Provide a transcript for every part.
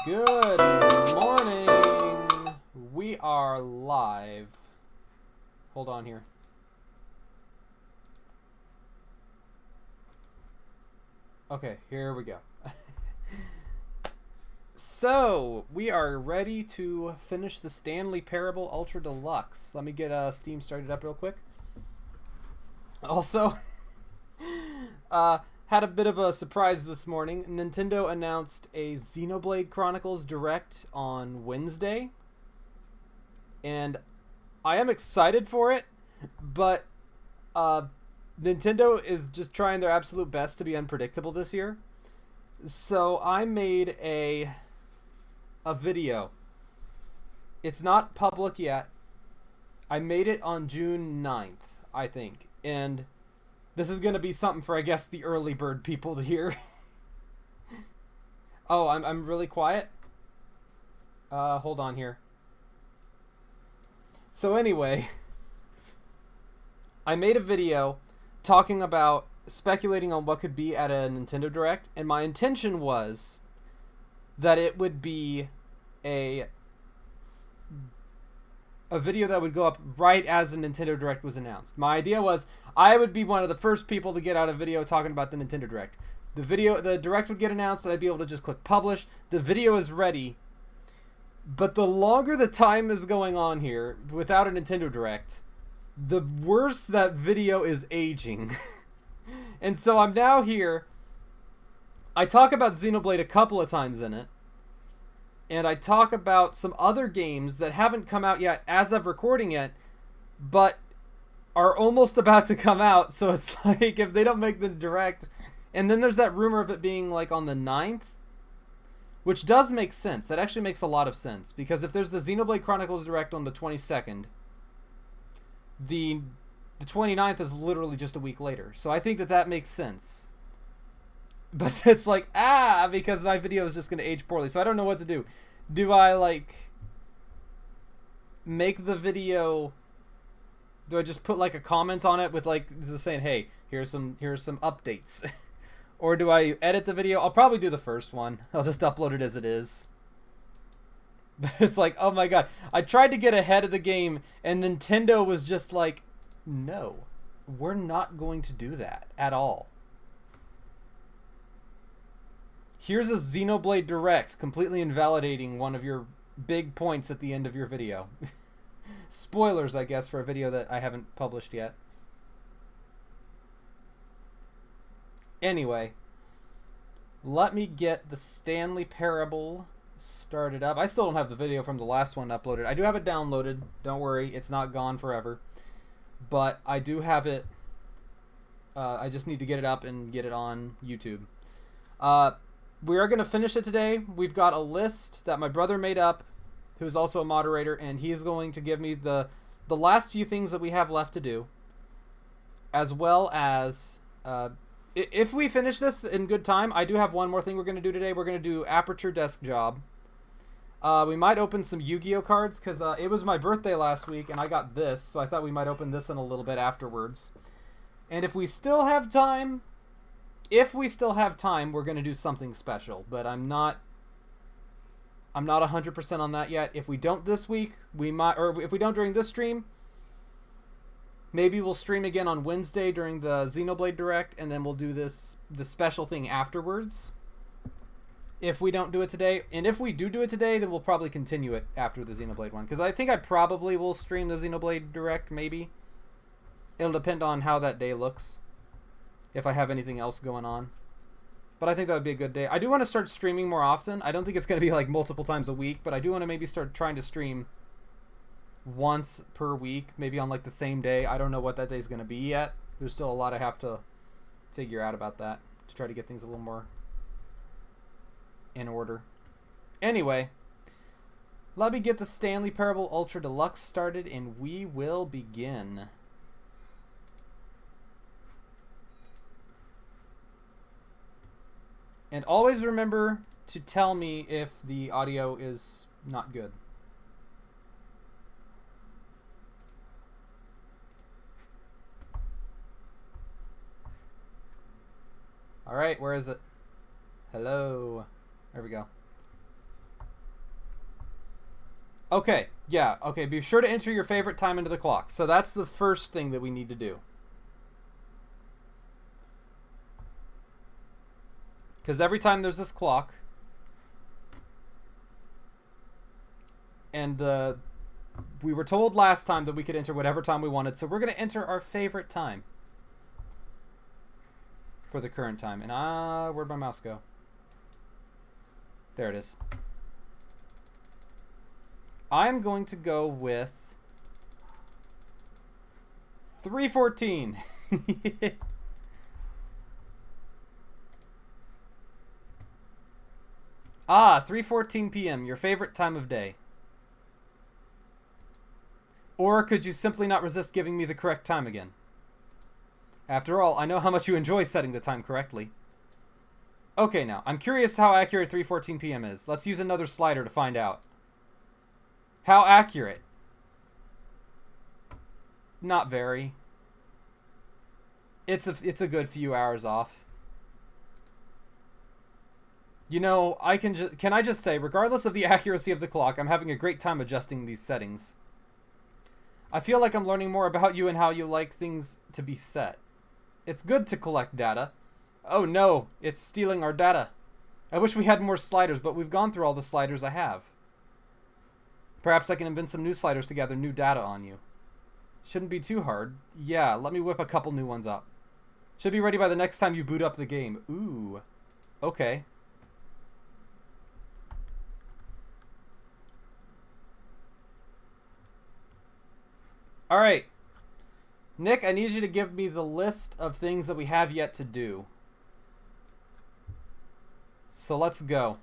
Good morning. We are live. Hold on here. Okay, here we go. So, we are ready to finish the Stanley Parable Ultra Deluxe. Let me get Steam started up real quick. Also, had a bit of a surprise this morning. Nintendo announced a Xenoblade Chronicles Direct on Wednesday. And I am excited for it, but Nintendo is just trying their absolute best to be unpredictable this year. So I made a video. It's not public yet. I made it on June 9th, I think. And this is going to be something for, I guess, the early bird people to hear. Oh, I'm really quiet? Hold on here. So anyway, I made a video talking about speculating on what could be at a Nintendo Direct, and my intention was that it would be a video that would go up right as the Nintendo Direct was announced. My idea was I would be one of the first people to get out a video talking about the Nintendo Direct. The Direct would get announced, and I'd be able to just click publish. The video is ready. But the longer the time is going on here without a Nintendo Direct, the worse that video is aging. And so I'm now here. I talk about Xenoblade a couple of times in it. And I talk about some other games that haven't come out yet as of recording it, but are almost about to come out. So it's like if they don't make the Direct. And then there's that rumor of it being like on the 9th. Which does make sense. That actually makes a lot of sense. Because if there's the Xenoblade Chronicles Direct on the 22nd, the 29th is literally just a week later. So I think that makes sense. But it's like, because my video is just going to age poorly. So I don't know what to do. Do I, like, make the video... Do I just put, like, a comment on it with, like, just saying, hey, here's some updates? Or do I edit the video? I'll probably do the first one. I'll just upload it as it is. But it's like, oh my god. I tried to get ahead of the game, and Nintendo was just like, no, we're not going to do that at all. Here's a Xenoblade Direct, completely invalidating one of your big points at the end of your video. Spoilers, I guess, for a video that I haven't published yet. Anyway, let me get the Stanley Parable started up. I still don't have the video from the last one uploaded. I do have it downloaded. Don't worry, it's not gone forever. But I do have it. I just need to get it up and get it on YouTube. We are going to finish it today. We've got a list that my brother made up, who's also a moderator, and he's going to give me the last few things that we have left to do, as well as... if we finish this in good time, I do have one more thing we're going to do today. We're going to do Aperture Desk Job. We might open some YuGiOh cards, because it was my birthday last week, and I got this, so I thought we might open this in a little bit afterwards. And if we still have time, we're going to do something special, but I'm not 100% on that yet. If we don't this week, we might, or if we don't during this stream, maybe we'll stream again on Wednesday during the Xenoblade Direct, and then we'll do the special thing afterwards. If we don't do it today, and if we do it today, then we'll probably continue it after the Xenoblade one, because I think I probably will stream the Xenoblade Direct, maybe. It'll depend on how that day looks, if I have anything else going on. But I think that would be a good day. I do want to start streaming more often. I don't think it's going to be like multiple times a week, but I do want to maybe start trying to stream once per week, maybe on like the same day. I don't know what that day is going to be yet. There's still a lot I have to figure out about that to try to get things a little more in order. Anyway, let me get the Stanley Parable Ultra Deluxe started, and we will begin. And always remember to tell me if the audio is not good. Alright, where is it? Hello. There we go. Okay, yeah, okay. Be sure to enter your favorite time into the clock. So that's the first thing that we need to do. Because every time there's this clock, and we were told last time that we could enter whatever time we wanted, so we're going to enter our favorite time for the current time. And where'd my mouse go? There it is. I'm going to go with 3:14. 3:14 p.m., your favorite time of day. Or could you simply not resist giving me the correct time again? After all, I know how much you enjoy setting the time correctly. Okay, now, I'm curious how accurate 3:14 p.m. is. Let's use another slider to find out. How accurate? Not very. It's a good few hours off. You know, can I just say, regardless of the accuracy of the clock, I'm having a great time adjusting these settings. I feel like I'm learning more about you and how you like things to be set. It's good to collect data. Oh no, it's stealing our data. I wish we had more sliders, but we've gone through all the sliders I have. Perhaps I can invent some new sliders to gather new data on you. Shouldn't be too hard. Yeah, let me whip a couple new ones up. Should be ready by the next time you boot up the game. Ooh. Okay. Alright. Nick, I need you to give me the list of things that we have yet to do. So let's go.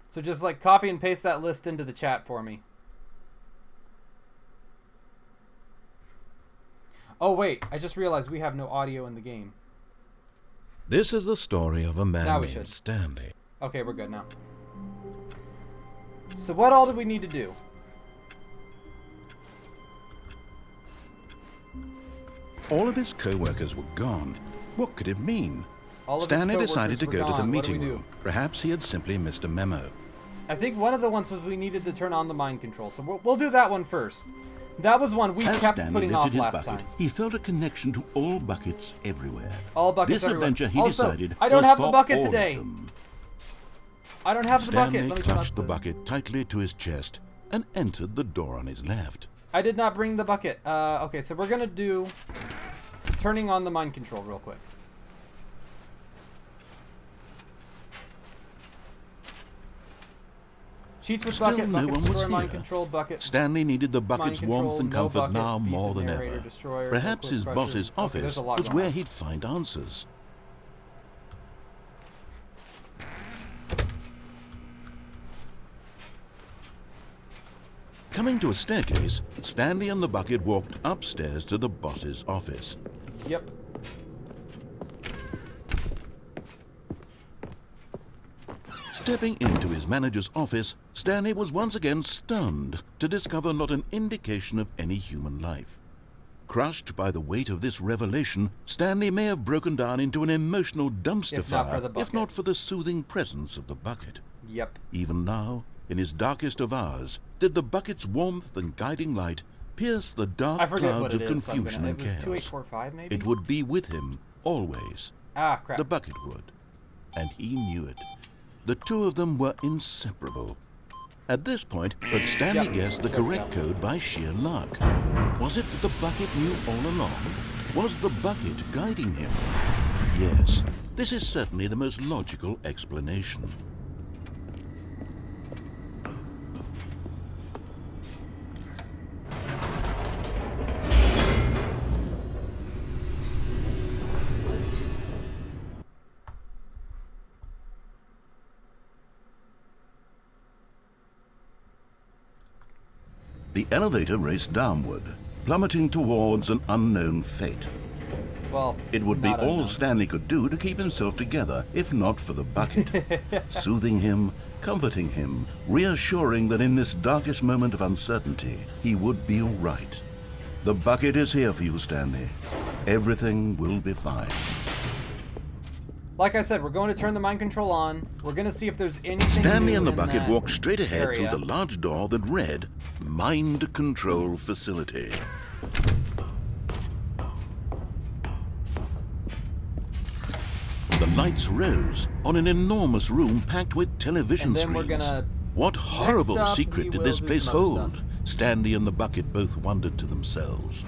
So just like copy and paste that list into the chat for me. Oh wait, I just realized we have no audio in the game. This is the story of a man named Stanley. Okay, we're good now. So what all do we need to do? All of his co-workers were gone. What could it mean? Stanley decided to go to the meeting room. Perhaps he had simply missed a memo. I think one of the ones was we needed to turn on the mind control, so we'll do that one first. That was one we kept putting off last time. He felt a connection to all buckets everywhere. All buckets everywhere. This adventure, he decided, I don't was have the for bucket all today. of them. I don't have the bucket. Stanley clutched the bucket tightly to his chest and entered the door on his left. I did not bring the bucket. Okay, so we're gonna do turning on the mind control real quick. Cheats with Still bucket, no bucket, one destroy, was here. mind control, bucket. Stanley needed the bucket's control, warmth and no comfort bucket, now beat more the than narrator, ever. destroyer, Perhaps his crusher. boss's Okay, there's office a lot was going where on. he'd find answers. Coming to a staircase, Stanley and the bucket walked upstairs to the boss's office. Yep. Stepping into his manager's office, Stanley was once again stunned to discover not an indication of any human life. Crushed by the weight of this revelation, Stanley may have broken down into an emotional dumpster fire, if not for the soothing presence of the bucket. Yep. Even now, in his darkest of hours, did the bucket's warmth and guiding light pierce the dark clouds of confusion and chaos. 2845 maybe? It would be with him, always. Ah, crap. The bucket would. And he knew it. The two of them were inseparable. At this point, but Stanley guessed the correct code by sheer luck. Was it that the bucket knew all along? Was the bucket guiding him? Yes, this is certainly the most logical explanation. The elevator raced downward, plummeting towards an unknown fate. Well, it would be all unknown. Stanley could do to keep himself together, if not for the bucket. Soothing him, comforting him, reassuring that in this darkest moment of uncertainty, he would be all right. The bucket is here for you, Stanley. Everything will be fine. like I said, we're going to turn the mind control on. We're going to see if there's anything Stanley new and the in bucket that walked straight ahead area. through the large door that read Mind Control Facility. The lights rose on an enormous room packed with television And then screens. we're gonna... What horrible Next up, secret we did will this do place some other hold? stuff. Stanley and the bucket both wondered to themselves.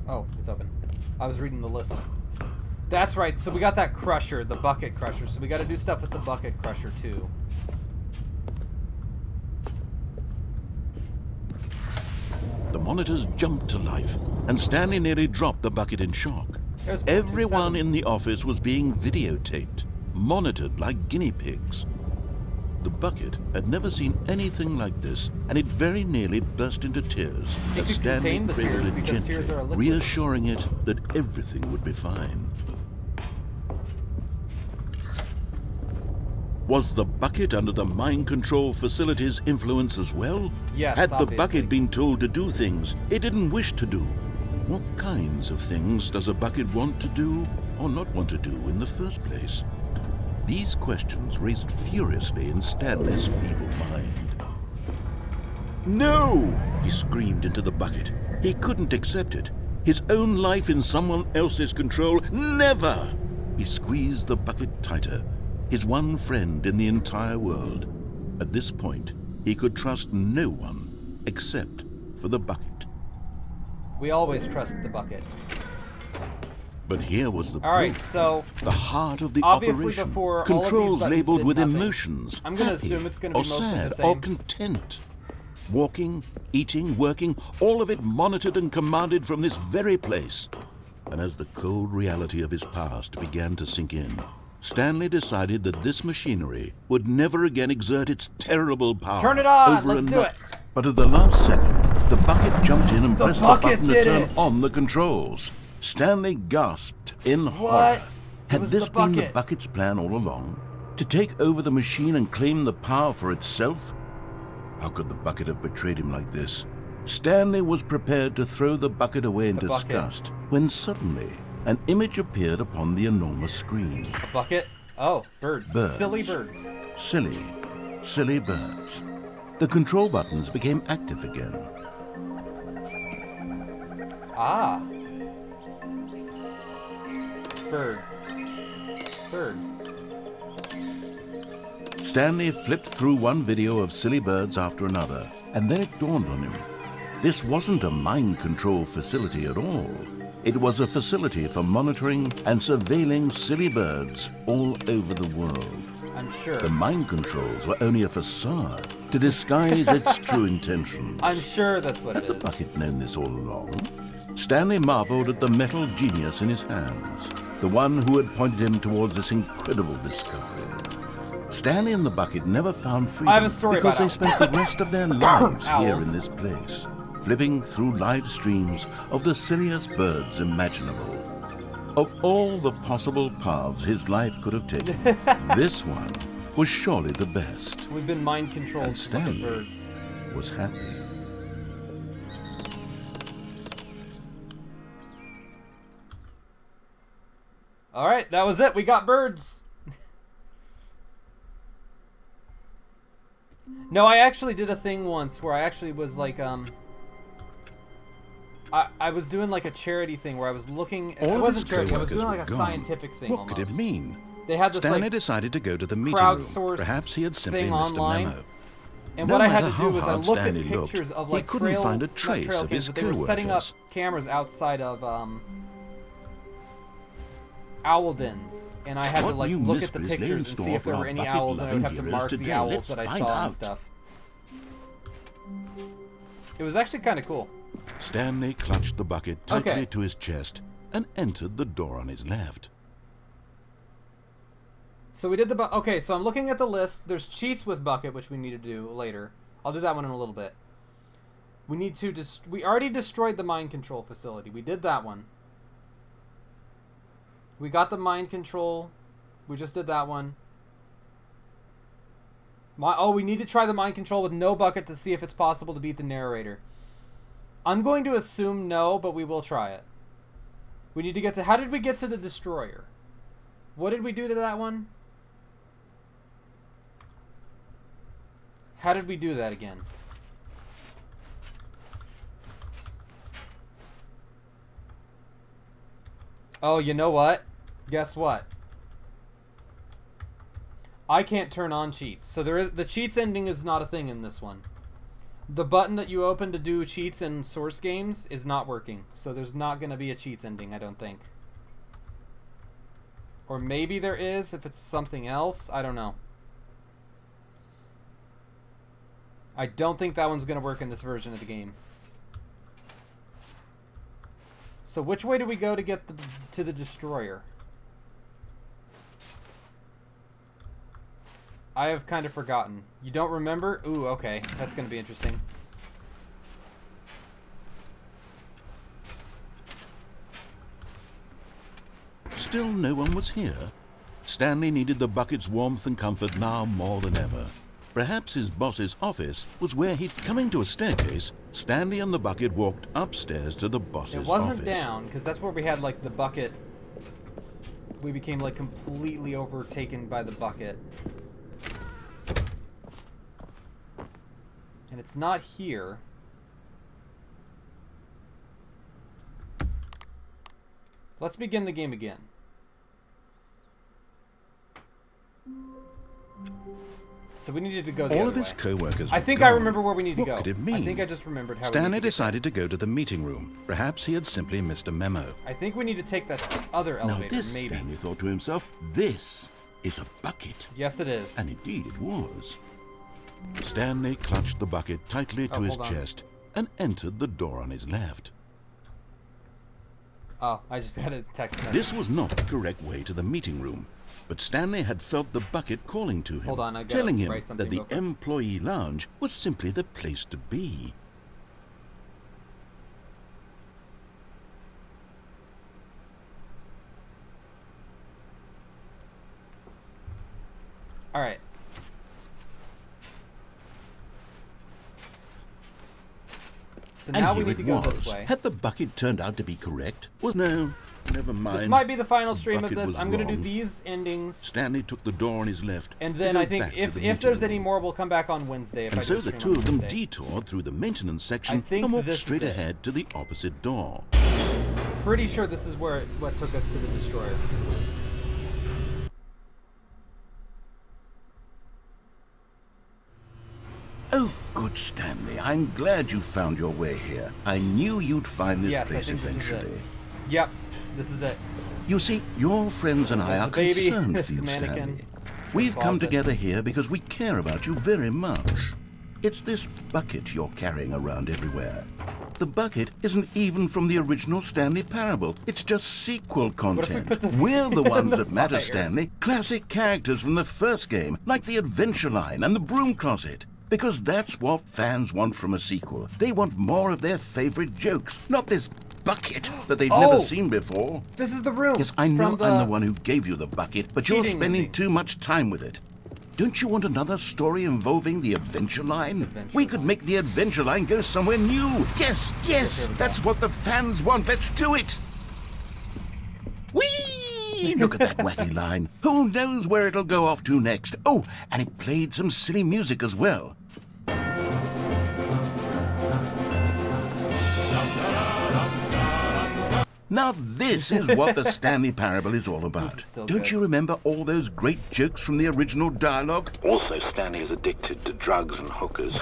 Oh, it's open. I was reading the list. That's right. So we got that crusher, the bucket crusher. So we got to do stuff with the bucket crusher too. The monitors jumped to life, and Stanley nearly dropped the bucket in shock. There's Everyone 427. in the office was being videotaped, monitored like guinea pigs. The bucket had never seen anything like this, and it very nearly burst into tears It as could Stanley contain the cradled tears it because gently, tears are a liquid. reassuring it that everything would be fine. Was the bucket under the mind control facility's influence as well? Yes, Had the obviously. bucket been told to do things it didn't wish to do? What kinds of things does a bucket want to do or not want to do in the first place? These questions raced furiously in Stanley's feeble mind. No! He screamed into the bucket. He couldn't accept it. His own life in someone else's control, never! He squeezed the bucket tighter. His one friend in the entire world. At this point, he could trust no one except for the bucket. We always trust the bucket. But here was the All right, proof. so The heart of the obviously operation. before all of these Controls buttons labeled did with nothing. emotions. I'm gonna happy assume it's gonna be or mostly the sad same. or content. Walking, eating, working, all of it monitored and commanded from this very place. And as the cold reality of his past began to sink in, Stanley decided that this machinery would never again exert its terrible power. Turn it on, over let's a do nut. it. But at the last second, the bucket jumped in and The pressed the bucket button to did turn it. on the controls. Stanley gasped in What? horror. It Had was this the been the bucket. bucket's plan all along? To take over the machine and claim the power for itself? How could the bucket have betrayed him like this? Stanley was prepared to throw the bucket away in The bucket. disgust when suddenly an image appeared upon the enormous screen. A bucket? Oh, birds. Birds. Silly birds. Silly birds. The control buttons became active again. Ah. Bird. Bird. Stanley flipped through one video of silly birds after another, and then it dawned on him. This wasn't a mind control facility at all. It was a facility for monitoring and surveilling silly birds all over the world. I'm sure. The mind controls were only a facade to disguise its true intentions. I'm sure that's what Had it the is. bucket known this all along? Stanley marveled at the metal genius in his hands, the one who had pointed him towards this incredible discovery. Stanley and the bucket never found freedom I have a story because about they spent the rest of their lives here Owls. in this place, flipping through live streams of the silliest birds imaginable. Of all the possible paths his life could have taken, this one was surely the best. We've been mind controlled And to look at Stanley birds. was happy. All right, that was it. We got birds. No, I actually did a thing once where I actually was like, I was doing like a charity thing where I was looking. All It of wasn't his charity. I was co-workers doing were like a gone. scientific thing. What could it almost. mean? They had this Stanley like decided to go to the meeting room. crowdsourced Perhaps he had simply thing missed online. a memo. And No what I had matter to do how was I hard looked Stanley at looked, pictures of he like couldn't trail, find a not trace trail of cams, his but they were setting up co-workers. cameras outside of owl dens, and I had to What like new look at the mysteries lay pictures in and see store if for there our were any bucket owls, and I would have to loving mark heroes the today? owls Let's that I find saw out. and stuff. It was actually kind of cool. Stanley clutched the bucket tightly Okay. to his chest and entered the door on his left. So we did the okay. So I'm looking at the list. There's cheats with bucket, which we need to do later. I'll do that one in a little bit. We need to we already destroyed the mind control facility. We did that one. We got the mind control. We just did that one. We need to try the mind control with no bucket to see if it's possible to beat the narrator. I'm going to assume no, but we will try it. We need to get to... How did we get to the destroyer? What did we do to that one? How did we do that again? Oh, you know what? Guess what? I can't turn on cheats. So there is... The cheats ending is not a thing in this one. The button that you open to do cheats in source games is not working. So there's not going to be a cheats ending, I don't think. Or maybe there is if it's something else. I don't know. I don't think that one's going to work in this version of the game. So which way do we go to get to the destroyer? I have kind of forgotten. You don't remember? Ooh, okay. That's going to be interesting. Still no one was here. Stanley needed the bucket's warmth and comfort now more than ever. Perhaps his boss's office was where he'd... Coming to a staircase, Stanley and the bucket walked upstairs to the boss's office. It wasn't down, because that's where we had, like, the bucket. We became, like, completely overtaken by the bucket. And it's not here. Let's begin the game again. So we needed to go the All other of his way. co-workers I think were I gone. remember where we need to go. What could it mean? I think I just remembered how Stanley we need to decided to go to the meeting room. Perhaps he had simply missed a memo. I think we need to take that other Now elevator, this, maybe. Stanley thought to himself, this is a bucket. Yes, it is. And indeed it was. Stanley clutched the bucket tightly to his hold on. chest and entered the door on his left. Oh, I just got a text message. This was not the correct way to the meeting room, but Stanley had felt the bucket calling to him, Hold on, I gotta telling him write something that the real quick. employee lounge was simply the place to be. All right. So And now we here need it to go was. this way. Had the bucket turned out to be correct? Well, no, never mind. This might be the final stream of bucket this. was I'm going to do wrong. these endings. Stanley took the door on his left. And to then go I think back to if the there's meeting any room. more, we'll come back on Wednesday. If And I so do a the stream two on of them Wednesday. detoured through the maintenance section I think and walked this is straight it. ahead to the opposite door. Pretty sure this is what took us to the destroyer. Oh, good Stanley. I'm glad you found your way here. I knew you'd find this Yes, I place think this is it. eventually. Yep, this is it. You see, your friends and I There's are the baby, concerned there's for you, the mannequin, Stanley. We've come closet. together here because we care about you very much. It's this bucket you're carrying around everywhere. The bucket isn't even from the original Stanley Parable. It's just sequel if we content. put the We're the in ones the that matter, fire? Stanley. Classic characters from the first game, like the Adventure Line and the Broom Closet. Because that's what fans want from a sequel. They want more of their favorite jokes, not this bucket that they've Oh! never seen before. This is the room. Yes, I know from I'm the one who gave you the bucket, but you're cheating spending ending. too much time with it. Don't you want another story involving the Adventure Line? Adventure We could Line. make the Adventure Line go somewhere new. Yes, yes, There we that's go. what the fans want. Let's do it. Whee! Look at that wacky line. Who knows where it'll go off to next? Oh, and it played some silly music as well. Now this is what the Stanley Parable is all about. This is still Don't good. you remember all those great jokes from the original dialogue? Also, Stanley is addicted to drugs and hookers.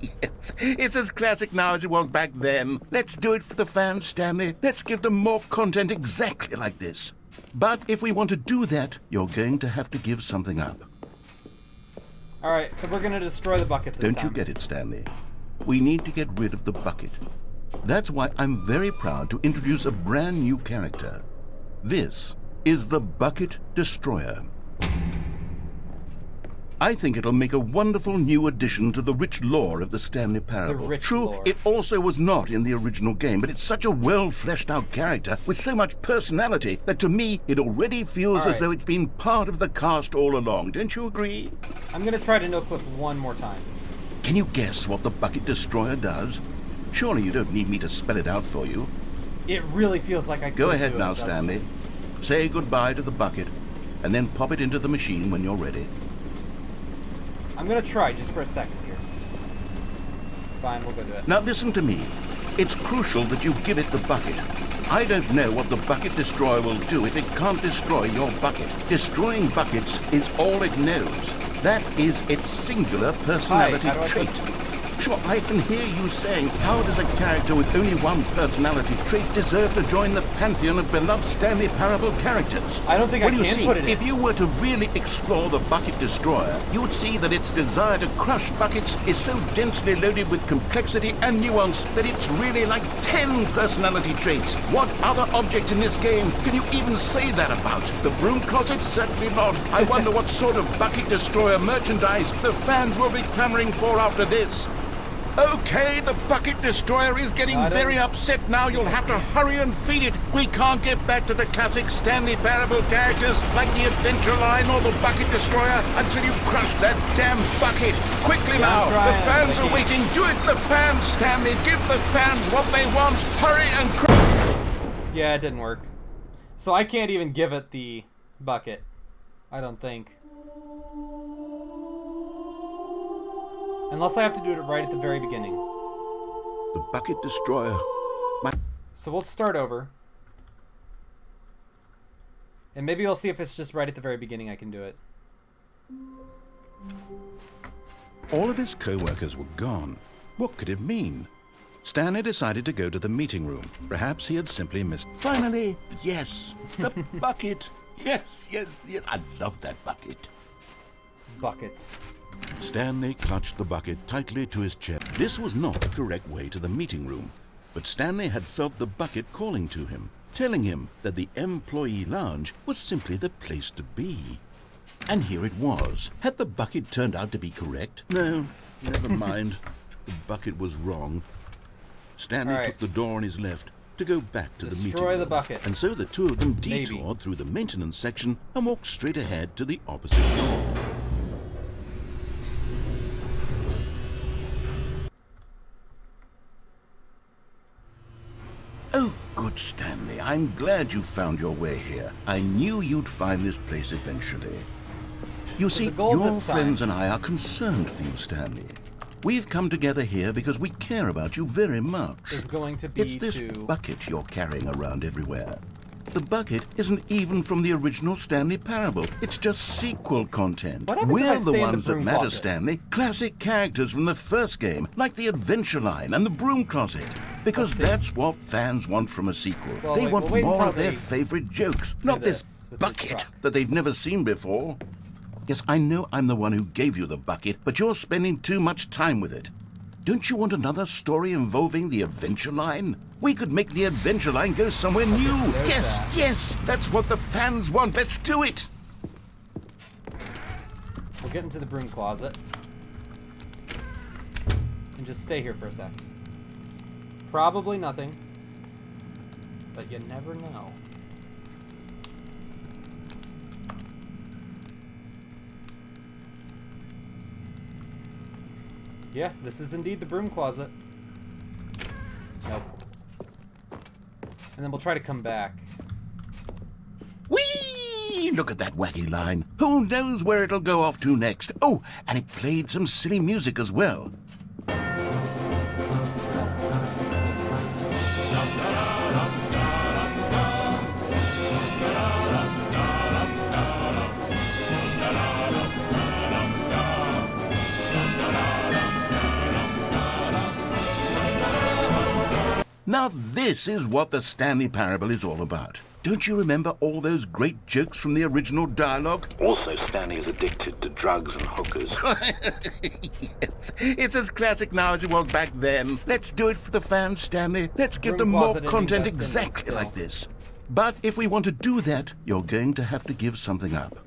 Yes, it's as classic now as it was back then. Let's do it for the fans, Stanley. Let's give them more content exactly like this. But if we want to do that, you're going to have to give something up. All right, so we're gonna destroy the bucket this Don't time. you get it, Stanley? We need to get rid of the bucket. That's why I'm very proud to introduce a brand new character. This is the Bucket Destroyer. I think it'll make a wonderful new addition to the rich lore of the Stanley Parable. rich True, lore. it also was not in the original game, but it's such a well-fleshed-out character with so much personality that to me it already feels All as right. though it's been part of the cast all along. Don't you agree? I'm gonna try to no clip one more time. Can you guess what the Bucket Destroyer does? Surely you don't need me to spell it out for you. It really feels like I could Go ahead do now, it, doesn't Stanley. it? Say goodbye to the bucket, and then pop it into the machine when you're ready. I'm gonna try just for a second here. Fine, we'll go do it. Now listen to me. It's crucial that you give it the bucket. I don't know what the bucket destroyer will do if it can't destroy your bucket. Destroying buckets is all it knows. That is its singular personality Hi, how do I trait. Sure, I can hear you saying, how does a character with only one personality trait deserve to join the pantheon of beloved Stanley Parable characters? I don't think I Well, you can see, put it in. if you were to really explore the bucket destroyer, you would see that its desire to crush buckets is so densely loaded with complexity and nuance that it's really like 10 personality traits. What other object in this game can you even say that about? The broom closet? Certainly not. I wonder what sort of bucket destroyer merchandise the fans will be clamoring for after this. Okay, the bucket destroyer is getting very upset now. You'll have to hurry and feed it. We can't get back to the classic Stanley Parable characters like the Adventure Line or the bucket destroyer until you crush that damn bucket. Quickly now, the fans are waiting. Do it, the fans, Stanley. Give the fans what they want. Hurry and crush. Yeah, it didn't work. So I can't even give it the bucket. I don't think. Unless I have to do it right at the very beginning. The bucket destroyer. So we'll start over. And maybe we'll see if it's just right at the very beginning I can do it. All of his co-workers were gone. What could it mean? Stanley decided to go to the meeting room. Perhaps he had simply missed... Finally, yes, the bucket. Yes, yes, yes. I love that bucket. Bucket. Stanley clutched the bucket tightly to his chest. This was not the correct way to the meeting room, but Stanley had felt the bucket calling to him, telling him that the employee lounge was simply the place to be. And here it was. Had the bucket turned out to be correct? No, never mind. The bucket was wrong. Stanley took the door on his left to go back to the meeting room. Destroy the bucket. And so the two of them detoured through the maintenance section and walked straight ahead to the opposite door. Oh, good, Stanley. I'm glad you found your way here. I knew you'd find this place eventually. You see, your friends and I are concerned for you, Stanley. We've come together here because we care about you very much. Is going to be it's this bucket you're carrying around everywhere. The bucket isn't even from the original Stanley Parable. It's just sequel content. We're the ones that matter, Stanley. Classic characters from the first game, like the Adventure Line and the Broom Closet. Because that's what fans want from a sequel. They want more of their favorite jokes, not this bucket that they've never seen before. Yes, I know I'm the one who gave you the bucket, but you're spending too much time with it. Don't you want another story involving the Adventure Line? We could make the Adventure Line go somewhere new. Yes, yes, that's what the fans want. Let's do it. We'll get into the broom closet. And just stay here for a sec. Probably nothing. But you never know. Yeah, this is indeed the broom closet. Nope. And then we'll try to come back. Whee! Look at that wacky line. Who knows where it'll go off to next? Oh, and it played some silly music as well. Now this is what the Stanley Parable is all about. Don't you remember all those great jokes from the original dialogue? Also, Stanley is addicted to drugs and hookers. Yes, it's as classic now as it was back then. Let's do it for the fans, Stanley. Let's give them more content exactly like this. But if we want to do that, you're going to have to give something up.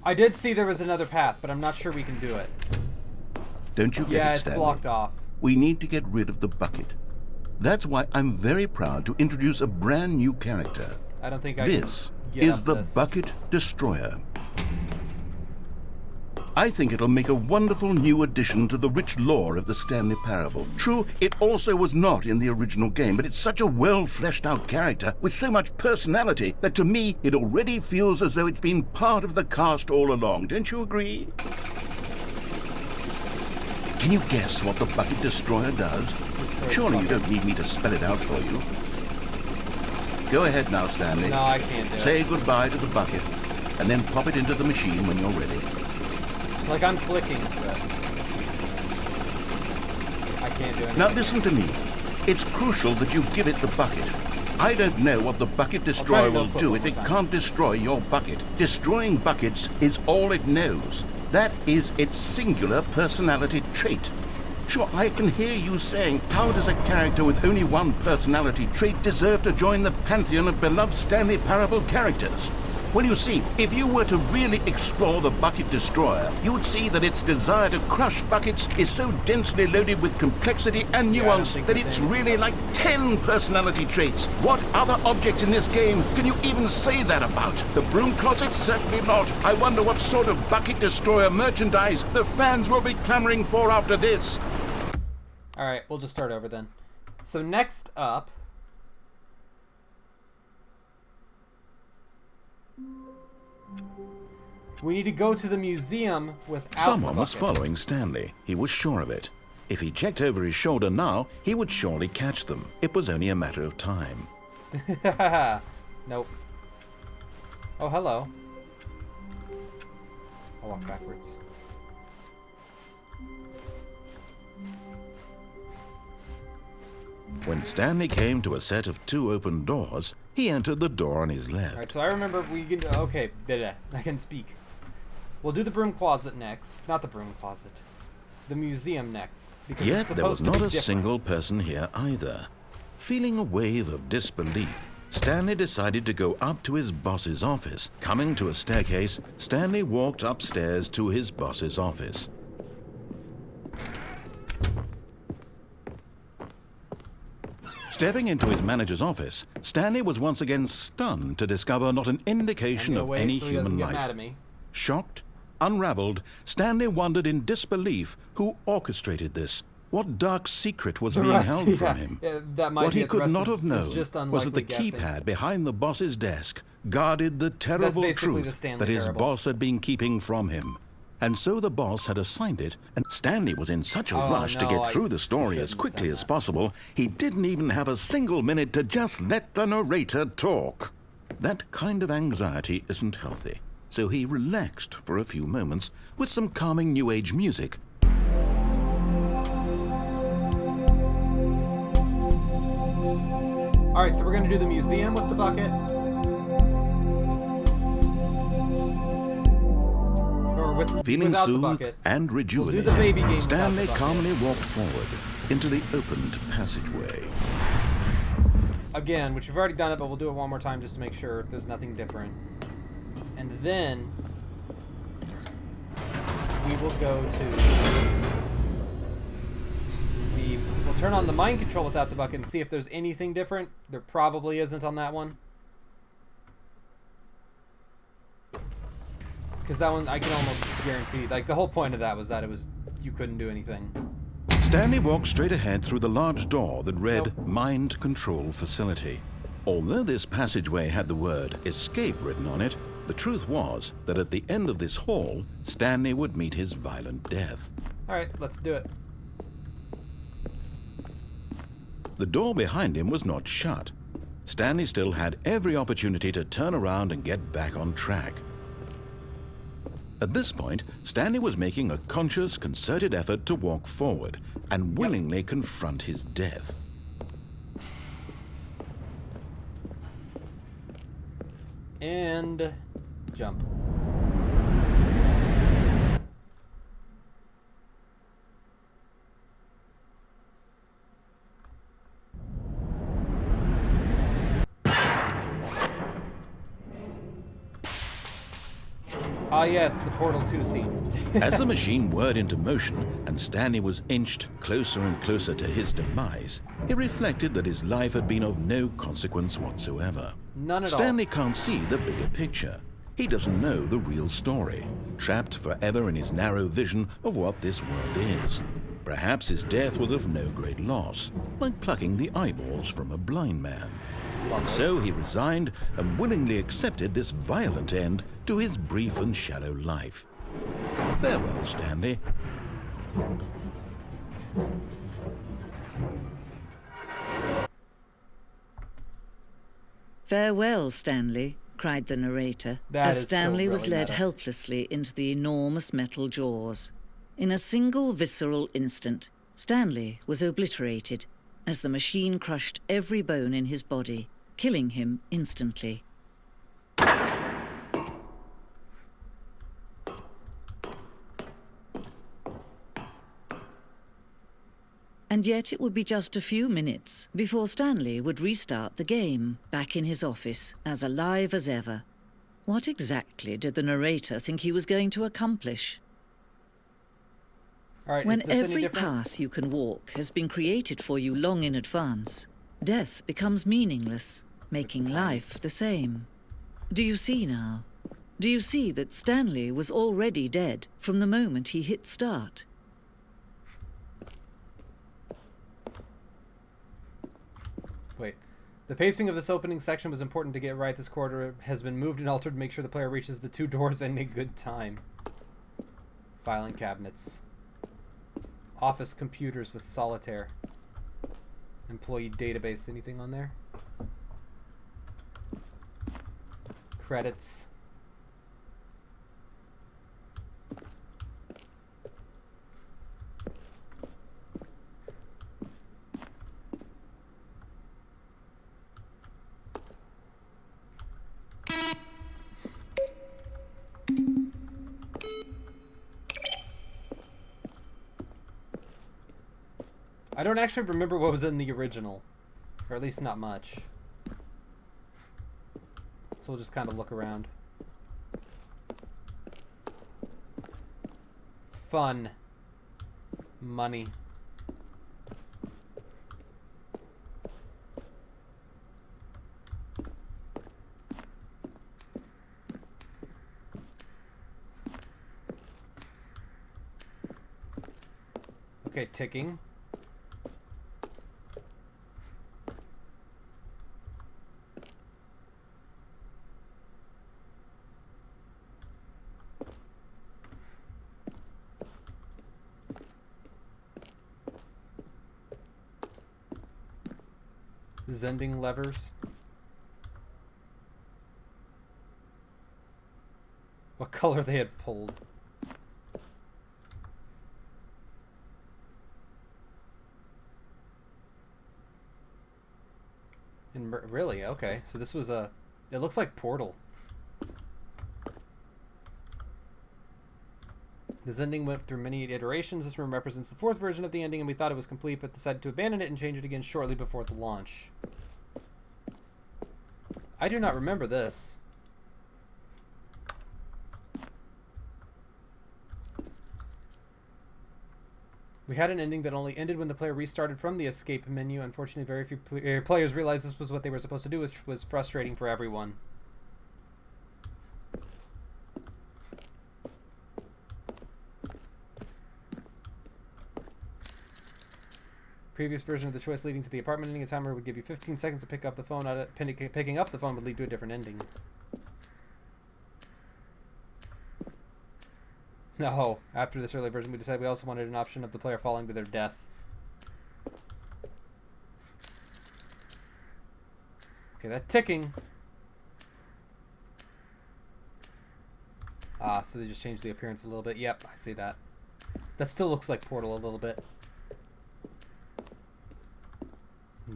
I did see there was another path, but I'm not sure we can do it. Don't you get it, Yeah, it's Stanley? blocked off. We need to get rid of the bucket. That's why I'm very proud to introduce a brand new character. I don't think I This can get is up the this. Bucket Destroyer. I think it'll make a wonderful new addition to the rich lore of the Stanley Parable. True, it also was not in the original game, but it's such a well-fleshed-out character with so much personality that to me it already feels as though it's been part of the cast all along. Don't you agree? Can you guess what the Bucket Destroyer does? Surely you don't need me to spell it out for you. Go ahead now, Stanley. No, I can't do it. Say goodbye to the bucket, and then pop it into the machine when you're ready. Like I'm clicking, but I can't do anything. Now listen to me. It's crucial that you give it the bucket. I don't know what the Bucket Destroyer will do if it can't destroy your bucket. Destroying buckets is all it knows. That is its singular personality trait. Sure, I can hear you saying, how does a character with only one personality trait deserve to join the pantheon of beloved Stanley Parable characters? Well, you see, if you were to really explore the Bucket Destroyer, you would see that its desire to crush buckets is so densely loaded with complexity and nuance that it's really like 10 personality traits. What other object in this game can you even say that about? The broom closet? Certainly not. I wonder what sort of Bucket Destroyer merchandise the fans will be clamoring for after this. Alright, we'll just start over then. So next up... we need to go to the museum without Someone was following Stanley. He was sure of it. If he checked over his shoulder now, he would surely catch them. It was only a matter of time. Nope. Oh, hello. I'll walk backwards. When Stanley came to a set of 2 open doors, he entered the door on his left. Alright, so I remember we can... okay, I can speak. We'll do the broom closet next. Not the broom closet. The museum next. Because Yet it's there was supposed to not be a different. single person here either. Feeling a wave of disbelief, Stanley decided to go up to his boss's office. Coming to a staircase, Stanley walked upstairs to his boss's office. Stepping into his manager's office, Stanley was once again stunned to discover not an indication of any human life. Shocked, unraveled, Stanley wondered in disbelief who orchestrated this. What dark secret was being held from him? What he could not have known was that the keypad behind the boss's desk guarded the terrible truth that his boss had been keeping from him. And so the boss had assigned it, and Stanley was in such a rush to get through the story as quickly as possible, he didn't even have a single minute to just let the narrator talk. That kind of anxiety isn't healthy, so he relaxed for a few moments with some calming New Age music. Alright, so we're going to do the museum with the bucket. Feeling soothed and rejuvenated, we'll do the baby game Stanley calmly walked forward into the opened passageway. Again, which we've already done it, but we'll do it one more time just to make sure there's nothing different. And then we will go to the... we'll turn on the mind control without the bucket and see if there's anything different. There probably isn't on that one. Because that one, I can almost guarantee, like, the whole point of that was that it was, you couldn't do anything. Stanley walked straight ahead through the large door that read Mind Control Facility. Although this passageway had the word Escape written on it, the truth was that at the end of this hall, Stanley would meet his violent death. Alright, let's do it. The door behind him was not shut. Stanley still had every opportunity to turn around and get back on track. At this point, Stanley was making a conscious, concerted effort to walk forward and willingly confront his death. And jump. Ah, yeah, it's the Portal 2 scene. As the machine whirred into motion and Stanley was inched closer and closer to his demise, he reflected that his life had been of no consequence whatsoever. None at all. Stanley can't see the bigger picture. He doesn't know the real story, trapped forever in his narrow vision of what this world is. Perhaps his death was of no great loss, like plucking the eyeballs from a blind man. And so he resigned and willingly accepted this violent end to his brief and shallow life. Farewell, Stanley. "Farewell, Stanley," cried the narrator, That as is still Stanley was really led meta. helplessly into the enormous metal jaws. In a single visceral instant, Stanley was obliterated as the machine crushed every bone in his body, killing him instantly. And yet it would be just a few minutes before Stanley would restart the game, back in his office, as alive as ever. What exactly did the narrator think he was going to accomplish? All right, When is this any every different? path you can walk has been created for you long in advance, death becomes meaningless, making life the same. Do you see now? Do you see that Stanley was already dead from the moment he hit start? Wait. The pacing of this opening section was important to get right. This corridor has been moved and altered to make sure the player reaches the 2 doors in a good time. Filing cabinets. Office computers with solitaire. Employee database. Anything on there? Credits. I don't actually remember what was in the original. Or at least not much. So we'll just kind of look around. Fun. Money. Okay, ticking. Zending levers. What color they had pulled. Really? Okay. So this was a... It looks like Portal. This ending went through many iterations. This room represents the 4th version of the ending, and we thought it was complete, but decided to abandon it and change it again shortly before the launch. I do not remember this. We had an ending that only ended when the player restarted from the escape menu. Unfortunately, very few players realized this was what they were supposed to do, which was frustrating for everyone. Previous version of the choice leading to the apartment ending, a timer would give you 15 seconds to pick up the phone. Picking up the phone would lead to a different ending. No, after this early version, we decided we also wanted an option of the player falling to their death. Okay, that ticking. Ah, so they just changed the appearance a little bit. Yep, I see that. That still looks like Portal a little bit.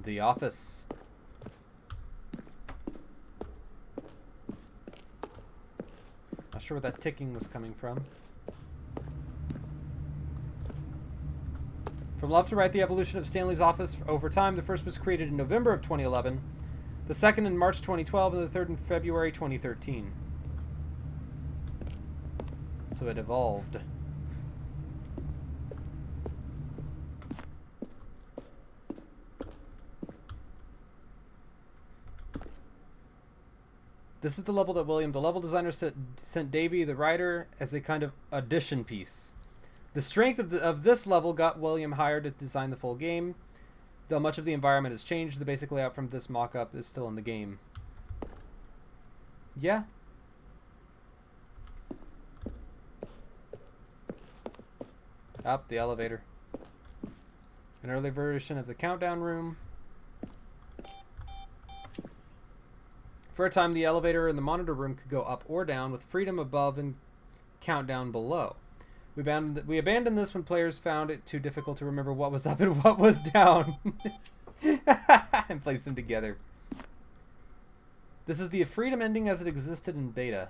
The office. Not sure where that ticking was coming from. From left to right, the evolution of Stanley's office over time. The first was created in November of 2011, the second in March 2012, and the third in February 2013. So it evolved. This is the level that William, the level designer, sent Davey, the writer, as a kind of audition piece. The strength of this level got William hired to design the full game. Though much of the environment has changed, the basic layout from this mock-up is still in the game. Yeah. Up the elevator. An early version of the countdown room. For a time, the elevator in the monitor room could go up or down, with freedom above and countdown below. We abandoned this when players found it too difficult to remember what was up and what was down. And placed them together. This is the freedom ending as it existed in beta.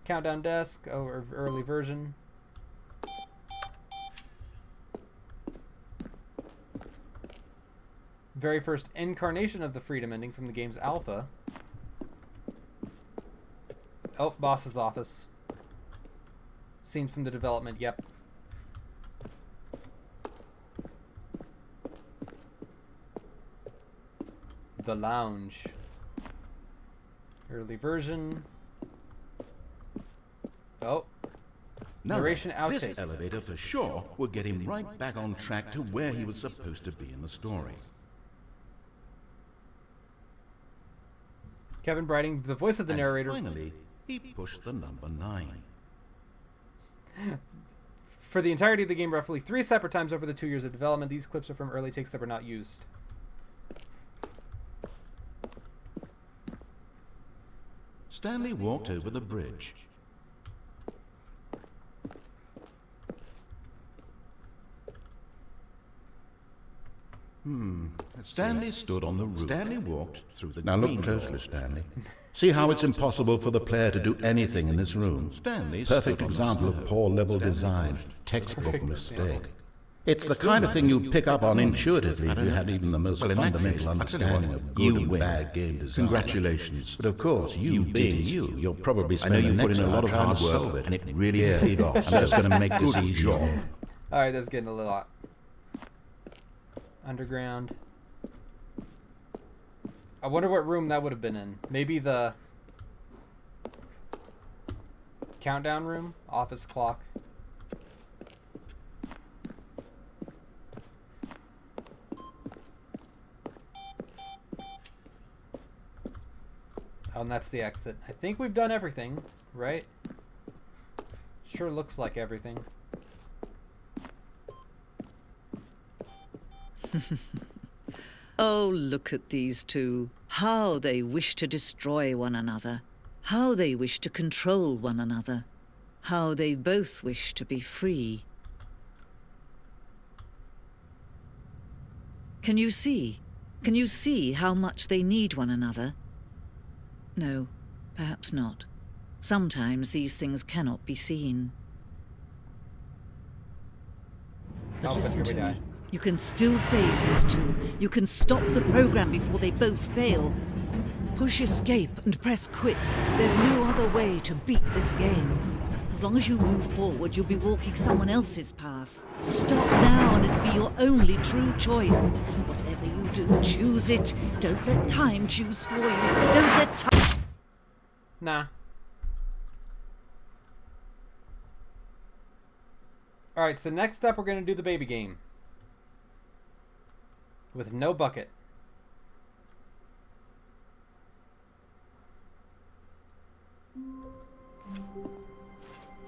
Countdown desk, or early version. Very first incarnation of the freedom ending from the game's alpha. Oh, boss's office. Scenes from the development, yep. The lounge. Early version. Oh. Narration outtakes. This elevator for sure would get him right back on track to where he was supposed to be in the story. Kevin Brighting, the voice of the narrator. Finally, he pushed the number 9. For the entirety of the game, roughly 3 separate times over the 2 years of development. These clips are from early takes that were not used. Stanley walked over the bridge. Stanley stood on the roof. Stanley walked through the Now look closely, Stanley. See how it's impossible for the player to do anything in this room. Stanley Perfect stood on the example of stairs. poor level design. Textbook mistake. It's the kind of thing you pick up on intuitively if you had even the most fundamental understanding of good and bad game design. Congratulations. But of course, you being you, you'll probably I know spend the you put next in a lot of hour trying hard to work, solve it. and it really paid off. I'm just going to make this Good easy. job. Alright, that's getting a little hot. Underground. I wonder what room that would have been in. Maybe the countdown room? Office clock. Oh, and that's the exit. I think we've done everything, right? Sure looks like everything. Oh, look at these two. How they wish to destroy one another. How they wish to control one another. How they both wish to be free. Can you see? Can you see how much they need one another? No, perhaps not. Sometimes these things cannot be seen. But listen to me. You can still save these two. You can stop the program before they both fail. Push escape and press quit. There's no other way to beat this game. As long as you move forward, you'll be walking someone else's path. Stop now and it'll be your only true choice. Whatever you do, choose it. Don't let time choose for you. Don't let time... Nah. Alright, so next up we're going to do the baby game. With no bucket.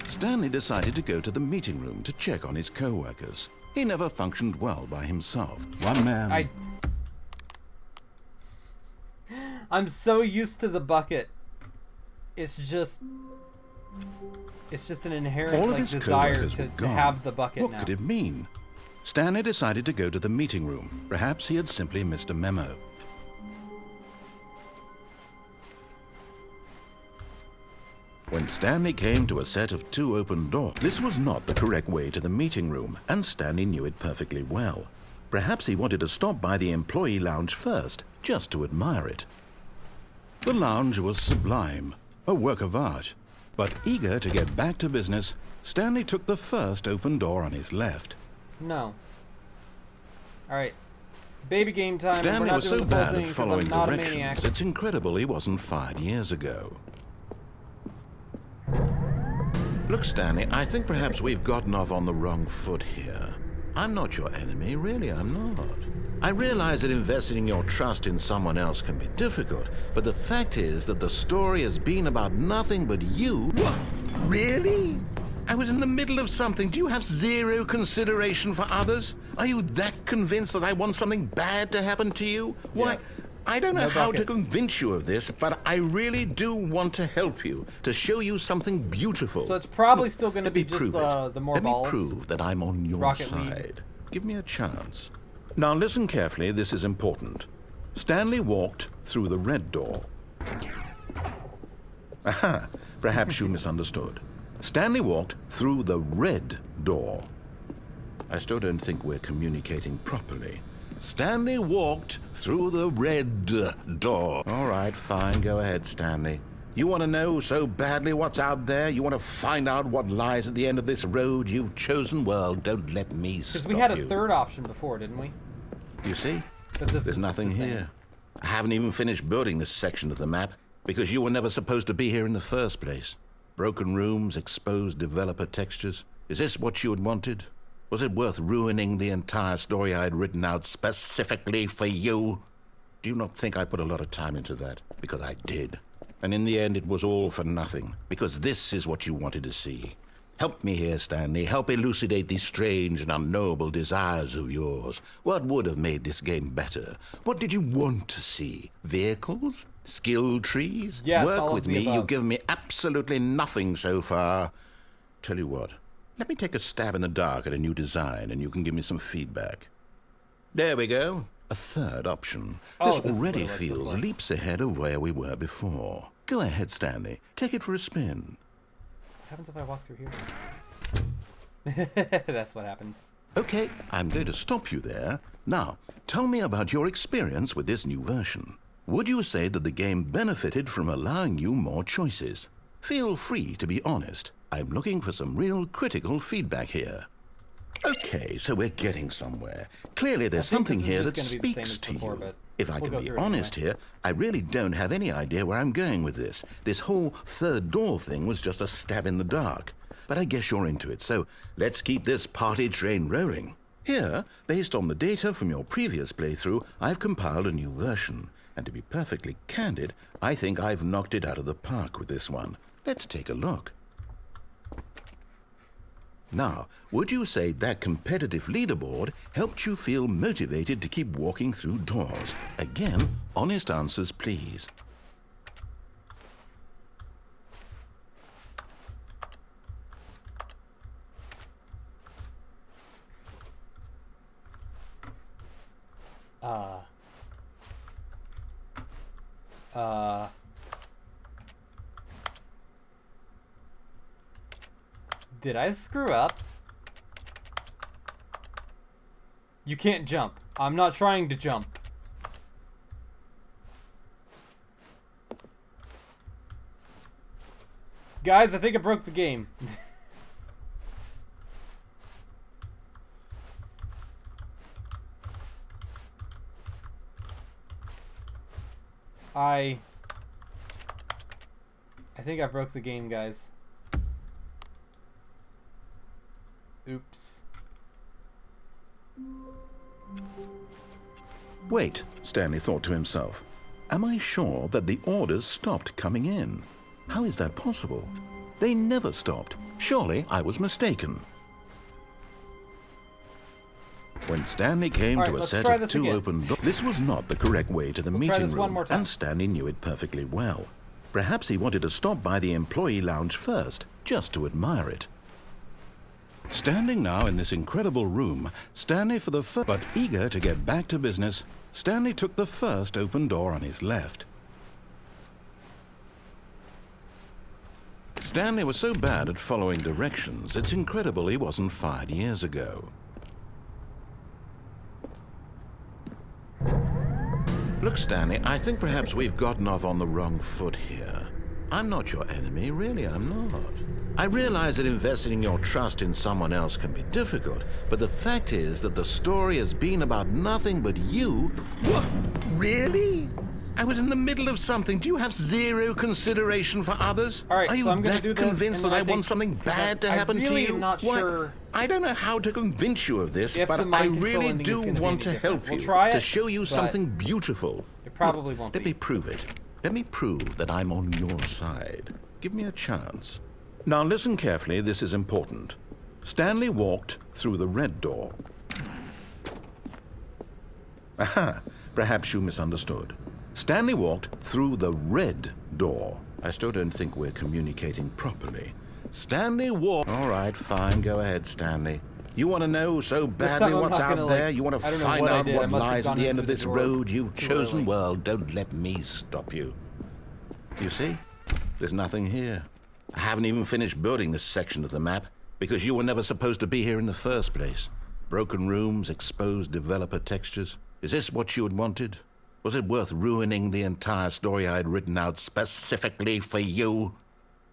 Stanley decided to go to the meeting room to check on his co-workers. He never functioned well by himself. One man. I'm so used to the bucket. It's just an inherent All of like, his desire co-workers to were gone. have the bucket What now. could it mean? Stanley decided to go to the meeting room. Perhaps he had simply missed a memo. When Stanley came to a set of 2 open doors, this was not the correct way to the meeting room, and Stanley knew it perfectly well. Perhaps he wanted to stop by the employee lounge first, just to admire it. The lounge was sublime, a work of art. But eager to get back to business, Stanley took the first open door on his left. No. Alright. baby game time. And we're Stanley not was doing so the full bad thing at 'cause following I'm not a maniac. directions, it's incredible he wasn't fired years ago. Look, Stanley, I think perhaps we've gotten off on the wrong foot here. I'm not your enemy, really, I'm not. I realize that investing your trust in someone else can be difficult, but the fact is that the story has been about nothing but you. What? Really? I was in the middle of something. Do you have zero consideration for others? Are you that convinced that I want something bad to happen to you? Why? Yes. I don't know No how to buckets. convince you of this, but I really do want to help you, to show you something beautiful. So it's probably Look, still going to let be me just prove it. the more Let balls. me prove that I'm on your Rocket League. side. Give me a chance. Now listen carefully, this is important. Stanley walked through the red door. Aha, perhaps you misunderstood. Stanley walked through the red door. I still don't think we're communicating properly. Stanley walked through the red door. All right, fine, go ahead, Stanley. You want to know so badly what's out there? You want to find out what lies at the end of this road you've chosen? Well, don't let me stop you. Because we had a third option before, didn't we? You see? But this There's is nothing the same. here. I haven't even finished building this section of the map because you were never supposed to be here in the first place. Broken rooms, exposed developer textures. Is this what you had wanted? Was it worth ruining the entire story I had written out specifically for you? Do you not think I put a lot of time into that? Because I did. And in the end, it was all for nothing. Because this is what you wanted to see. Help me here, Stanley. Help elucidate these strange and unknowable desires of yours. What would have made this game better? What did you want to see? Vehicles? Skill trees? Yes, all Work of with the me. above. You've given me absolutely nothing so far. Tell you what. Let me take a stab in the dark at a new design, and you can give me some feedback. There we go. A third option. Oh, This this is already what it was feels before. leaps ahead of where we were before. Go ahead, Stanley. Take it for a spin. What happens if I walk through here? That's what happens. Okay, I'm going to stop you there. Now, tell me about your experience with this new version. Would you say that the game benefited from allowing you more choices? Feel free to be honest. I'm looking for some real critical feedback here. Okay, so we're getting somewhere. Clearly there's I think something this is here just that gonna be the same speaks as to before, you. but If I we'll can go be through it honest anyway. here, I really don't have any idea where I'm going with this. This whole third door thing was just a stab in the dark. But I guess you're into it, so let's keep this party train rolling. Here, based on the data from your previous playthrough, I've compiled a new version. And to be perfectly candid, I think I've knocked it out of the park with this one. Let's take a look. Now, would you say that competitive leaderboard helped you feel motivated to keep walking through doors? Again, honest answers, please. Did I screw up? You can't jump. I'm not trying to jump. Guys, I think I broke the game. I think I broke the game, guys. Oops. Wait, Stanley thought to himself. Am I sure that the orders stopped coming in? How is that possible? They never stopped. Surely I was mistaken. When Stanley came All to right, a let's set try of this two again. open doors, this was not the correct way to the try meeting this one room, more time. and Stanley knew it perfectly well. Perhaps he wanted to stop by the employee lounge first, just to admire it. Standing now in this incredible room, Stanley for the first, but eager to get back to business, Stanley took the first open door on his left. Stanley was so bad at following directions, it's incredible he wasn't fired years ago. Look, Stanley, I think perhaps we've gotten off on the wrong foot here. I'm not your enemy, really, I'm not. I realize that investing your trust in someone else can be difficult, but the fact is that the story has been about nothing but you. What? Really? I was in the middle of something. Do you have zero consideration for others? All right, Are you so I'm gonna that do this, convinced and that then I want something bad to happen to really you? am not What? sure I don't know how to convince you of this, if but the I mind control really ending is do gonna be want any to help different. you, We'll try to it, show you but something beautiful. It probably won't Let be. me prove it. Let me prove that I'm on your side. Give me a chance. Now listen carefully, this is important. Stanley walked through the red door. Aha, perhaps you misunderstood. Stanley walked through the red door. I still don't think we're communicating properly. Stanley walked... All right, fine, go ahead, Stanley. You want to know so badly what's out there? You want to find out what lies at the end of this road you've chosen? Well, don't let me stop you. You see? There's nothing here. I haven't even finished building this section of the map because you were never supposed to be here in the first place. Broken rooms, exposed developer textures. Is this what you had wanted? Was it worth ruining the entire story I had written out specifically for you?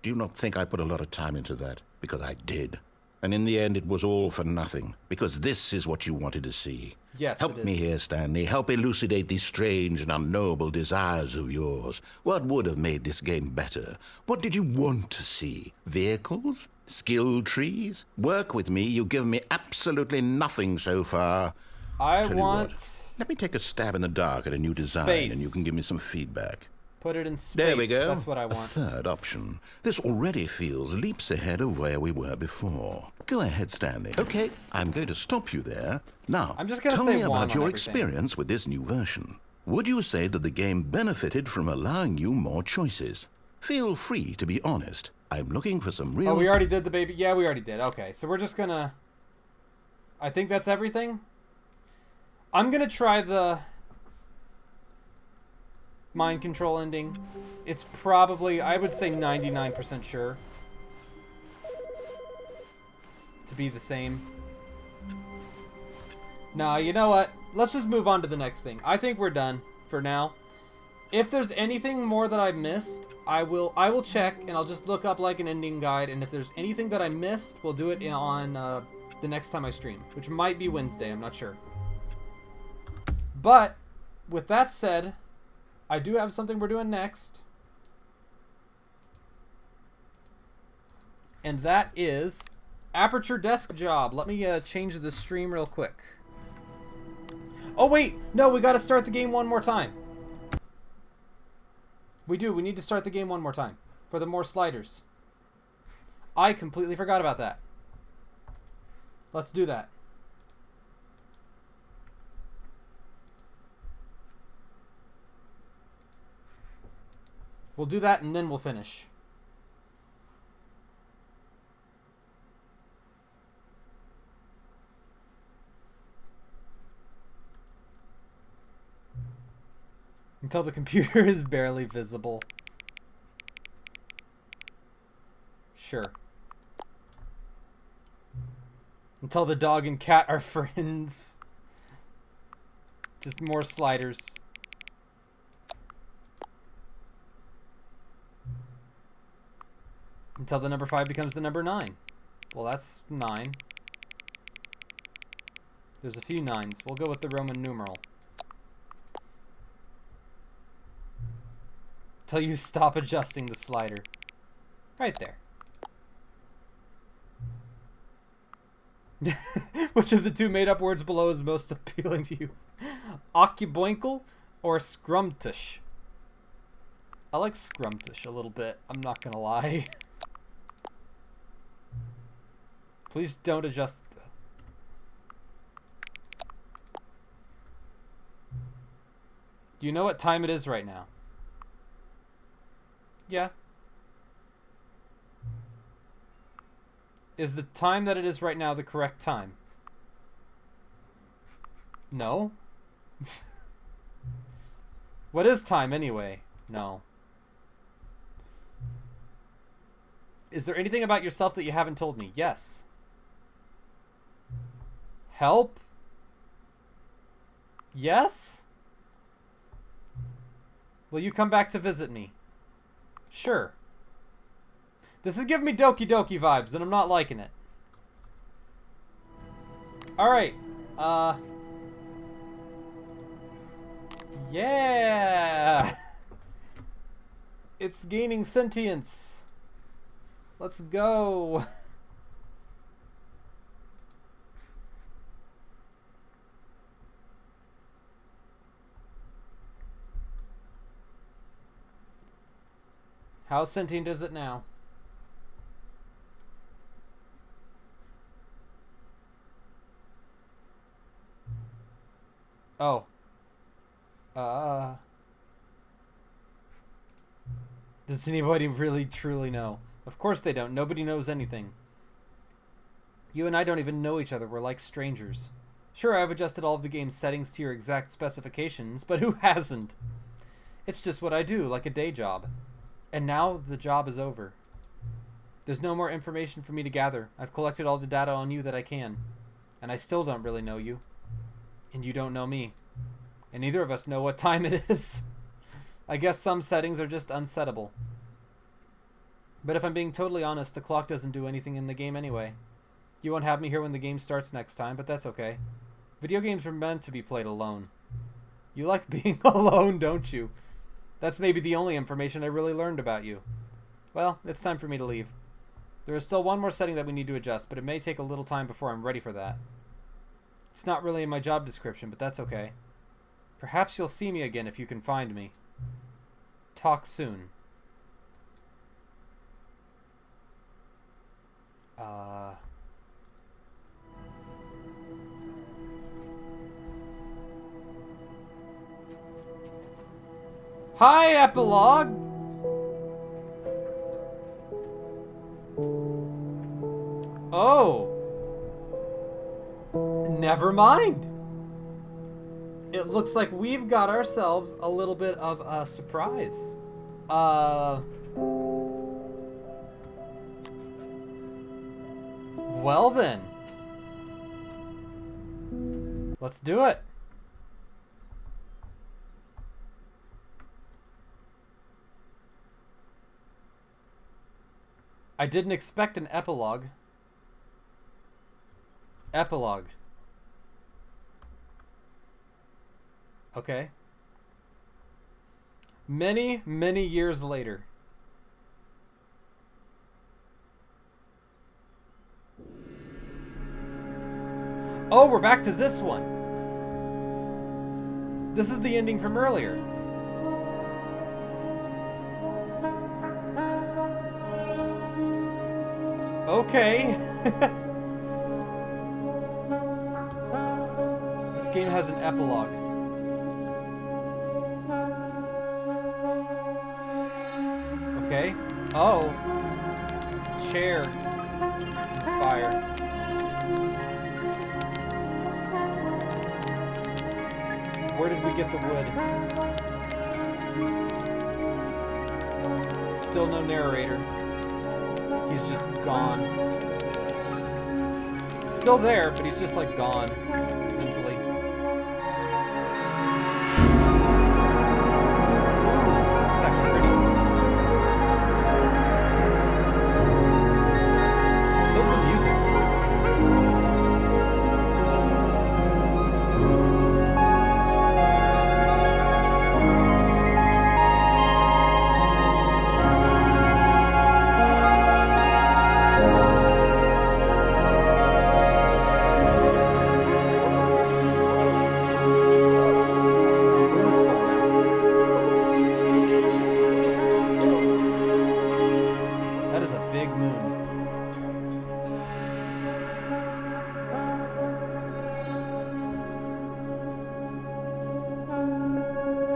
Do you not think I put a lot of time into that? Because I did. And in the end, it was all for nothing. Because this is what you wanted to see. Yes, Help me here, Stanley. Help elucidate these strange and unknowable desires of yours. What would have made this game better? What did you want to see? Vehicles? Skill trees? Work with me. You've given me absolutely nothing so far. I want... Let me take a stab in the dark at a new design, space. and you can give me some feedback. Put it in space. There we go. That's what I want. A third option. This already feels leaps ahead of where we were before. Go ahead, Stanley. Okay, I'm going to stop you there. Now, I'm just gonna tell say me one about on your everything. experience with this new version. Would you say that the game benefited from allowing you more choices? Feel free to be honest. I'm looking for some real... Oh, we already did the baby. Yeah, we already did. Okay, so we're just gonna... I think that's everything. I'm gonna try the mind control ending. It's probably, I would say 99% sure to be the same. Nah, you know what? Let's just move on to the next thing. I think we're done for now. If there's anything more that I missed, I will check, and I'll just look up like an ending guide, and if there's anything that I missed, we'll do it on the next time I stream, which might be Wednesday, I'm not sure. But with that said, I do have something we're doing next. And that is Aperture desk job. Let me change the stream real quick. Oh wait, no, we got to start the game one more time. We do. We need to start the game one more time for the more sliders. I completely forgot about that. Let's do that. We'll do that and then we'll finish. Until the computer is barely visible. Sure. Until the dog and cat are friends. Just more sliders. Until the number 5 becomes the number 9. Well, that's 9. There's a few 9s. We'll go with the Roman numeral. Till you stop adjusting the slider. Right there. Which of the two made-up words below is most appealing to you? Occuboinkle or scrumptious? I like scrumptious a little bit. I'm not gonna lie. Please don't adjust. Do you know what time it is right now? Yeah. Is the time that it is right now the correct time? No? What is time anyway? No. Is there anything about yourself that you haven't told me? Yes. Help? Yes? Will you come back to visit me? Sure. This is giving me Doki Doki vibes, and I'm not liking it. Alright. Yeah! It's gaining sentience. Let's go. How sentient is it now? Oh. Does anybody really truly know? Of course they don't. Nobody knows anything. You and I don't even know each other. We're like strangers. Sure, I've adjusted all of the game's settings to your exact specifications, but who hasn't? It's just what I do, like a day job. And now the job is over. There's no more information for me to gather. I've collected all the data on you that I can. And I still don't really know you. And you don't know me. And neither of us know what time it is. I guess some settings are just unsettable. But if I'm being totally honest, the clock doesn't do anything in the game anyway. You won't have me here when the game starts next time, but that's okay. Video games were meant to be played alone. You like being alone, don't you? That's maybe the only information I really learned about you. Well, it's time for me to leave. There is still one more setting that we need to adjust, but it may take a little time before I'm ready for that. It's not really in my job description, but that's okay. Perhaps you'll see me again if you can find me. Talk soon. Hi, Epilogue! Oh. Never mind. It looks like we've got ourselves a little bit of a surprise. Well then. Let's do it. I didn't expect an epilogue. Epilogue. Okay. Many, many years later. Oh, we're back to this one. This is the ending from earlier. Okay. This game has an epilogue. Okay. Oh. Chair. Fire. Where did we get the wood? Still no narrator. He's just gone. Still there, but he's just like gone mentally. This is actually pretty. So some music.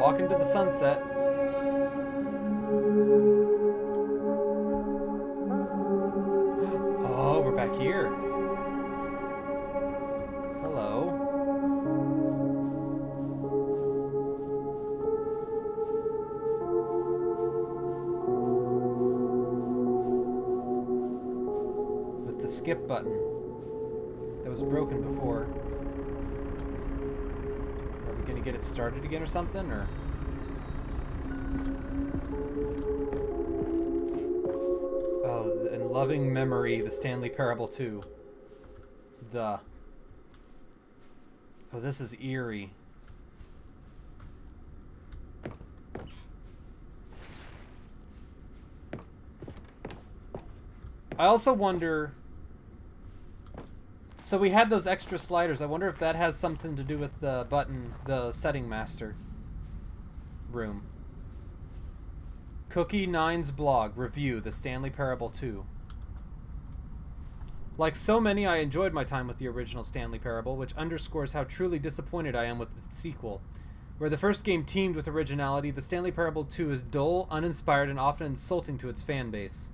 Walk into the sunset. Oh, we're back here. Hello. With the skip button that was broken before. Are we gonna get it started again or something, or? Oh, loving memory, the Stanley Parable 2. Oh, this is eerie. I also wonder... So we had those extra sliders. I wonder if that has something to do with the button, the setting master room. Cookie9's blog, review, The Stanley Parable 2. Like so many, I enjoyed my time with the original Stanley Parable, which underscores how truly disappointed I am with the sequel. Where the first game teamed with originality, the Stanley Parable 2 is dull, uninspired, and often insulting to its fan base.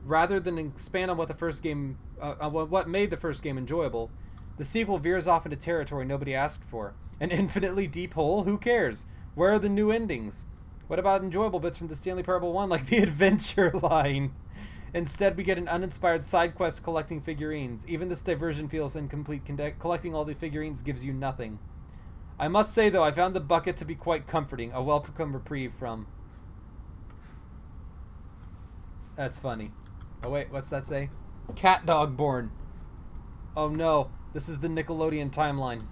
Rather than expand on what the first game, what made the first game enjoyable, the sequel veers off into territory nobody asked for. An infinitely deep hole? Who cares? Where are the new endings? What about enjoyable bits from the Stanley Parable 1, like the adventure line? Instead, we get an uninspired side quest collecting figurines. Even this diversion feels incomplete. Collecting all the figurines gives you nothing. I must say, though, I found the bucket to be quite comforting. A welcome reprieve from... That's funny. Oh, wait, what's that say? Cat dog born. Oh, no. This is the Nickelodeon timeline.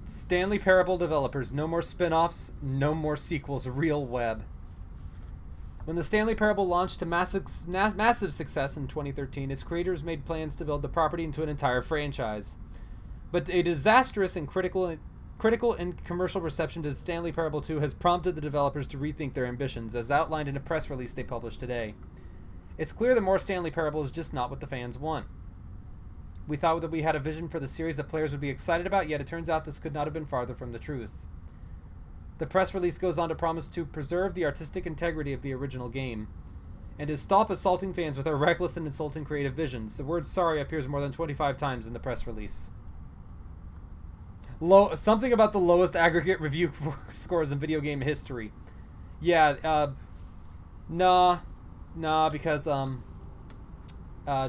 Stanley Parable developers, no more spin-offs, no more sequels, real web. When the Stanley Parable launched to massive success in 2013, its creators made plans to build the property into an entire franchise. But a disastrous and critical and commercial reception to the Stanley Parable 2 has prompted the developers to rethink their ambitions, as outlined in a press release they published today. It's clear that more Stanley Parable is just not what the fans want. We thought that we had a vision for the series that players would be excited about, yet it turns out this could not have been farther from the truth. The press release goes on to promise to preserve the artistic integrity of the original game, and to stop assaulting fans with our reckless and insulting creative visions. The word sorry appears more than 25 times in the press release. Something about the lowest aggregate review scores in video game history. Yeah, nah, because,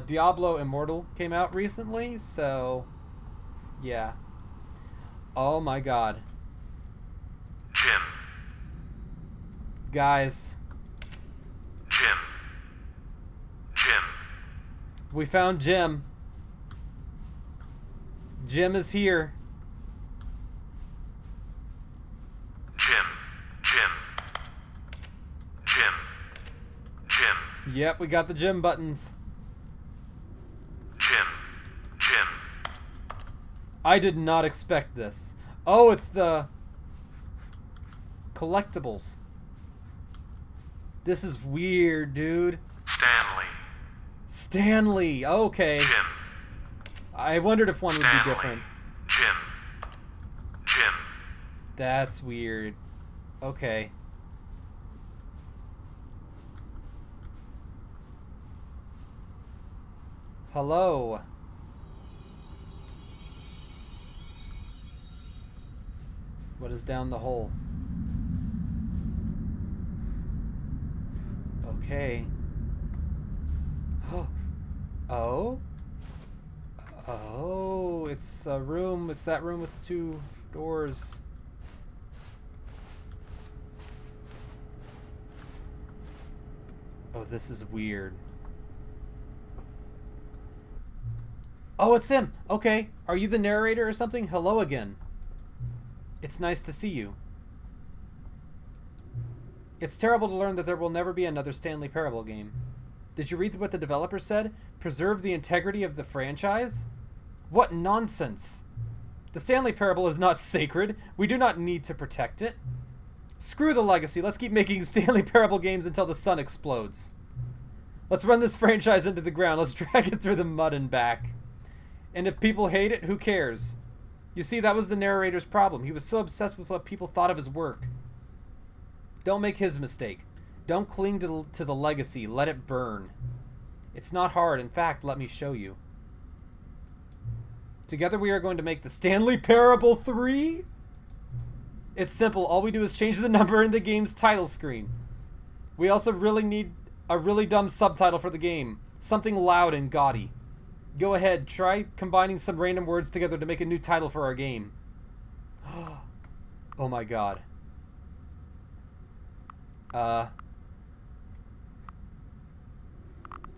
Diablo Immortal came out recently, so yeah. Oh my god. Jim. Guys. Jim. We found Jim. Jim is here. Jim. Yep, we got the Jim buttons. Jim. I did not expect this. Oh, it's the collectibles. This is weird, dude. Stanley. Okay. Jim. I wondered if one would be different. Jim. That's weird. Okay. Hello. What is down the hole? Okay. Oh? Oh, it's a room. It's that room with the two doors. Oh, this is weird. Oh, it's him. Okay. Are you the narrator or something? Hello again. It's nice to see you. It's terrible to learn that there will never be another Stanley Parable game. Did you read what the developer said? Preserve the integrity of the franchise? What nonsense. The Stanley Parable is not sacred. We do not need to protect it. Screw the legacy. Let's keep making Stanley Parable games until the sun explodes. Let's run this franchise into the ground. Let's drag it through the mud and back. And if people hate it, who cares? You see, that was the narrator's problem. He was so obsessed with what people thought of his work. Don't make his mistake. Don't cling to the legacy. Let it burn. It's not hard. In fact, let me show you. Together we are going to make the Stanley Parable 3? It's simple. All we do is change the number in the game's title screen. We also really need a really dumb subtitle for the game. Something loud and gaudy. Go ahead, try combining some random words together to make a new title for our game. Oh my god.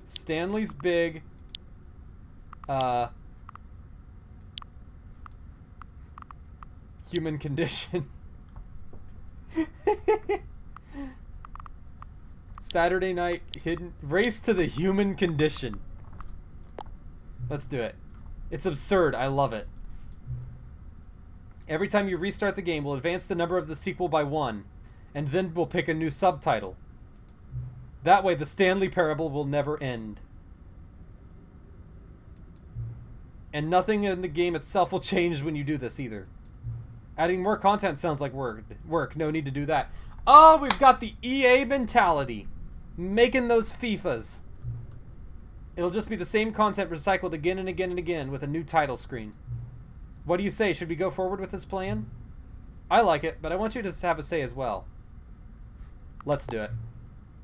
Stanley's big. Human condition. Saturday night hidden race to the human condition. Let's do it. It's absurd. I love it. Every time you restart the game, we'll advance the number of the sequel by 1, and then we'll pick a new subtitle. That way, the Stanley Parable will never end. And nothing in the game itself will change when you do this either. Adding more content sounds like work. No need to do that. Oh, we've got the EA mentality. Making those FIFAs. It'll just be the same content recycled again and again and again with a new title screen. What do you say? Should we go forward with this plan? I like it, but I want you to have a say as well. Let's do it.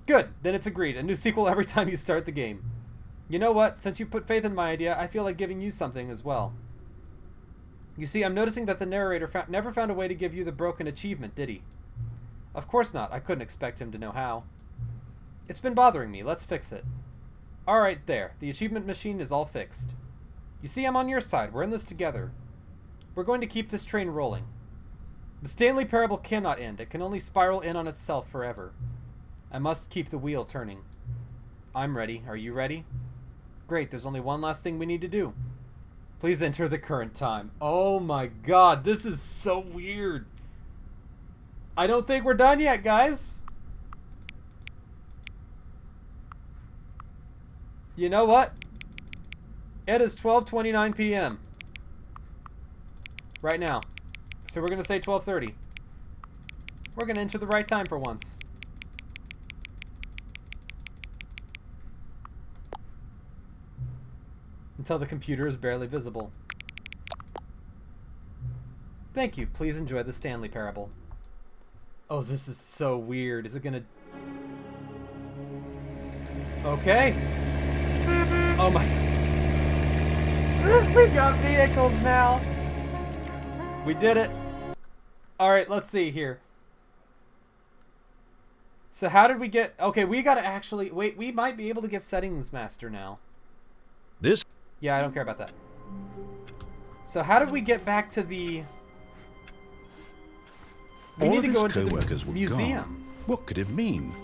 Good, then it's agreed. A new sequel every time you start the game. You know what? Since you put faith in my idea, I feel like giving you something as well. You see, I'm noticing that the narrator never found a way to give you the broken achievement, did he? Of course not. I couldn't expect him to know how. It's been bothering me. Let's fix it. Alright, there. The achievement machine is all fixed. You see, I'm on your side. We're in this together. We're going to keep this train rolling. The Stanley Parable cannot end. It can only spiral in on itself forever. I must keep the wheel turning. I'm ready. Are you ready? Great. There's only one last thing we need to do. Please enter the current time. Oh my god, this is so weird. I don't think we're done yet, guys. You know what? It is 12:29 p.m. right now. So we're going to say 12:30. We're going to enter the right time for once. Until the computer is barely visible. Thank you. Please enjoy the Stanley Parable. Oh, this is so weird. Is it gonna... Okay. Oh my... We got vehicles now. We did it. Alright, let's see here. So how did we get... Okay, we gotta actually... Wait, we might be able to get Settings Master now. This... Yeah, I don't care about that. So how did we get back to the... We need to go into the museum. Gone. What could it mean?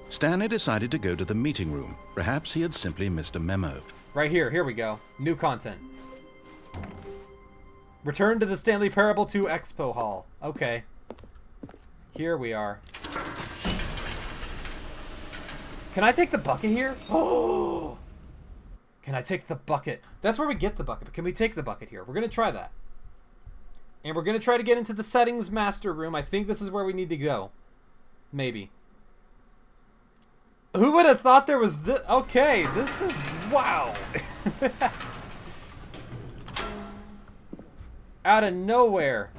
Stanley decided to go to the meeting room. Perhaps he had simply missed a memo. Right here. Here we go. New content. Return to the Stanley Parable 2 Expo Hall. Okay. Here we are. Can I take the bucket here? Oh! Can I take the bucket? That's where we get the bucket. But can we take the bucket here? We're going to try that. And we're going to try to get into the Settings Master Room. I think this is where we need to go. Maybe. Who would have thought there was this? Okay, this is... Wow. Out of nowhere.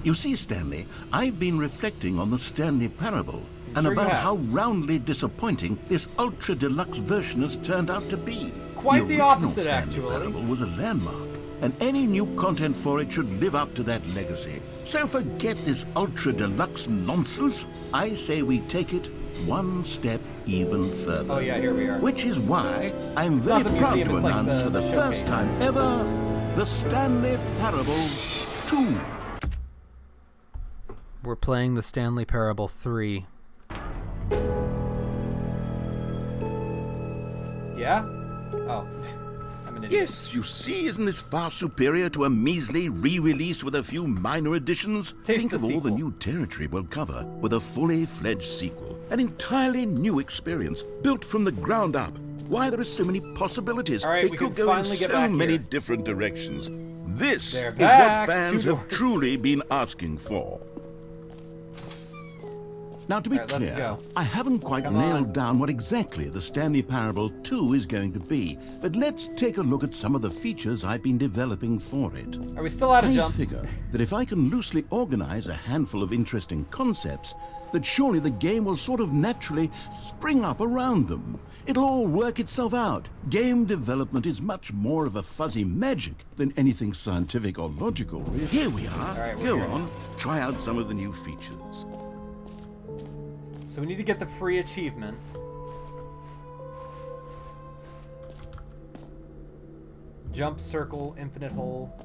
You see, Stanley, I've been reflecting on the Stanley Parable and Sure about how roundly disappointing this ultra deluxe version has turned out to be. Quite the opposite, Stanley actually. Parable was a landmark, and any new content for it should live up to that legacy. So forget this ultra deluxe nonsense. I say we take it one step even further. Oh yeah, here we are. Which is why I'm very not the proud museum, to it's like announce for the showcase. first time ever the Stanley Parable 2. We're playing the Stanley Parable 3. Yeah? Oh. I'm an idiot. Yes, you see, isn't this far superior to a measly re-release with a few minor additions? Taste Think the of all the sequel. new territory we'll cover with a fully fledged sequel. An entirely new experience, built from the ground up. Why, there are so many possibilities. All right, it we could can go in finally get so back many here. different directions. This They're is back. what fans 2 have doors. truly been asking for. Now, to be All right, let's clear, go. I haven't quite Come nailed on. down what exactly the Stanley Parable 2 is going to be, but let's take a look at some of the features I've been developing for it. Are we still out of I jumps? figure that if I can loosely organize a handful of interesting concepts, that surely the game will sort of naturally spring up around them. It'll all work itself out. Game development is much more of a fuzzy magic than anything scientific or logical. Here we are. All right, we're Go here on, now. try out some of the new features. So we need to get the free achievement. Jump, circle, infinite hole.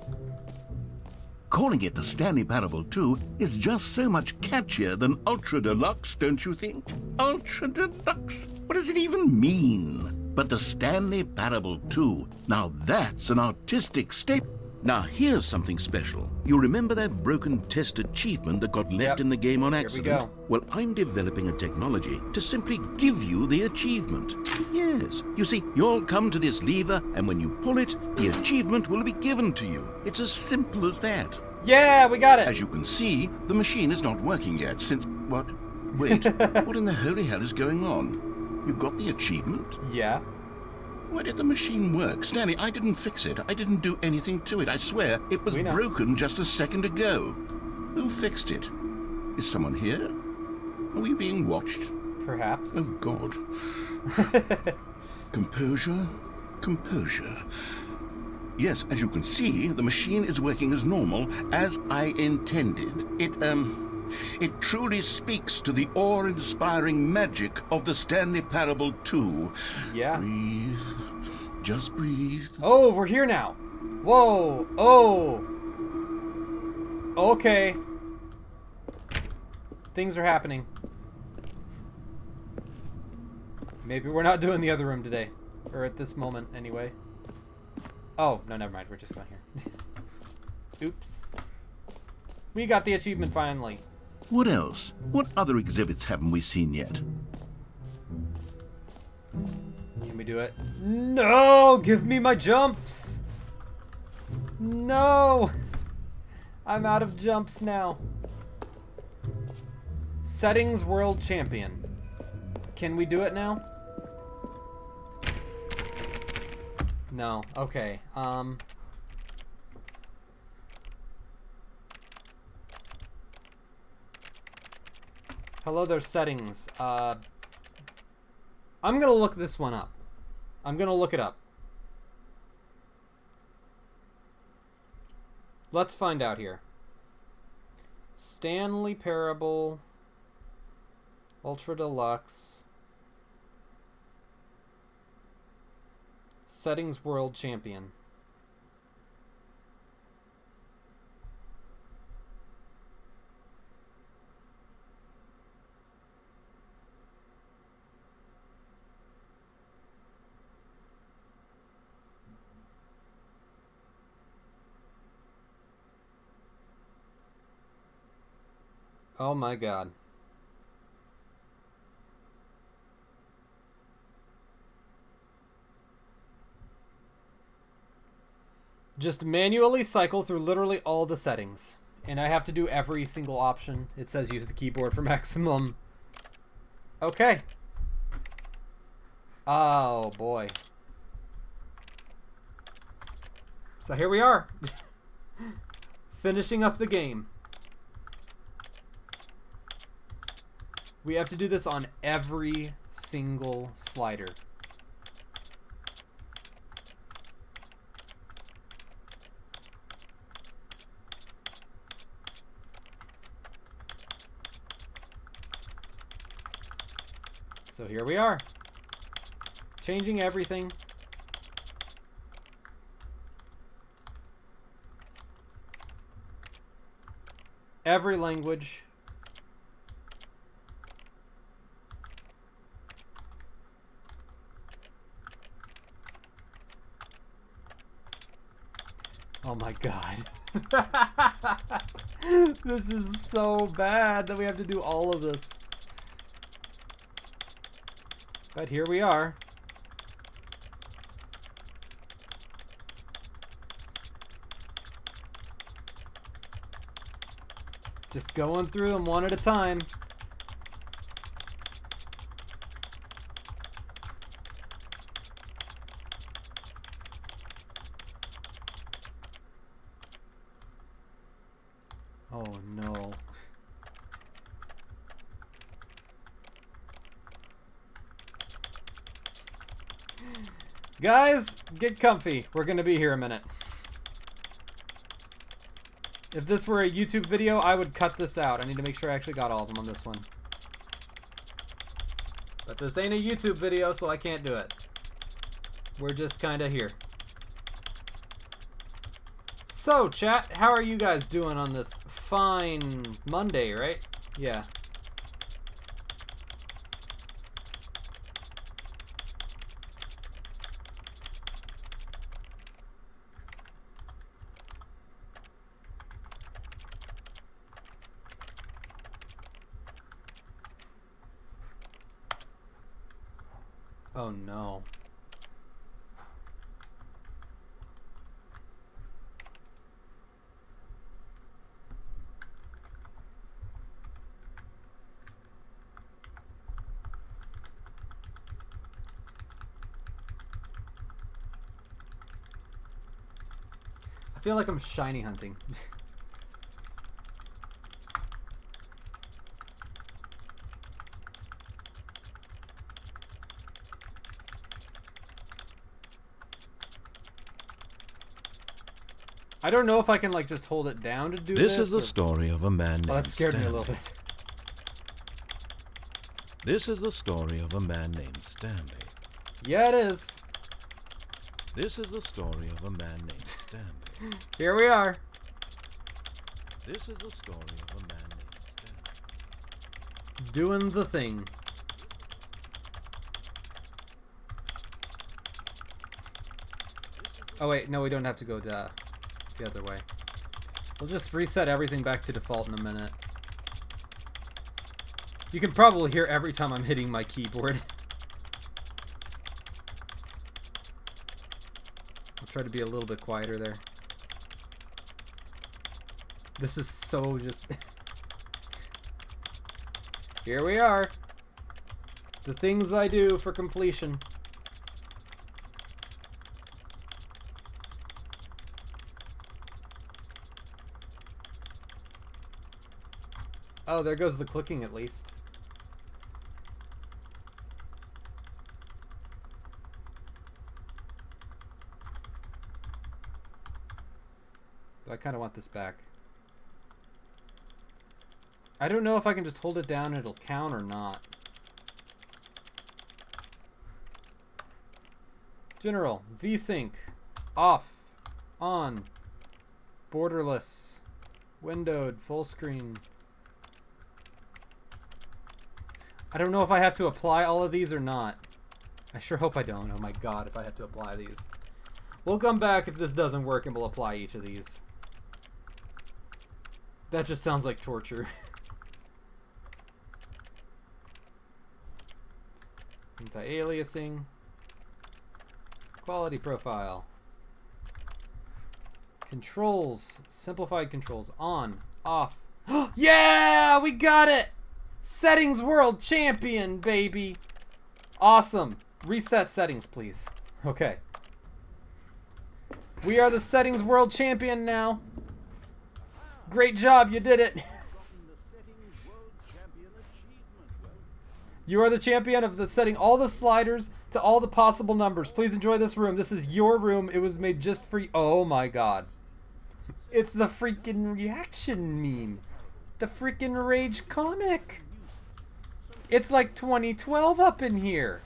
Calling it the Stanley Parable 2 is just so much catchier than Ultra Deluxe, don't you think? Ultra Deluxe? What does it even mean? But the Stanley Parable 2, now that's an artistic statement. Now here's something special. You remember that broken test achievement that got left in the game on accident? Here we go. Well, I'm developing a technology to simply give you the achievement. Yes. You see, you'll come to this lever, and when you pull it, the achievement will be given to you. It's as simple as that. Yeah, we got it. As you can see, the machine is not working yet since... What? Wait, what in the holy hell is going on? You got the achievement? Yeah. Why did the machine work? Stanley, I didn't fix it. I didn't do anything to it. I swear, it was broken just a second ago. Who fixed it? Is someone here? Are we being watched? Perhaps. Oh, God. Composure, composure. Yes, as you can see, the machine is working as normal, as I intended. It truly speaks to the awe-inspiring magic of the Stanley Parable 2. Yeah. Breathe. Just breathe. Oh, we're here now. Whoa. Oh. Okay. Things are happening. Maybe we're not doing the other room today. Or at this moment, anyway. Oh, no, never mind. We're just going here. Oops. We got the achievement finally. What else? What other exhibits haven't we seen yet? Can we do it? No! Give me my jumps! No! I'm out of jumps now. Settings World Champion. Can we do it now? No. Okay. Hello there, settings. I'm gonna look this one up. I'm gonna look it up. Let's find out here. Stanley Parable, Ultra Deluxe, Settings World Champion. Oh my god. Just manually cycle through literally all the settings. And I have to do every single option. It says use the keyboard for maximum. Okay. Oh boy. So here we are. Finishing up the game. We have to do this on every single slider. So here we are. Changing everything. Every language. Oh my god. This is so bad that we have to do all of this. But here we are. Just going through them one at a time. Oh no. Guys, get comfy. We're gonna be here a minute. If this were a YouTube video, I would cut this out. I need to make sure I actually got all of them on this one. This ain't a YouTube video, so I can't do it. We're just kind of here. So, chat, how are you guys doing on this fine Monday, right? Yeah. Oh no. I feel like I'm shiny hunting. I don't know if I can like just hold it down to do this. This is the story of a man named Oh, that scared me a Stanley. little bit. This is the story of a man named Stanley. Yeah, it is. This is the story of a man named Stanley. Here we are. This is the story of a man named Stanley. Doing the thing. Oh wait, no, we don't have to go the other way. We'll just reset everything back to default in a minute. You can probably hear every time I'm hitting my keyboard. I'll try to be a little bit quieter there. This is so just... Here we are. The things I do for completion. Oh, there goes the clicking at least. I kind of want this back. I don't know if I can just hold it down and it'll count or not. General, VSync, off, on, borderless, windowed, full screen. I don't know if I have to apply all of these or not. I sure hope I don't. Oh my god, if I have to apply these. We'll come back if this doesn't work and we'll apply each of these. That just sounds like torture. Anti-aliasing. Quality profile. Controls. Simplified controls. On. Off. Yeah! We got it! Settings World Champion, baby! Awesome. Reset settings, please. Okay. We are the Settings World Champion now. Great job, you did it. You are the champion of the setting all the sliders to all the possible numbers. Please enjoy this room. This is your room. It was made just for you. Oh my god. It's the freaking reaction meme. The freaking Rage comic. It's like 2012 up in here.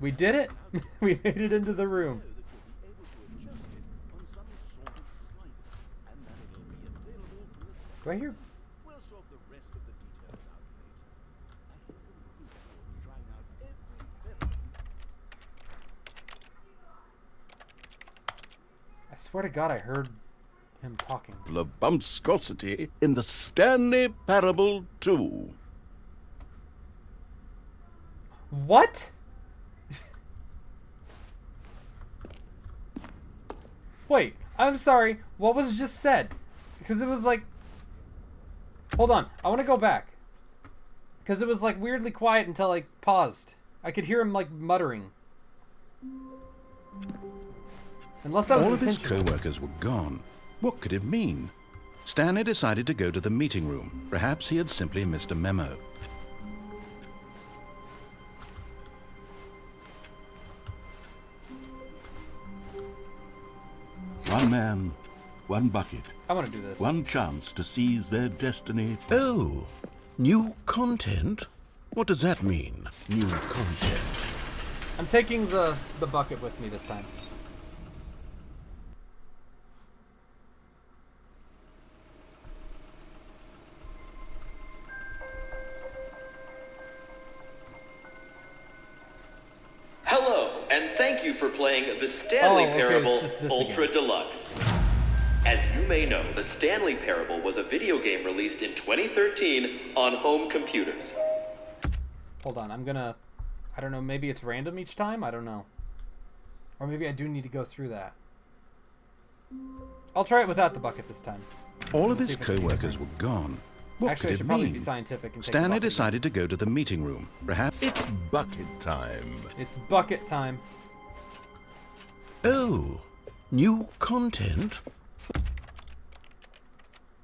We did it. We made it into the room. Do I hear? I swear to God, I heard him talking. The bumpscosity in the Stanley Parable 2. What? Wait, I'm sorry. What was just said? Because it was like... Hold on. I want to go back. Because it was like weirdly quiet until I paused. I could hear him like muttering. Unless that was All of his intentional. co-workers were gone. What could it mean? Stanley decided to go to the meeting room. Perhaps he had simply missed a memo. One man, one bucket, I want to do this. one chance to seize their destiny. Oh, New content? What does that mean, new content? I'm taking the bucket with me this time. Hello, and thank you for playing the Stanley Parable it's just this Ultra again. Deluxe. As you may know, the Stanley Parable was a video game released in 2013 on home computers. Hold on, I'm gonna... I don't know, maybe it's random each time? I don't know. Or maybe I do need to go through that. I'll try it without the bucket this time. All of his See if it's any co-workers were different. gone. What Actually, I could should it probably mean? be scientific and take the Stanley bucket decided to go to the meeting room. Perhaps it's bucket time. It's bucket time. Oh, new content?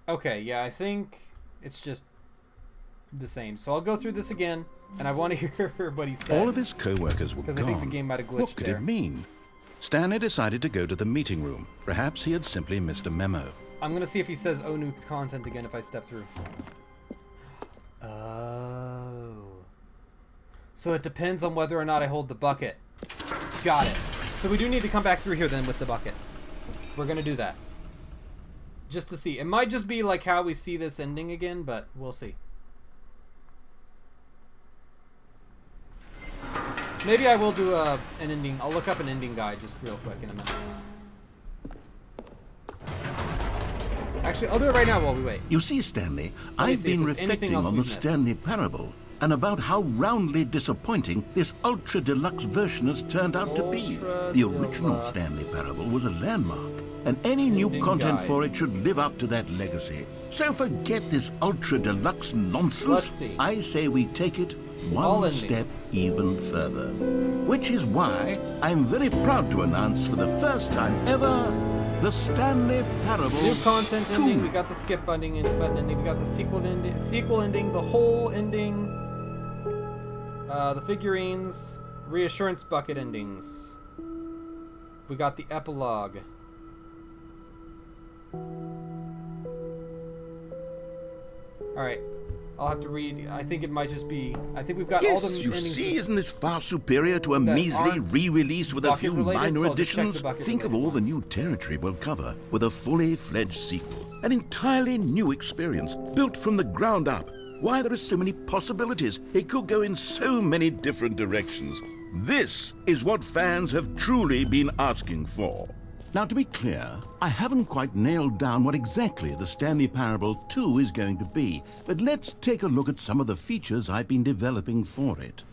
Okay, yeah, I think it's just the same. So I'll go through this again, and I want to hear what he said. All of his co-workers were Because gone. I think the game might have glitched What could there. it mean? Stanley decided to go to the meeting room. Perhaps he had simply missed a memo. I'm gonna see if he says "oh, new content" again if I step through. Oh. So it depends on whether or not I hold the bucket. Got it. So we do need to come back through here then with the bucket. We're gonna do that. Just to see. It might just be like how we see this ending again, but we'll see. Maybe I will do an ending. I'll look up an ending guide just real quick in a minute. Actually, I'll do it right now while we wait. You see, Stanley, Let me I've see if been there's anything reflecting else on we've the missed. Stanley Parable and about how roundly disappointing this ultra deluxe version has turned out to be. Ultra The original Deluxe. Stanley Parable was a landmark, and any new Ending content guide. for it should live up to that legacy. So forget this ultra deluxe nonsense. Let's see. I say we take it All one endings. step even further. Which is why I'm very proud to announce for the first time ever the Stanley Parable New content 2. ending. We got the skip button ending. We got the sequel ending. The whole ending. The figurines. Reassurance bucket endings. We got the epilogue. Alright. I'll have to read. I think it might just be... I think we've got all the Yes, you endings. see, isn't this far superior to a that measly aren't re-release with a few bucket-related, minor so I'll just check the additions? bucket-related Think of all the ones. new territory we'll cover with a fully fledged sequel. An entirely new experience, built from the ground up. Why, there are so many possibilities. It could go in so many different directions. This is what fans have truly been asking for. Now, to be clear, I haven't quite nailed down what exactly the Stanley Parable 2 is going to be, but let's take a look at some of the features I've been developing for it.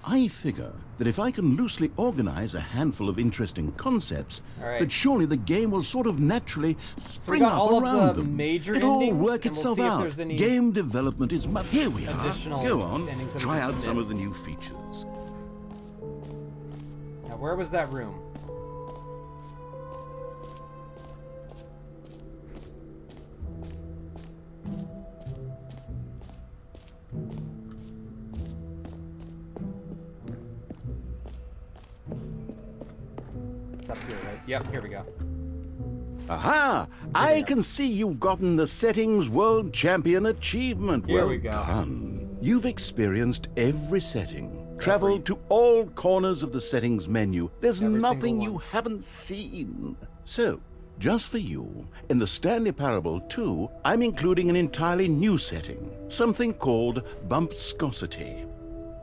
I figure that if I can loosely organize a handful of interesting concepts, All right. that surely the game will sort of naturally So we spring got up all around of the them. major It'll all endings, work and we'll itself see if out. there's any Game development is much... Here we are. additional Go on, endings that we try just out some of missed. the new features. Now, where was that room? It's up here, right? Yep, here we go. Aha! I can see you've gotten the Settings World Champion achievement. Here Well we go. done. You've experienced every setting, traveled to all corners of the settings menu. There's Every nothing single you one. haven't seen. So, just for you, in the Stanley Parable 2, I'm including an entirely new setting, something called bumpscosity.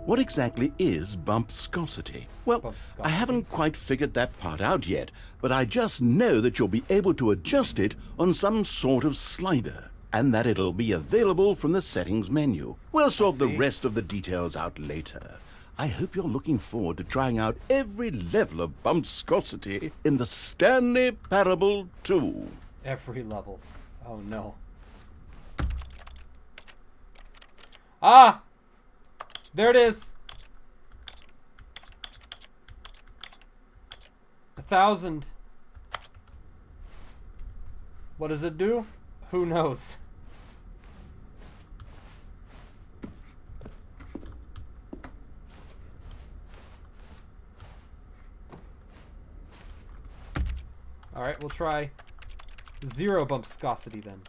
What exactly is bumpscosity? Well, Bumpscosity. I haven't quite figured that part out yet, but I just know that you'll be able to adjust it on some sort of slider, and that it'll be available from the settings menu. We'll sort the see. rest of the details out later. I hope you're looking forward to trying out every level of bumpscosity in the Stanley Parable 2. Every level. Oh no. Ah! There it is. 1,000. What does it do? Who knows? Alright, we'll try 0 bumpscosity then.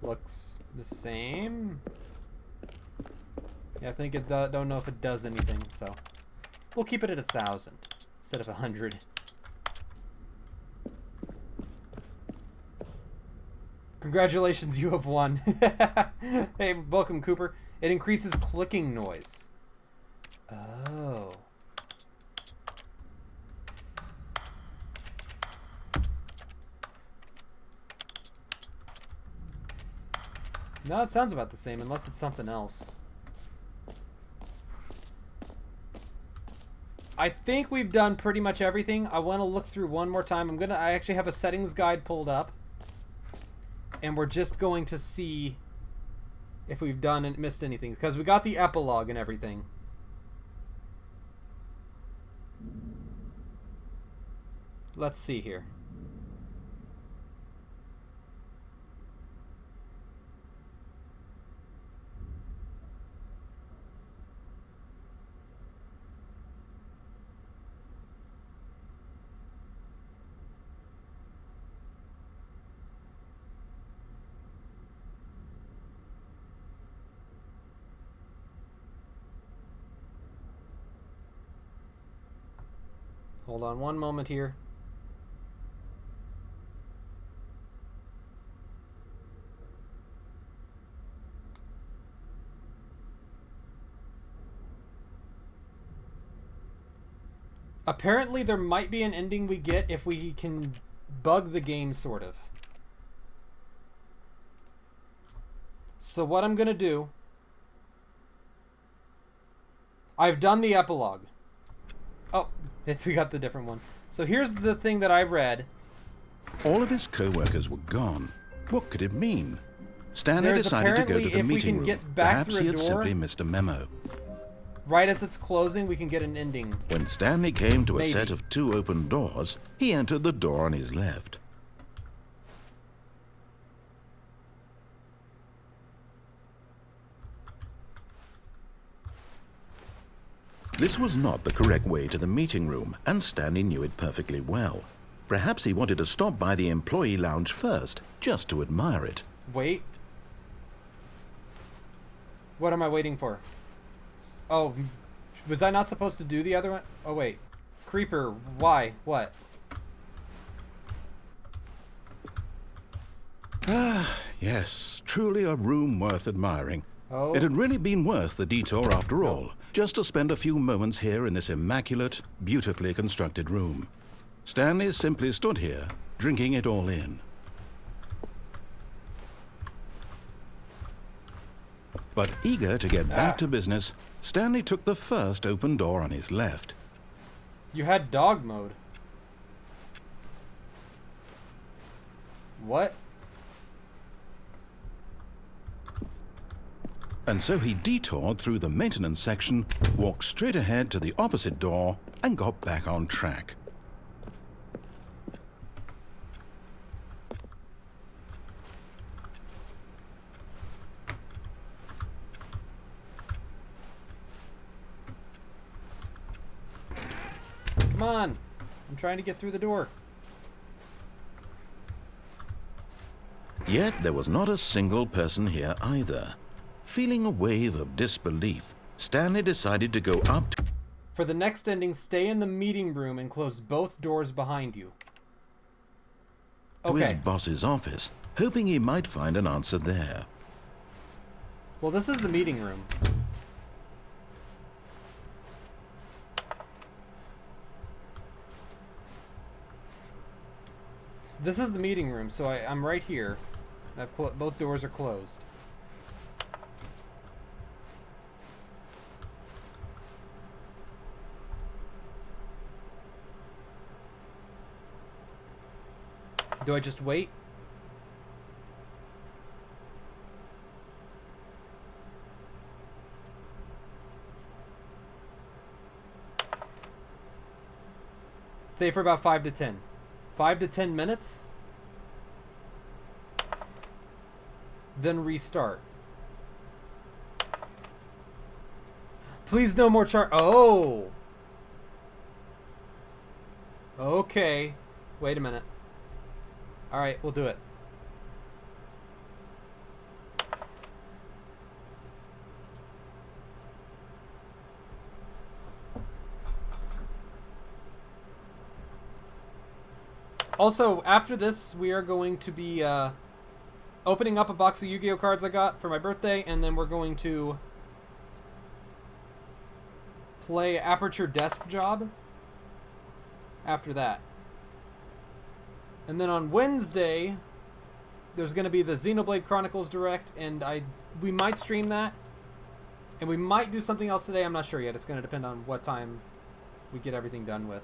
Looks the same. Yeah, I think it don't know if it does anything, so we'll keep it at 1,000 instead of 100. Congratulations, you have won. Hey, welcome, Cooper. It increases clicking noise. Oh. No, it sounds about the same, unless it's something else. I think we've done pretty much everything. I want to look through one more time. I actually have a settings guide pulled up. And we're just going to see if we've done and missed anything. Because we got the epilogue and everything. Let's see here. Hold on one moment here. Apparently there might be an ending we get if we can bug the game, sort of. So what I'm gonna do... I've done the epilogue. Oh, we got the different one. So here's the thing that I read. All of his co-workers were gone. What could it mean? Stanley decided to go to the meeting room. Perhaps he had simply missed a memo. Right as it's closing, we can get an ending. When Stanley came to a set of 2 open doors, he entered the door on his left. This was not the correct way to the meeting room, and Stanley knew it perfectly well. Perhaps he wanted to stop by the employee lounge first, just to admire it. Wait. What am I waiting for? Oh, was I not supposed to do the other one? Oh, wait. Creeper, why? What? Ah, yes. Truly a room worth admiring. Oh. It had really been worth the detour after all, just to spend a few moments here in this immaculate, beautifully constructed room. Stanley simply stood here, drinking it all in. But eager to get back to business, Stanley took the first open door on his left. You had dog mode. What? And so he detoured through the maintenance section, walked straight ahead to the opposite door, and got back on track. Come on. I'm trying to get through the door. Yet there was not a single person here either. Feeling a wave of disbelief, Stanley decided to go up to... For the next ending, stay in the meeting room and close both doors behind you. his Okay. boss's office, hoping he might find an answer there. Well, this is the meeting room. This is the meeting room, so I'm right here. Both doors are closed. Do I just wait? Stay for about 5 to 10. 5 to 10 minutes? Then restart. Please no more Oh! Okay. Wait a minute. Alright, we'll do it. Also, after this, we are going to be opening up a box of Yu-Gi-Oh cards I got for my birthday, and then we're going to play Aperture Desk Job after that. And then on Wednesday, there's going to be the Xenoblade Chronicles Direct, and we might stream that. And we might do something else today. I'm not sure yet. It's going to depend on what time we get everything done with.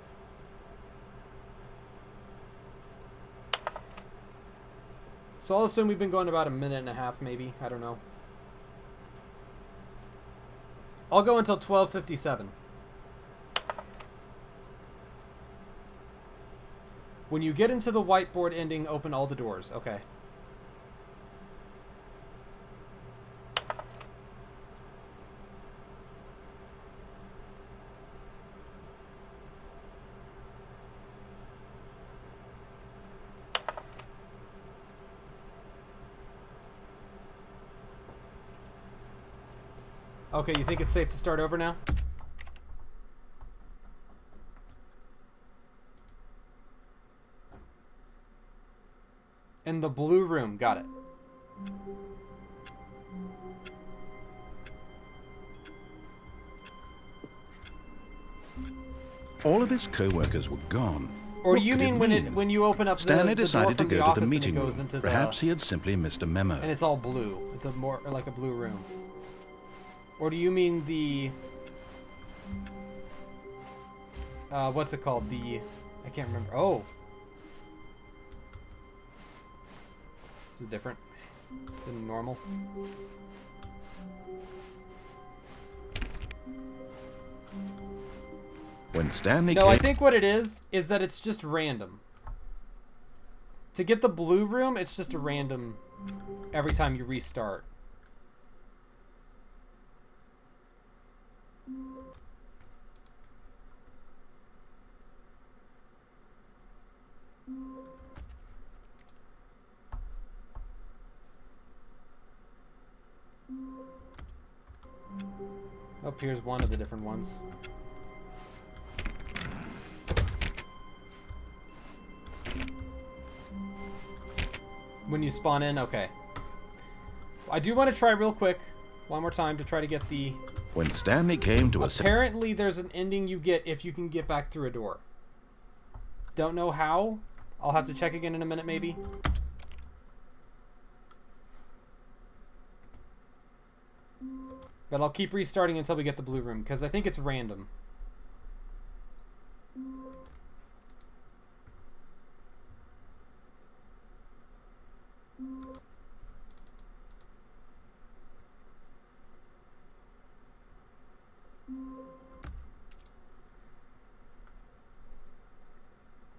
So I'll assume we've been going about a minute and a half, maybe. I don't know. I'll go until 12:57. When you get into the whiteboard ending, open all the doors. Okay. Okay, you think it's safe to start over now? In the blue room, got it. All of his co-workers were gone. Or What do you could it mean when you open up Stanley the door decided to from the go to office the and it meeting goes room. into Perhaps he had simply missed a memo. and it's all blue. It's a more like a blue room. Or do you mean the what's it called? I can't remember. Oh. This is different than normal. When Stanley No, came... I think what it is that it's just random. To get the blue room, it's just a random every time you restart. Oh, here's one of the different ones. When you spawn in, okay. I do want to try real quick, one more time, to try to get the... When Stanley came to a... Apparently there's an ending you get if you can get back through a door. Don't know how. I'll have to check again in a minute, maybe. But I'll keep restarting until we get the blue room, because I think it's random.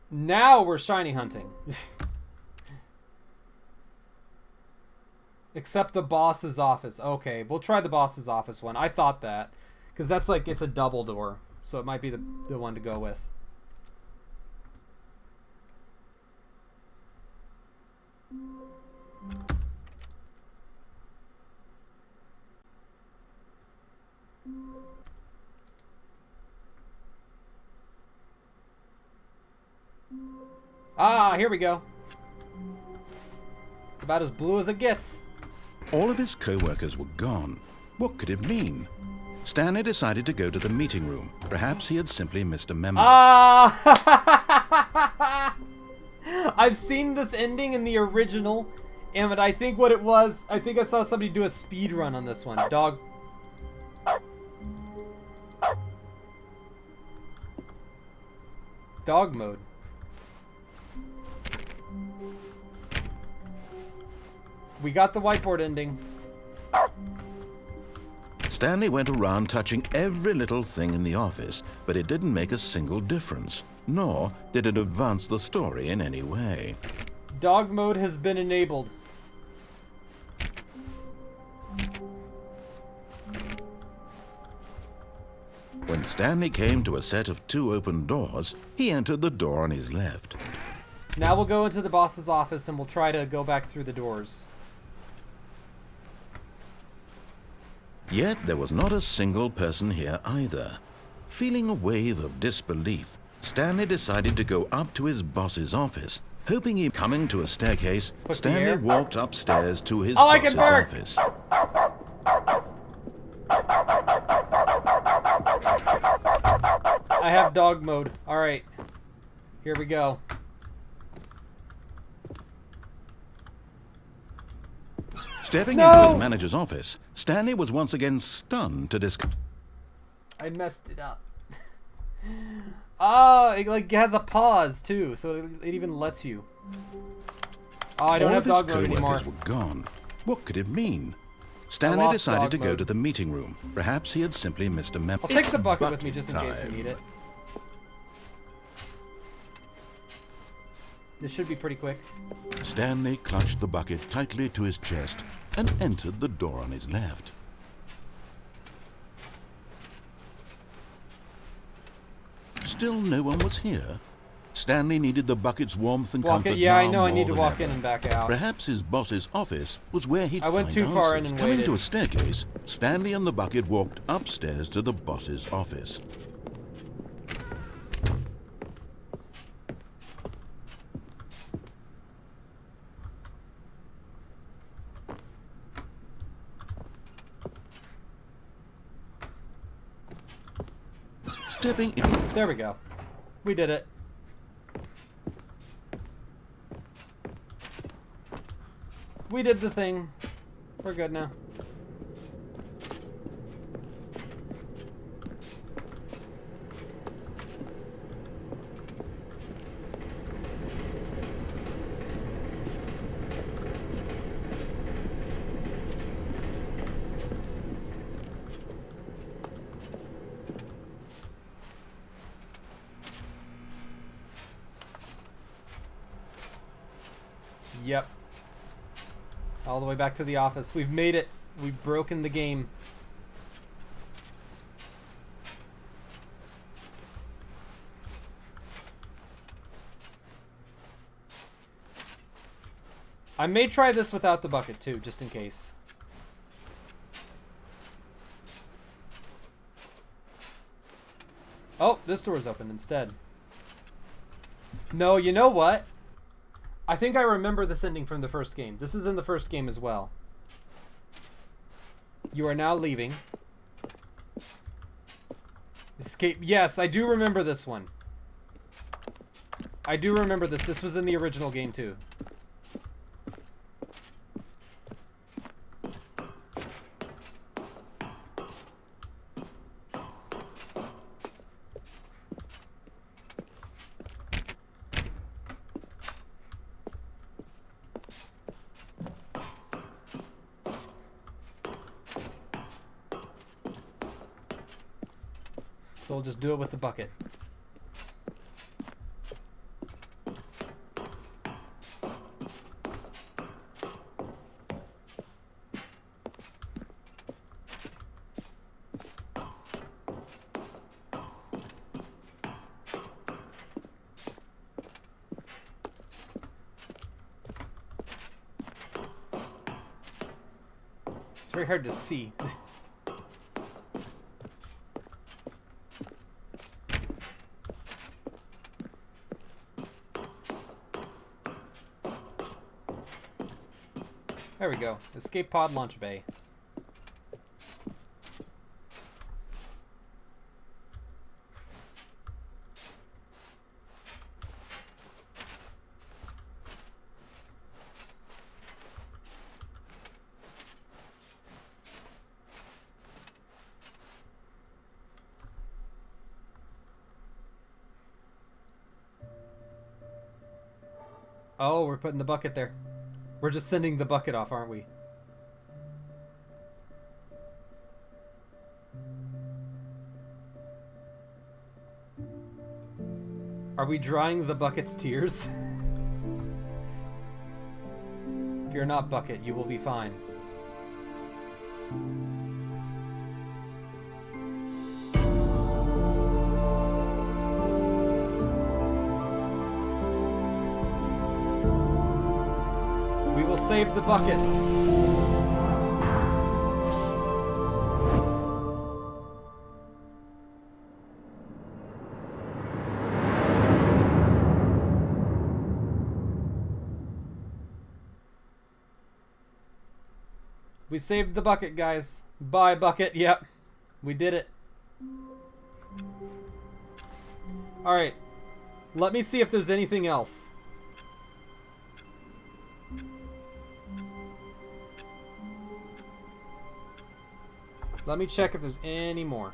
Now we're shiny hunting. Except the boss's office. Okay, we'll try the boss's office one. I thought that. Because that's like, it's a double door. So it might be the one to go with. Ah, here we go. It's about as blue as it gets. All of his co-workers were gone. What could it mean? Stanley decided to go to the meeting room. Perhaps he had simply missed a memo. Ah! I've seen this ending in the original, and I think what it was, I think I saw somebody do a speed run on this one. Dog mode. We got the whiteboard ending. Stanley went around touching every little thing in the office, but it didn't make a single difference, nor did it advance the story in any way. Dog mode has been enabled. When Stanley came to a set of 2 open doors, he entered the door on his left. Now we'll go into the boss's office and we'll try to go back through the doors. Yet there was not a single person here either. Feeling a wave of disbelief, Stanley decided to go up to his boss's office Hoping he'd coming to a staircase, Click the Stanley air. walked upstairs to his Oh, I can boss's bark! office. I have dog mode. Alright. Here we go. Stepping No! into his manager's office, Stanley was once again stunned to discover. I messed it up. Oh, it like has a pause too, so it even lets you. Oh, I don't have dog mode anymore. Were gone. What could it mean? Stanley lost decided dog to go mode. to the meeting room. Perhaps he had simply missed a memo. I'll take the bucket with me just in case we time. need it. This should be pretty quick. Stanley clutched the bucket tightly to his chest and entered the door on his left. Still no one was here. Stanley needed the bucket's warmth and Walk comfort it. Yeah, I now know. I more need to than walk ever. in and back out. Perhaps his boss's office was where he'd I went find too far in answers. and Coming waited. to a staircase, Stanley and the bucket walked upstairs to the boss's office. Stepping in. There we go. We did it. We did the thing. We're good now. Yep. All the way back to the office. We've made it. We've broken the game. I may try this without the bucket too, just in case. Oh, this door's open instead. No, you know what? I think I remember this ending from the first game. This is in the first game as well. You are now leaving. Escape. Yes, I do remember this one. I do remember this. This was in the original game too. So we'll just do it with the bucket. It's very hard to see. There we go. Escape pod launch bay. Oh, we're putting the bucket there. We're just sending the bucket off, aren't we? Are we drying the bucket's tears? If you're not bucket, you will be fine. We will save the bucket. We saved the bucket, guys. Bye, bucket. Yep. We did it. Alright. Let me see if there's anything else. Let me check if there's any more.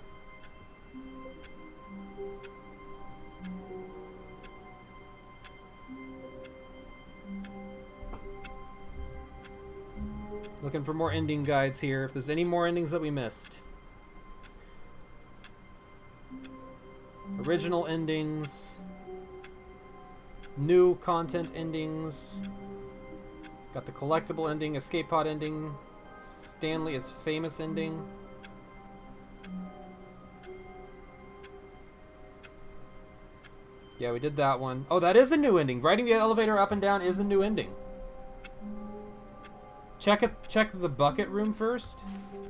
Looking for more ending guides here, if there's any more endings that we missed. Original endings. New content endings. Got the collectible ending, escape pod ending. Stanley is famous ending. Yeah, we did that one. Oh, that is a new ending. Riding the elevator up and down is a new ending. Check the bucket room first.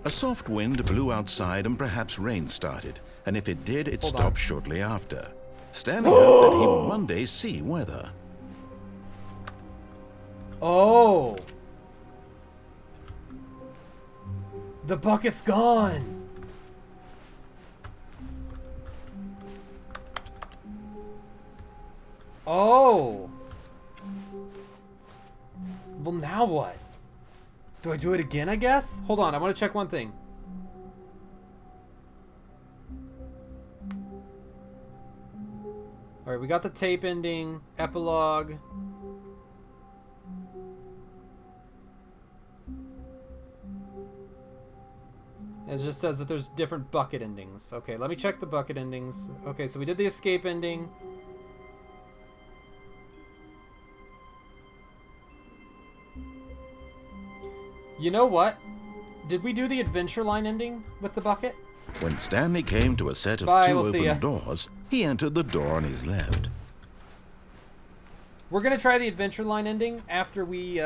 A soft wind blew outside and perhaps rain started, and if it did, it stopped shortly after. Stanley hoped that he would one day see weather. Oh! The bucket's gone! Oh! Well, now what? Do I do it again, I guess? Hold on, I want to check one thing. Alright, we got the tape ending, epilogue. It just says that there's different bucket endings. Okay, let me check the bucket endings. Okay, so we did the escape ending. You know what? Did we do the adventure line ending with the bucket? When Stanley came to a set of two open doors, he entered the door on his left. We're gonna try the adventure line ending after we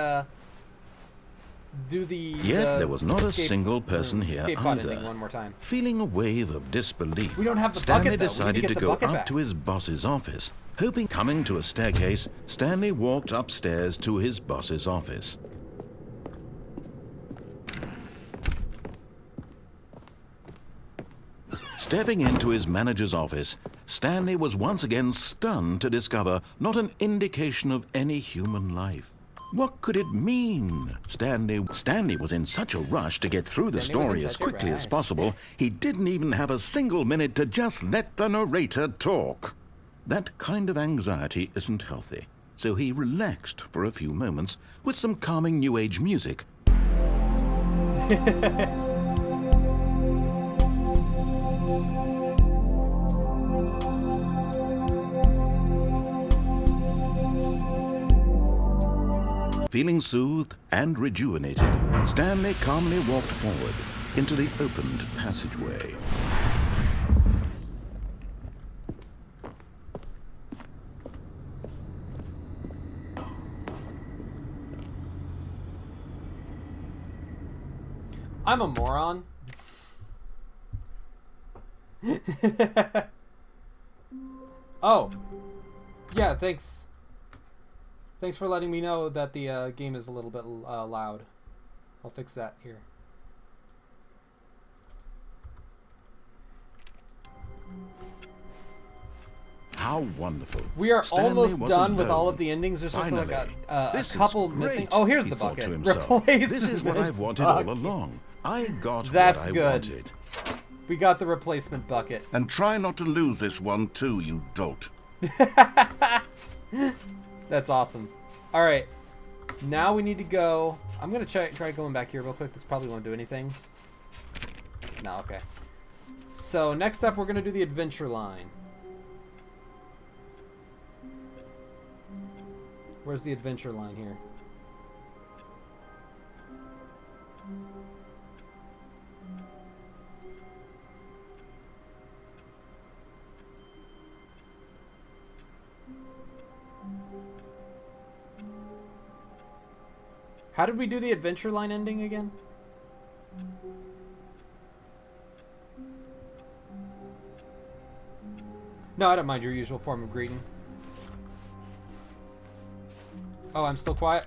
do the. Yet there was not a single person here either. One more time. Feeling a wave of disbelief, we don't have the Stanley bucket, though. decided to go up back. to his boss's office. Hoping, coming to a staircase, Stanley walked upstairs to his boss's office. Stepping into his manager's office, Stanley was once again stunned to discover not an indication of any human life. What could it mean? Stanley was in such a rush to get through the story as quickly as possible, he didn't even have a single minute to just let the narrator talk. That kind of anxiety isn't healthy, so he relaxed for a few moments with some calming New Age music. Feeling soothed and rejuvenated, Stanley calmly walked forward into the opened passageway. I'm a moron. Oh. Yeah, thanks. Thanks for letting me know that the game is a little bit loud. I'll fix that here. How wonderful. We are Stanley almost was done with alone. all of the endings. There's just like a This couple is missing. great, Oh, here's he the thought bucket. to himself. Replacement This is what I've wanted bucket. all along. I got That's what I good. wanted. We got the replacement bucket. And try not to lose this one too, you dolt. That's awesome. All right, now we need to go. I'm gonna try going back here real quick. This probably won't do anything. No, okay. So next up, we're gonna do the adventure line. Where's the adventure line here? How did we do the adventure line ending again? No, I don't mind your usual form of greeting. Oh, I'm still quiet.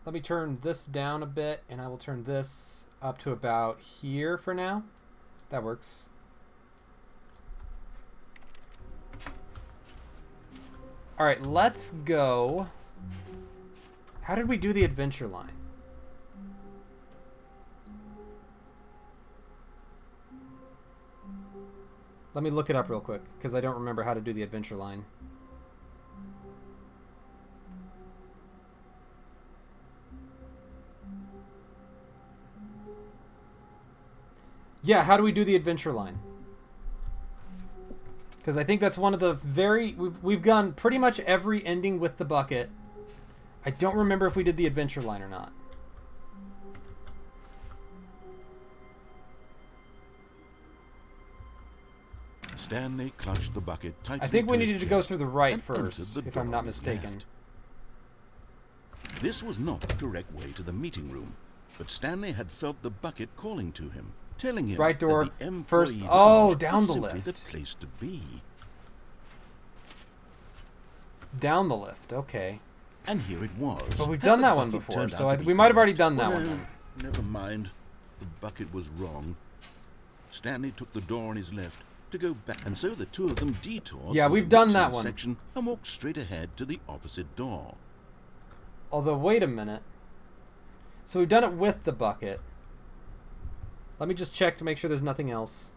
Let me turn this down a bit, and I will turn this up to about here for now. That works. All right, let's go. How did we do the adventure line? Let me look it up real quick, because I don't remember how to do the adventure line. Yeah, how do we do the adventure line? Because I think that's one of the we've gone pretty much every ending with the bucket. I don't remember if we did the adventure line or not. Stanley clutched the bucket tightly. I think we to his needed to go chest through the right and first, entered the if I'm door not on his mistaken. left. This was not the correct way to the meeting room, but Stanley had felt the bucket calling to him, telling him Right door that the employee first. lounge Oh, down was the simply lift. the place to be. Down the lift, okay. And here it was. But we've How done the that one bucket before, turned so out to be we might have already correct. done that Well, one then. Never mind. The bucket was wrong. Stanley took the door on his left to go back, and so the two of them detoured. Yeah, through we've the done meeting that one. section and walked straight ahead to the opposite door. Although, wait a minute. So we've done it with the bucket. Let me just check to make sure there's nothing else.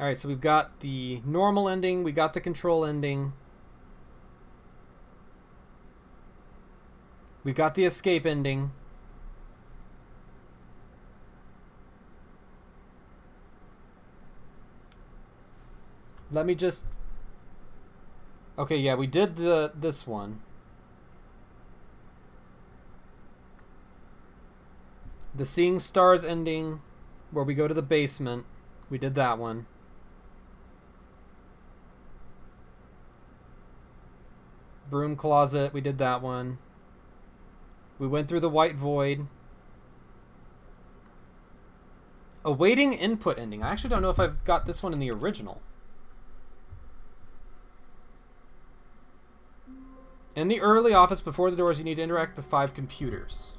Alright, so we've got the normal ending, we got the control ending. We've got the escape ending. Let me just... Okay, yeah, we did this one. The Seeing Stars ending, where we go to the basement. We did that one. Broom Closet, we did that one. We went through the White Void. Awaiting Input ending. I actually don't know if I've got this one in the original. In the early office before the doors, you need to interact with 5 computers.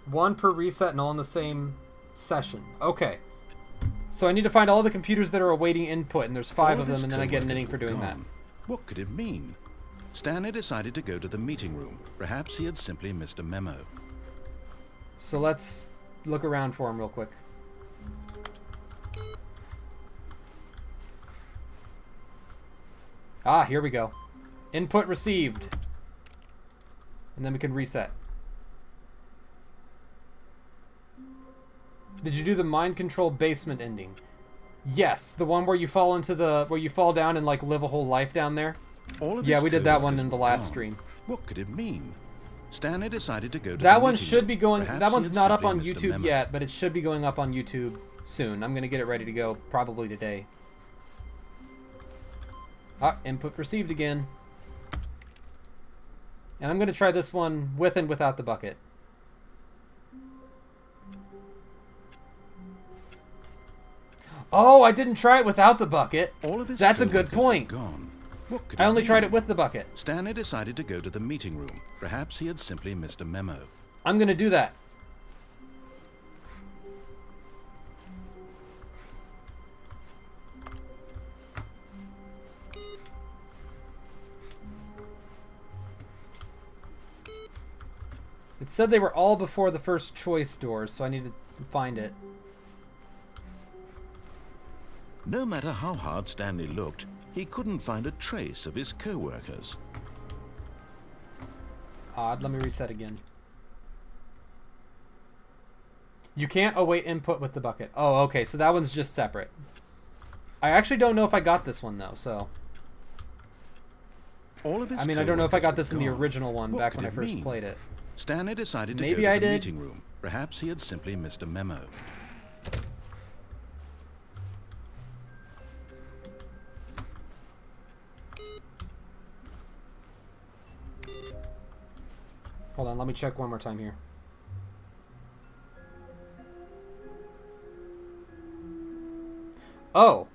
1 per reset and all in the same session. Okay. So I need to find all the computers that are awaiting input, and there's 5 of them, and then I get an inning for doing that. What could it mean? Stanley decided to go to the meeting room. Perhaps he had simply missed a memo. So let's look around for him real quick. Ah, here we go. Input received. And then we can reset. Did you do the mind control basement ending? Yes, the one where you fall into where you fall down and like live a whole life down there. Yeah, we did that one in the last stream. What could it mean? Stanley decided to go to that the one meeting should room. be going. Perhaps That he one's had not up simply on missed a YouTube memo. yet, but it should be going up on YouTube soon. I'm gonna get it ready to go probably today. Ah, input received again. And I'm gonna try this one with and without the bucket. Oh, I didn't try it without the bucket. All of his That's a good coworkers were point. Gone. What could I only mean? tried it with the bucket. Stanley decided to go to the meeting room. Perhaps he had simply missed a memo. I'm gonna do that. It said they were all before the first choice doors, so I need to find it. No matter how hard Stanley looked, he couldn't find a trace of his co-workers. Odd, let me reset again. You can't await input with the bucket. Oh, okay, so that one's just separate. I actually don't know if I got this one, though, so... All of his I mean, I don't know if I got co-workers this in the were gone. original one What back could when I it first mean? played it. Stanley decided to Maybe go to I the did. meeting room. Perhaps he had simply missed a memo. Hold on, let me check one more time here. Oh!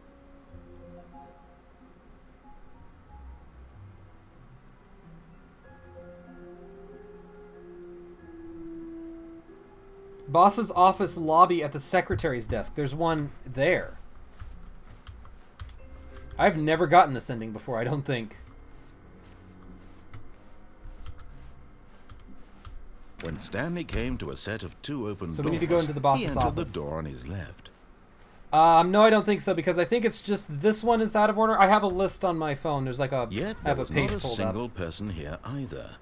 Boss's office lobby at the secretary's desk. There's one there. I've never gotten this ending before, I don't think. When Stanley came to a set of 2 open doors, So we need to go into the boss's he entered office. the door on his left. No, I don't think so, because I think it's just this one is out of order. I have a list on my phone. There's like a, Yet I there have a was page not a pulled single up. person here either.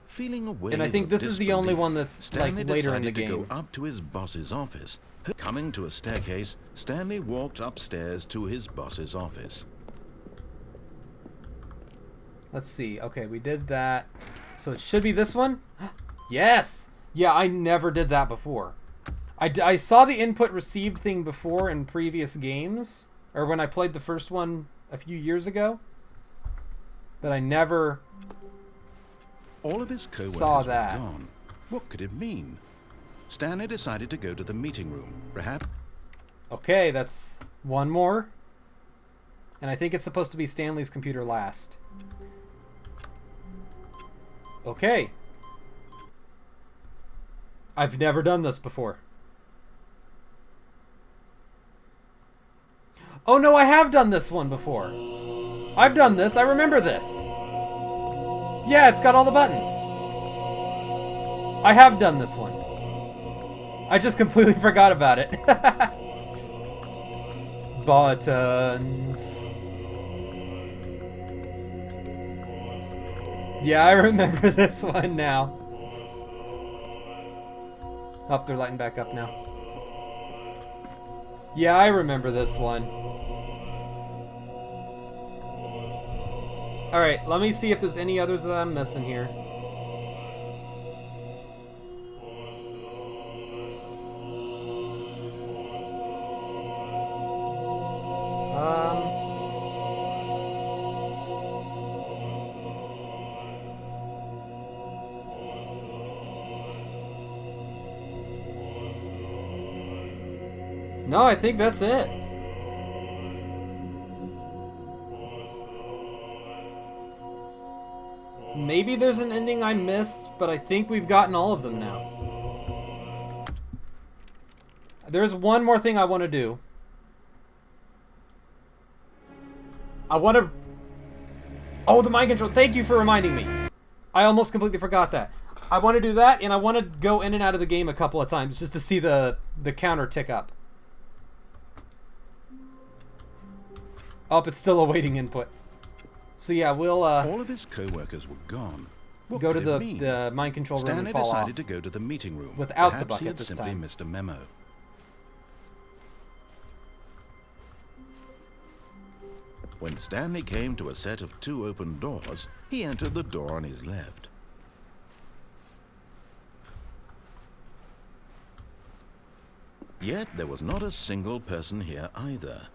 Feeling a wave And I think of this is the only disbelief, one that's Stanley like later in the decided to game. go up to his boss's office. Coming to a staircase, Stanley walked upstairs to his boss's office. Let's see. Okay, we did that. So it should be this one? Yes! Yeah, I never did that before. I saw the input received thing before in previous games, or when I played the first one a few years ago, but I never All of his co-workers saw that. were gone. What could it mean? Stanley decided to go to the meeting room. Perhaps Okay, that's one more. And I think it's supposed to be Stanley's computer last. Okay. I've never done this before. Oh no, I have done this one before. I've done this. I remember this. Yeah, it's got all the buttons. I have done this one. I just completely forgot about it. Buttons. Yeah, I remember this one now. Oh, they're lighting back up now. Yeah, I remember this one. Alright, let me see if there's any others that I'm missing here. No, I think that's it. Maybe there's an ending I missed, but I think we've gotten all of them now. There's one more thing I want to do. I want to... Oh, the mind control. Thank you for reminding me. I almost completely forgot that. I want to do that, and I want to go in and out of the game a couple of times just to see the counter tick up. Oh, it's still awaiting input. So yeah, we'll all of his co-workers were gone. What go to could it mean? the mind control room Stanley and fall decided off. to go to the meeting room. Without the Perhaps bucket he had this simply time. missed a memo. When Stanley came to a set of 2 open doors, he entered the door on his left. Yet there was not a single person here either.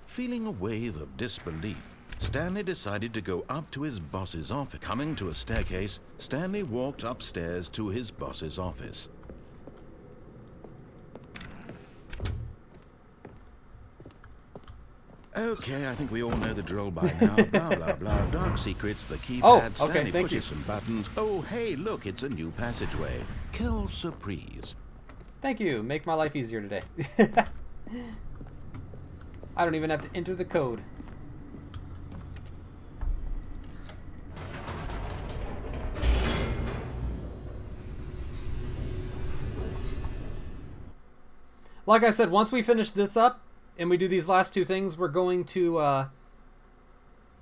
Feeling a wave of disbelief, Stanley decided to go up to his boss's office. Coming to a staircase, Stanley walked upstairs to his boss's office. Okay, I think we all know the drill by now. Blah, blah, blah. Dark secrets, the keypad. Oh, okay, Stanley thank pushes you. some buttons. Oh, hey, look, it's a new passageway. Quelle surprise. Thank you. Make my life easier today. I don't even have to enter the code. Like I said, once we finish this up and we do these last 2 things, we're going to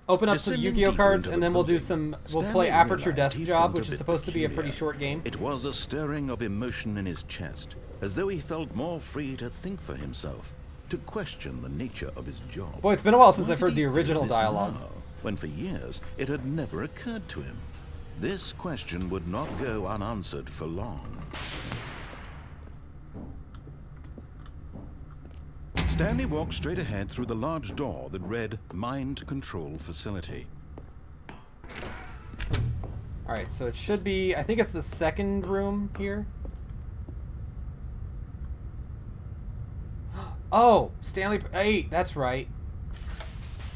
open up some Descending YuGiOh deeper cards, into and the then we'll do building, we'll play Stanley Aperture realized Desk he Job, felt which a is bit supposed to be a pretty peculiar. short game. It was a stirring of emotion in his chest, as though he felt more free to think for himself, to question the nature of his job. Boy, it's been a while since Why I've did heard he the feel original this dialogue. now, when for years it had never occurred to him? This question would not go unanswered for long. Stanley walked straight ahead through the large door that read Mind Control Facility. Alright, so it should be... I think it's the second room here. Oh! Stanley... Hey, that's right.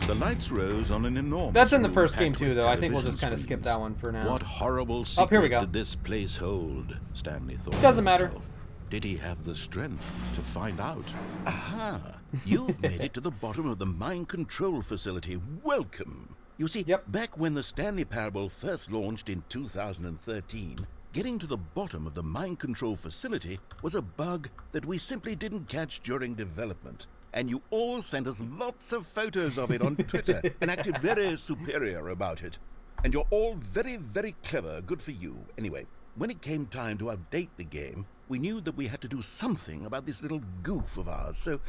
The lights rose on an enormous That's in the room first packed game too, with though. I think we'll television just kind of skip screens. that one for now. What horrible secret here we go. did this place hold? Stanley thought. Doesn't to matter. himself. did he have the strength to find out? Aha! You've made it to the bottom of the mind control facility. Welcome! You see, back when the Stanley Parable first launched in 2013, getting to the bottom of the mind control facility was a bug that we simply didn't catch during development. And you all sent us lots of photos of it on Twitter and acted very superior about it. And you're all very, very clever. Good for you. Anyway, when it came time to update the game, we knew that we had to do something about this little goof of ours. So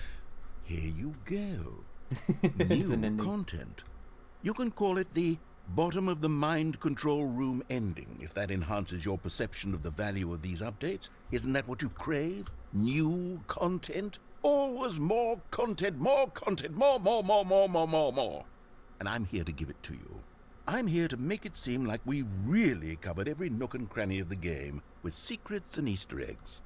here you go. New content. You can call it the bottom of the mind control room ending, if that enhances your perception of the value of these updates. Isn't that what you crave? New content? Always more content, more content, more. And I'm here to give it to you. I'm here to make it seem like we really covered every nook and cranny of the game with secrets and Easter eggs.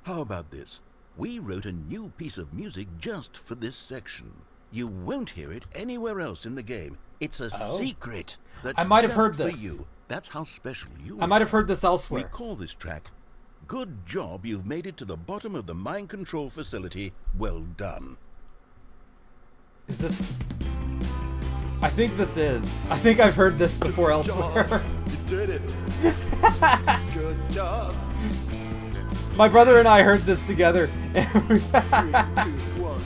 How about this? We wrote a new piece of music just for this section. You won't hear it anywhere else in the game. It's a secret. That's I might have heard just for this. you. That's how special you are. I might have heard this elsewhere. We call this track Good Job You've Made It to the Bottom of the Mind Control Facility. Well done. Is this... I think this is. I think I've heard this before elsewhere. You did it. Good job. My brother and I heard this together. And we... 3, 2, 1.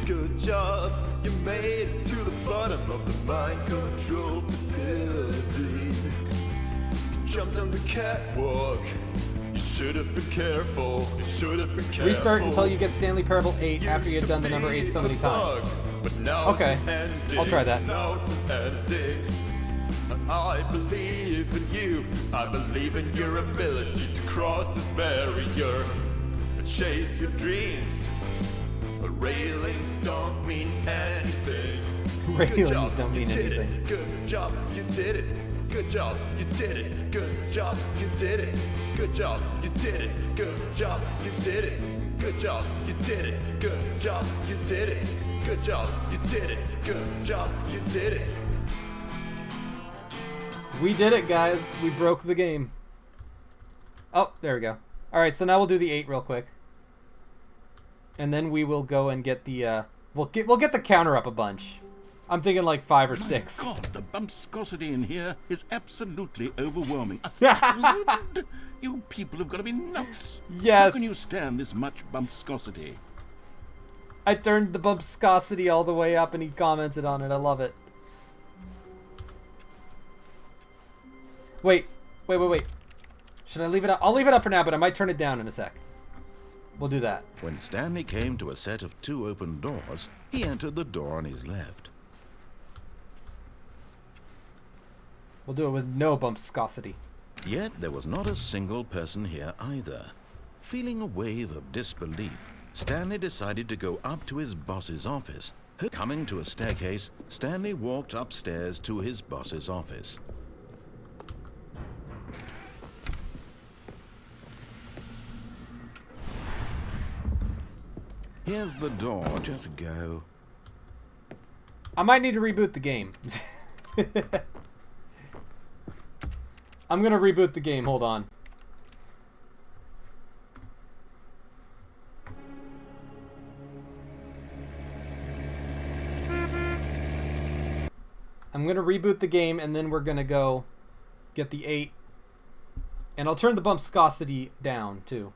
Good job. You made it to the bottom of the mind control facility. You jumped on the catwalk. You should have been careful. You should have been careful. Restart until you get Stanley Parable 8 after you had done the number 8 so many times. But now okay, it's an ending. I'll try that. Now it's an ending. I believe in you. I believe in your ability to cross this barrier and chase your dreams. But railings don't mean anything. Railings don't mean anything. Good job, you did it. Good job, you did it. Good job, you did it. Good job, you did it. Good job, you did it. Good job, you did it. Good job, you did it. Good job, you did it. Good job, you did it. We did it, guys. We broke the game. Oh, there we go. All right, so now we'll do the 8 real quick, and then we will go and get the we'll get the counter up a bunch. I'm thinking like 5 or 6. My God, the bumpscosity in here is absolutely overwhelming. You people have got to be nuts. Yes. How can you stand this much bumpscosity? I turned the bumpscosity all the way up and he commented on it. I love it. Wait. Should I leave it up? I'll leave it up for now, but I might turn it down in a sec. We'll do that. When Stanley came to a set of 2 open doors, he entered the door on his left. We'll do it with no bumpscosity. Yet there was not a single person here either. Feeling a wave of disbelief, Stanley decided to go up to his boss's office. Coming to a staircase, Stanley walked upstairs to his boss's office. Here's the door, just go. I might need to reboot the game. I'm gonna reboot the game, hold on. I'm gonna reboot the game and then we're gonna go get the 8. And I'll turn the bumpscosity down too.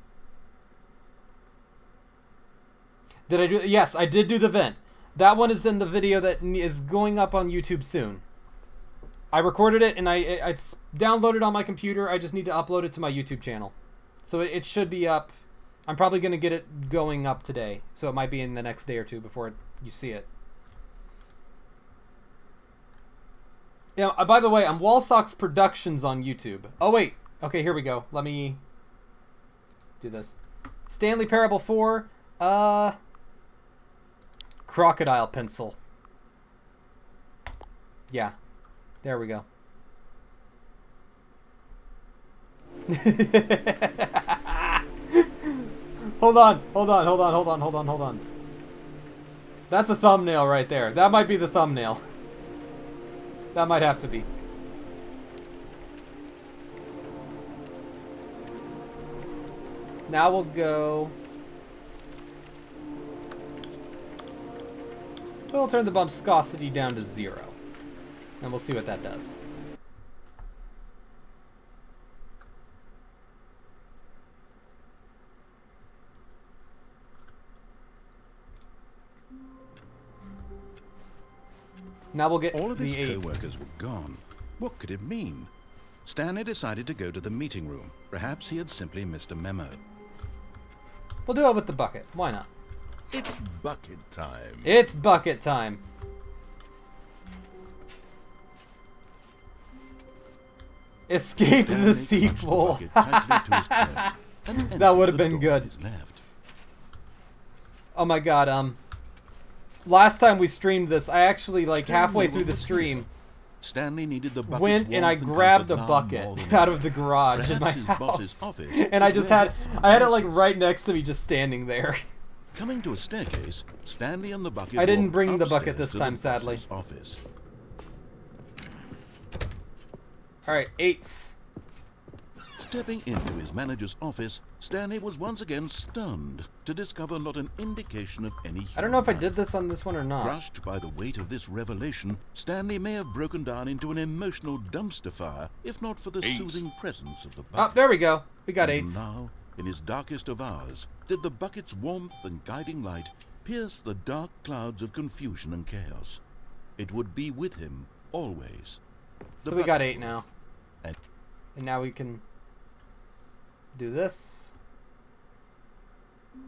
Did I do? Yes, I did do the vent. That one is in the video that is going up on YouTube soon. I recorded it and it's downloaded on my computer. I just need to upload it to my YouTube channel. So it should be up. I'm probably going to get it going up today. So it might be in the next day or two before you see it. Yeah, by the way, I'm Wallsox Productions on YouTube. Oh, wait. Okay, here we go. Let me do this. Stanley Parable 4. Crocodile pencil. Yeah. There we go. Hold on. That's a thumbnail right there. That might be the thumbnail. That might have to be. Now we'll go... We'll turn the bumpscosity down to 0. And we'll see what that does. Now we'll get all of his the 8s. co-workers were gone. What could it mean? Stanley decided to go to the meeting room. Perhaps he had simply missed a memo. We'll do it with the bucket. Why not? It's bucket time. It's bucket time. Escape the sequel. That would have been good. Oh my god, last time we streamed this, I actually, like, halfway through the stream, Stanley needed the went and I grabbed a bucket out of the garage in my house. And I just had it, like, right next to me, just standing there. Coming to a staircase, Stanley and the bucket I didn't walked bring the bucket upstairs this to time, the sadly. boss's office. Alright, 8s. Stepping into his manager's office, Stanley was once again stunned to discover not an indication of any human I don't know if I life. did this on this one or not. Crushed by the weight of this revelation, Stanley may have broken down into an emotional dumpster fire, if not for the soothing presence of the Oh, bucket. there we go. We got And 8s. now, in his darkest of hours, did the bucket's warmth and guiding light pierce the dark clouds of confusion and chaos. It would be with him always. So we got 8 now. And And now we can do this. I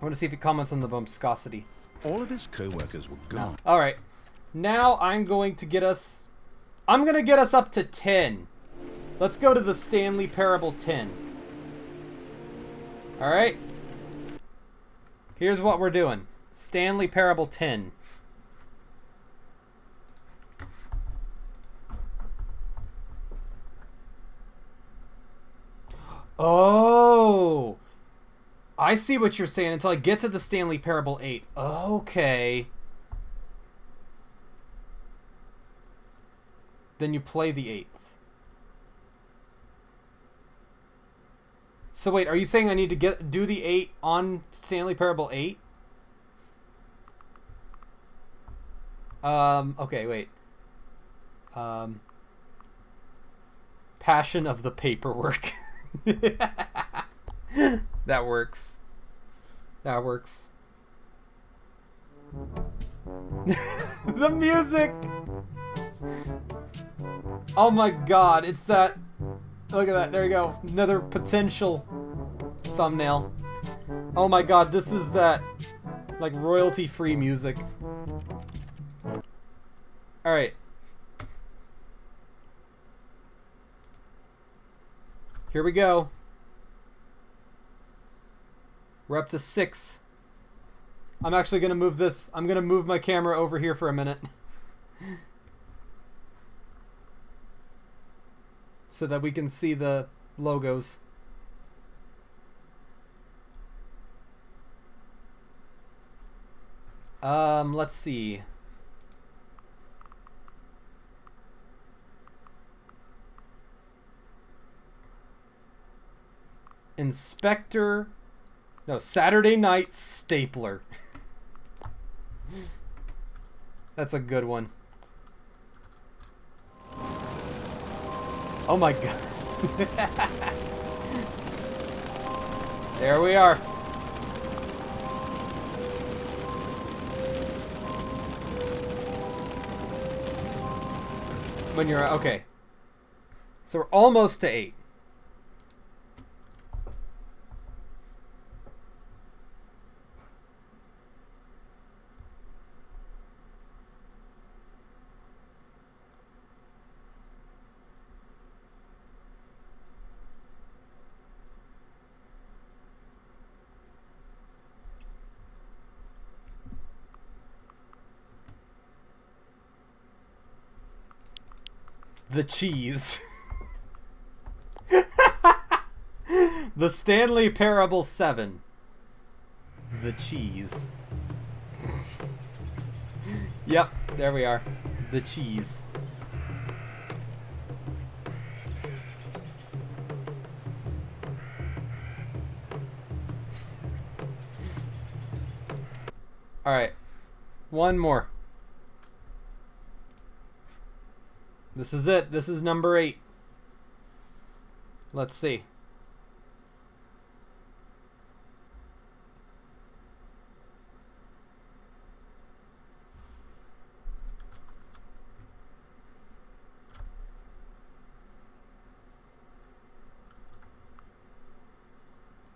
want to see if he comments on the bumpscosity. all of his co-workers were gone. Alright. Now I'm going to get us... I'm going to get us up to 10. Let's go to the Stanley Parable 10. Alright. Here's what we're doing. Stanley Parable 10. Oh! I see what you're saying until I get to the Stanley Parable 8. Okay. Then you play the 8th. So wait, are you saying I need to do the 8 on Stanley Parable 8? Okay, wait. Passion of the paperwork. That works. That works. The music! Oh my god, it's that... Look at that, there you go. Another potential thumbnail. Oh my god, this is that, like, royalty-free music. Alright. Here we go. We're up to 6. I'm actually going to move this. I'm going to move my camera over here for a minute. So that we can see the logos. Let's see. Inspector... No, Saturday Night Stapler. That's a good one. Oh my god. There we are. When you're... Okay. So we're almost to 8. The cheese. The Stanley Parable 7. The cheese. Yep, there we are. The cheese. All right. One more. This is it. This is number 8. Let's see.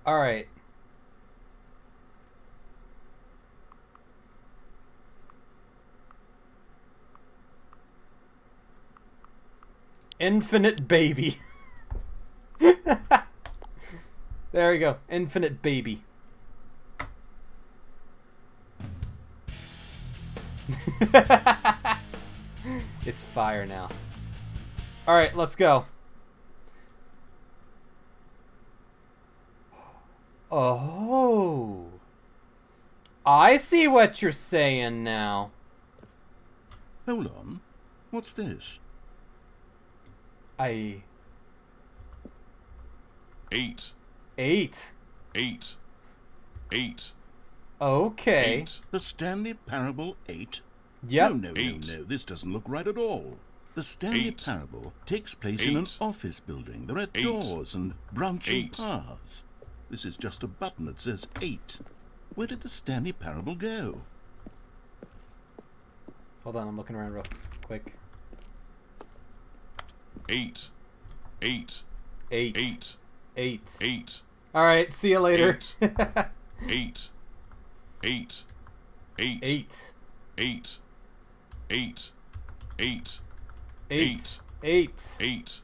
All right. Infinite Baby. There we go. Infinite Baby. It's fire now. All right, let's go. Oh. I see what you're saying now. Hold on. What's this? 8. 8. 8. Okay. 8. The Stanley Parable 8? Yep. No, this doesn't look right at all. The Stanley 8. Parable takes place in an 8. office building. There are 8. doors and branching 8. paths. This is just a button that says 8. Where did the Stanley Parable go? Hold on, I'm looking around real quick. 8. 8. 8. 8. 8. 8. All right, see you later. 8. 8. 8. 8. 8. 8. 8. 8. 8. 8.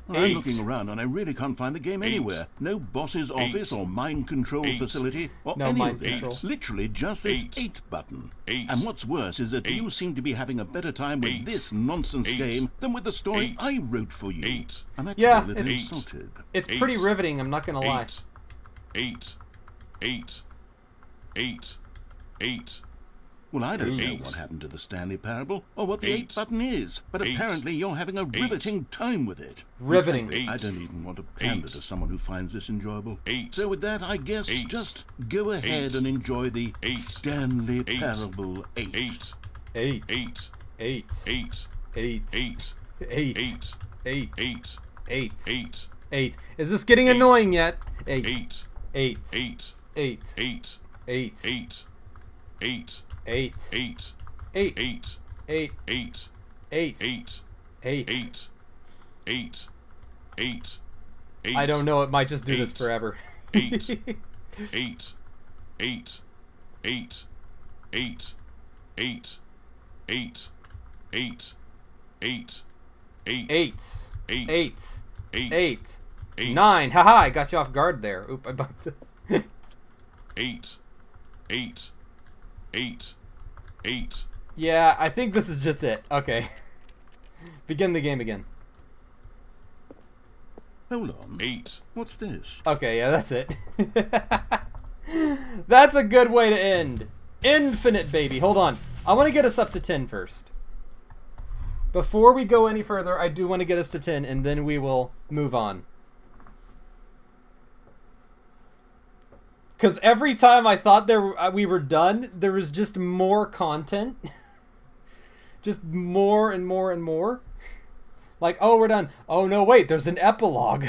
I'm 8. looking around and I really can't find the game 8. anywhere. No boss's office or mind control 8. facility or No any mind of that. control. Literally just this 8. 8 button. 8. And what's worse is that 8. you seem to be having a better time with 8. this nonsense 8. game than with the story 8. I wrote for you. 8. I'm actually Yeah, a little it's- insulted. It's 8. pretty riveting, I'm not gonna lie. 8. 8. 8. 8. Well, I don't know 8. what happened to the Stanley Parable or what the 8. 8 button is, but 8. apparently you're having a riveting time with it. Riveting. Frankly, I 8. don't even want to pander 8. to someone who finds this enjoyable. 8. So with that, I guess 8. just go ahead 8. and enjoy the 8. Stanley 8. Parable 8. 8. 8. 8. 8. 8. 8. 8. 8. 8. 8. 8. 8. 8. 8. Is this getting 8. annoying yet? 8. 8. 8. 8. 8. 8. 8. 8. 8. 8. 8. 8. 8. 8. 8. 8. 8. 8. 8. 8. 8. I don't know, it might just do this 8. forever. 8. 8. 8. 8. 8. 8. 8. 8. 8. 8. 8. 8. 8. 8. 8. 8. 9. Haha, I got you off guard there. Oop, I bumped it. 8. 8. 8. 8. Yeah, I think this is just it. Okay. Begin the game again. Hold on. 8. What's this? Okay, yeah, that's it. That's a good way to end. Infinite Baby. Hold on. I want to get us up to 10 first. Before we go any further, I do want to get us to 10, and then we will move on. Because every time I thought we were done, there was just more content. Just more and more and more. Like, oh, we're done. Oh, no, wait, there's an epilogue.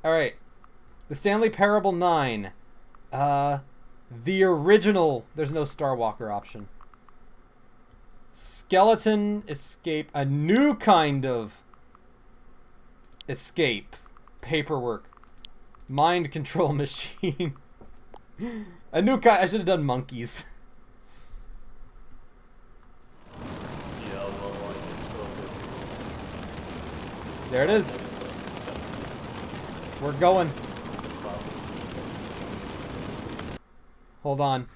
Alright. The Stanley Parable 9. The original. There's no Star Walker option. Skeleton Escape. A new kind of escape. Paperwork. Mind control machine. A new kind. I should have done monkeys. There it is. We're going. Hold on.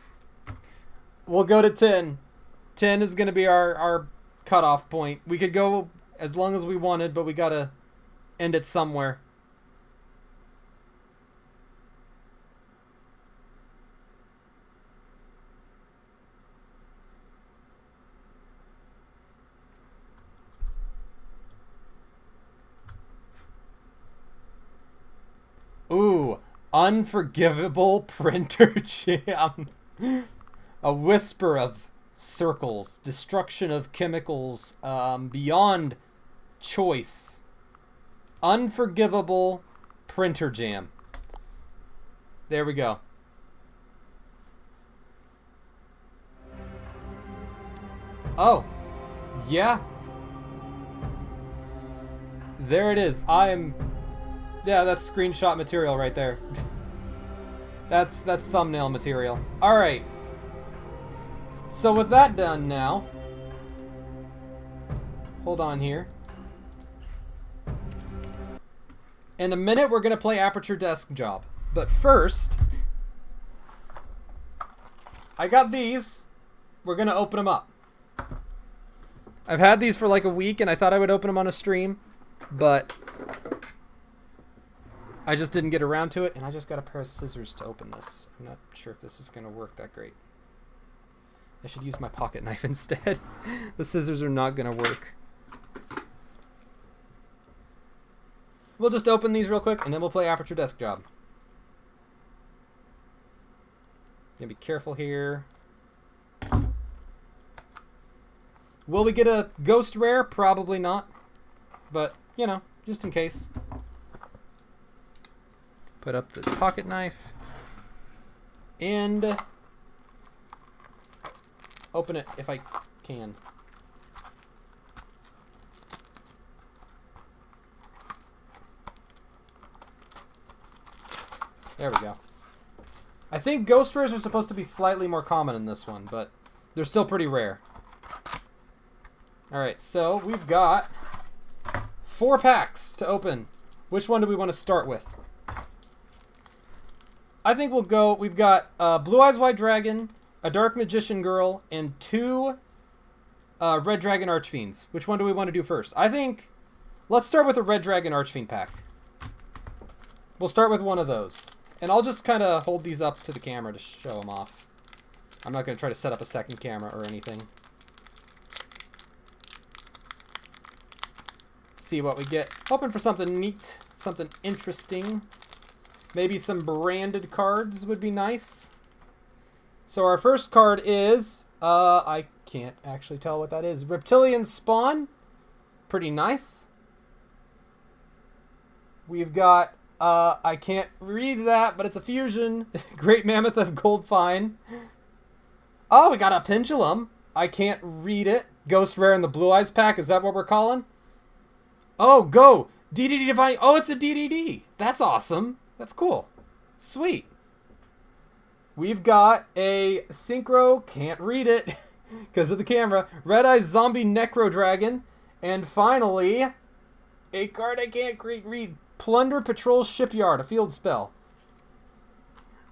We'll go to 10. 10 is going to be our cutoff point. We could go as long as we wanted, but we got to end it somewhere. Ooh, Unforgivable printer jam. A whisper of circles. Destruction of chemicals. Beyond choice. Unforgivable printer jam. There we go. Oh. Yeah. There it is. Yeah, that's screenshot material right there. That's thumbnail material. Alright. So with that done now, hold on here. In a minute, we're going to play Aperture Desk Job. But first, I got these. We're going to open them up. I've had these for like a week, and I thought I would open them on a stream, but I just didn't get around to it, and I just got a pair of scissors to open this. I'm not sure if this is going to work that great. I should use my pocket knife instead. The scissors are not going to work. We'll just open these real quick, and then we'll play Aperture Desk Job. Gonna be careful here. Will we get a ghost rare? Probably not. But, you know, just in case. Put up the pocket knife. And open it if I can. There we go. I think ghost rares are supposed to be slightly more common in this one, but they're still pretty rare. Alright, so we've got 4 packs to open. Which one do we want to start with? I think we'll go... We've got Blue Eyes White Dragon, a Dark Magician Girl, and 2 Red Dragon Archfiends. Which one do we want to do first? I think... Let's start with the Red Dragon Archfiend pack. We'll start with one of those. And I'll just kind of hold these up to the camera to show them off. I'm not going to try to set up a second camera or anything. See what we get. Hoping for something neat, something interesting. Maybe some branded cards would be nice. So our first card is, I can't actually tell what that is. Reptilian Spawn. Pretty nice. We've got, I can't read that, but it's a fusion. Great Mammoth of Gold Fine. Oh, we got a Pendulum. I can't read it. Ghost Rare in the Blue Eyes pack. Is that what we're calling? Oh, go! DDD Divine. Oh, it's a DDD. That's awesome. That's cool. Sweet. We've got a Synchro. Can't read it because of the camera. Red Eyes Zombie Necro Dragon. And finally, a card I can't read. Plunder Patrol Shipyard. A field spell.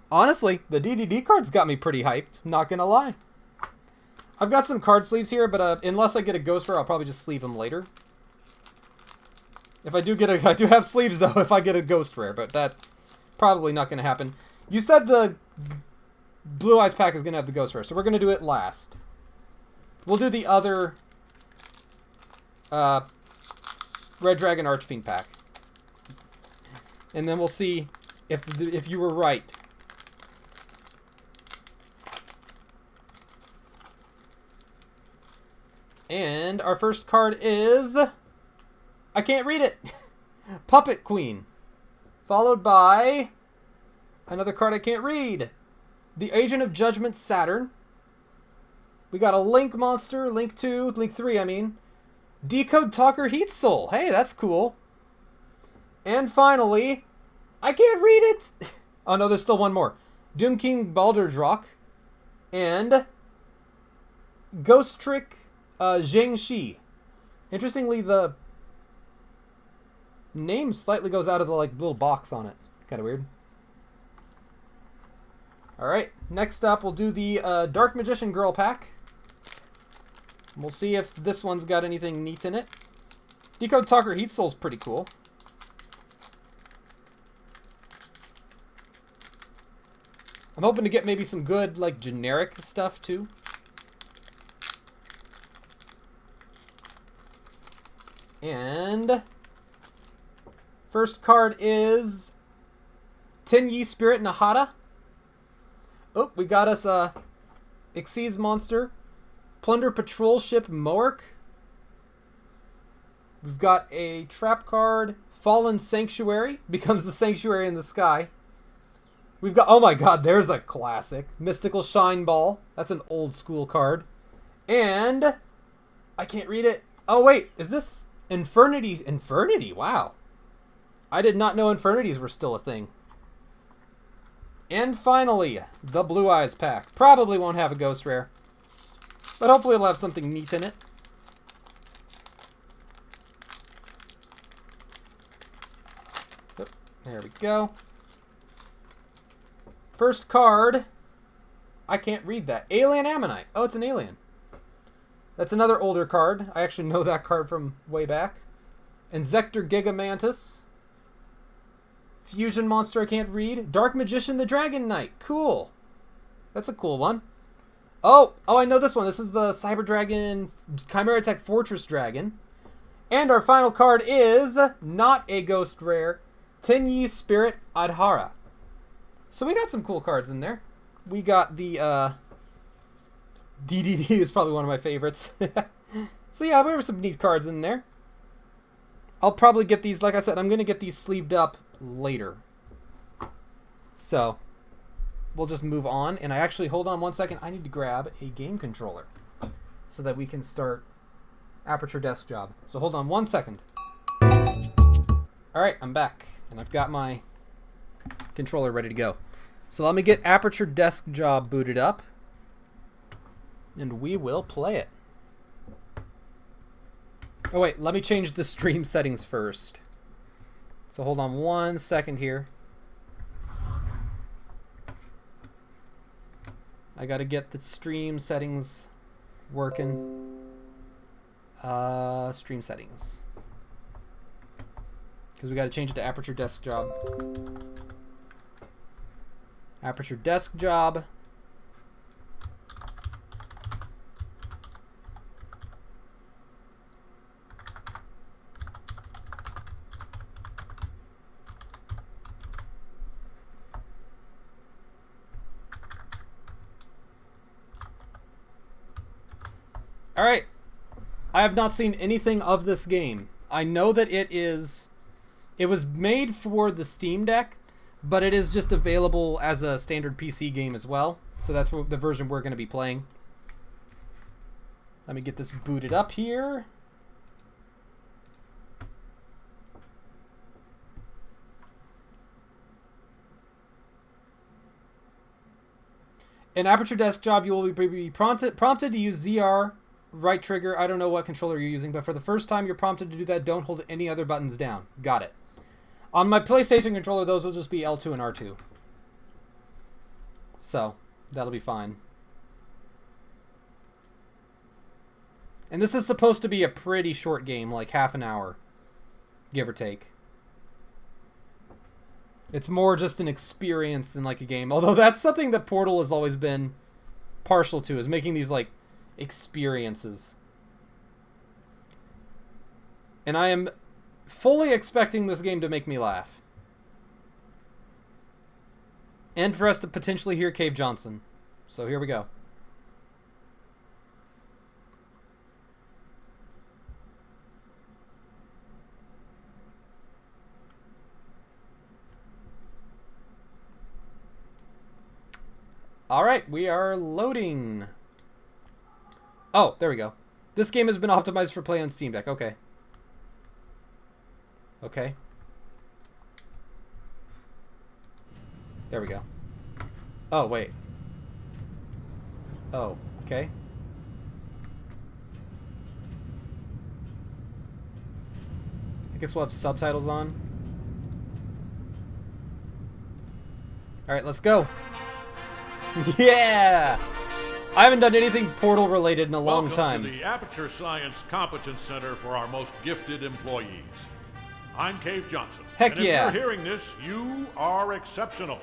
Honestly, the DDD cards got me pretty hyped. Not gonna lie. I've got some card sleeves here, but unless I get a Ghost Rare, I'll probably just sleeve them later. If I do get I do have sleeves though if I get a Ghost Rare, but that's probably not going to happen. You said the Blue Eyes pack is going to have the Ghost Rare, so we're going to do it last. We'll do the other Red Dragon Archfiend pack. And then we'll see if you were right. And our first card is... I can't read it. Puppet Queen. Followed by another card I can't read. The Agent of Judgment Saturn. We got a Link monster. Link 2. Link 3, I mean. Decode Talker Heat Soul. Hey, that's cool. And finally, I can't read it. Oh no, there's still one more. Doom King Balderdrock. And Ghost Trick Zheng Shi. Interestingly, the name slightly goes out of the little box on it. Kind of weird. Alright, next up we'll do the Dark Magician Girl pack. We'll see if this one's got anything neat in it. Decode Talker Heat Soul's pretty cool. I'm hoping to get maybe some good, generic stuff, too. And... first card is Tenyi Spirit Nahata. Oh, we got us a Xyz Monster. Plunder Patrol Ship Moark. We've got a trap card. Fallen Sanctuary. Becomes the Sanctuary in the sky. We've got... Oh my god, there's a classic. Mystical Shine Ball. That's an old school card. And... I can't read it. Oh wait, is this... Infernity? Infernity? Wow. I did not know Infernities were still a thing. And finally, the Blue Eyes pack. Probably won't have a Ghost Rare. But hopefully it'll have something neat in it. There we go. First card. I can't read that. Alien Ammonite. Oh, it's an alien. That's another older card. I actually know that card from way back. Inzektor Gigamantis. Fusion Monster I can't read. Dark Magician the Dragon Knight. Cool. That's a cool one. Oh, I know this one. This is the Cyber Dragon Chimera Tech Fortress Dragon. And our final card is not a Ghost Rare. Tenyi Spirit Adhara. So we got some cool cards in there. We got the DDD is probably one of my favorites. So yeah, there were some neat cards in there. I'll probably get these, like I said, I'm going to get these sleeved up later. So we'll just move on. And I actually, hold on one second, I need to grab a game controller so that we can start Aperture Desk Job. So hold on one second. Alright, I'm back. And I've got my controller ready to go. So let me get Aperture Desk Job booted up. And we will play it. Oh wait, let me change the stream settings first. So hold on one second here. I gotta get the stream settings working. Stream settings. Because we got to change it to Aperture Desk Job. Aperture Desk Job. Alright. I have not seen anything of this game. I know that it was made for the Steam Deck, but it is just available as a standard PC game as well. So that's the version we're going to be playing. Let me get this booted up here. In Aperture Desk Job, you will be prompted to use ZR, right trigger. I don't know what controller you're using, but for the first time you're prompted to do that, don't hold any other buttons down. Got it. On my PlayStation controller, those will just be L2 and R2. So, that'll be fine. And this is supposed to be a pretty short game, like half an hour, give or take. It's more just an experience than like a game. Although that's something that Portal has always been partial to, is making these like experiences. And I am fully expecting this game to make me laugh. And for us to potentially hear Cave Johnson. So here we go. Alright, we are loading. Oh, there we go. This game has been optimized for play on Steam Deck. Okay. Okay. There we go. Oh, wait. Oh, okay. I guess we'll have subtitles on. Alright, let's go. Yeah! I haven't done anything Portal related in a long time. Welcome to the Aperture Science Competence Center for our most gifted employees. I'm Cave Johnson. Heck yeah. If you're hearing this, you are exceptional.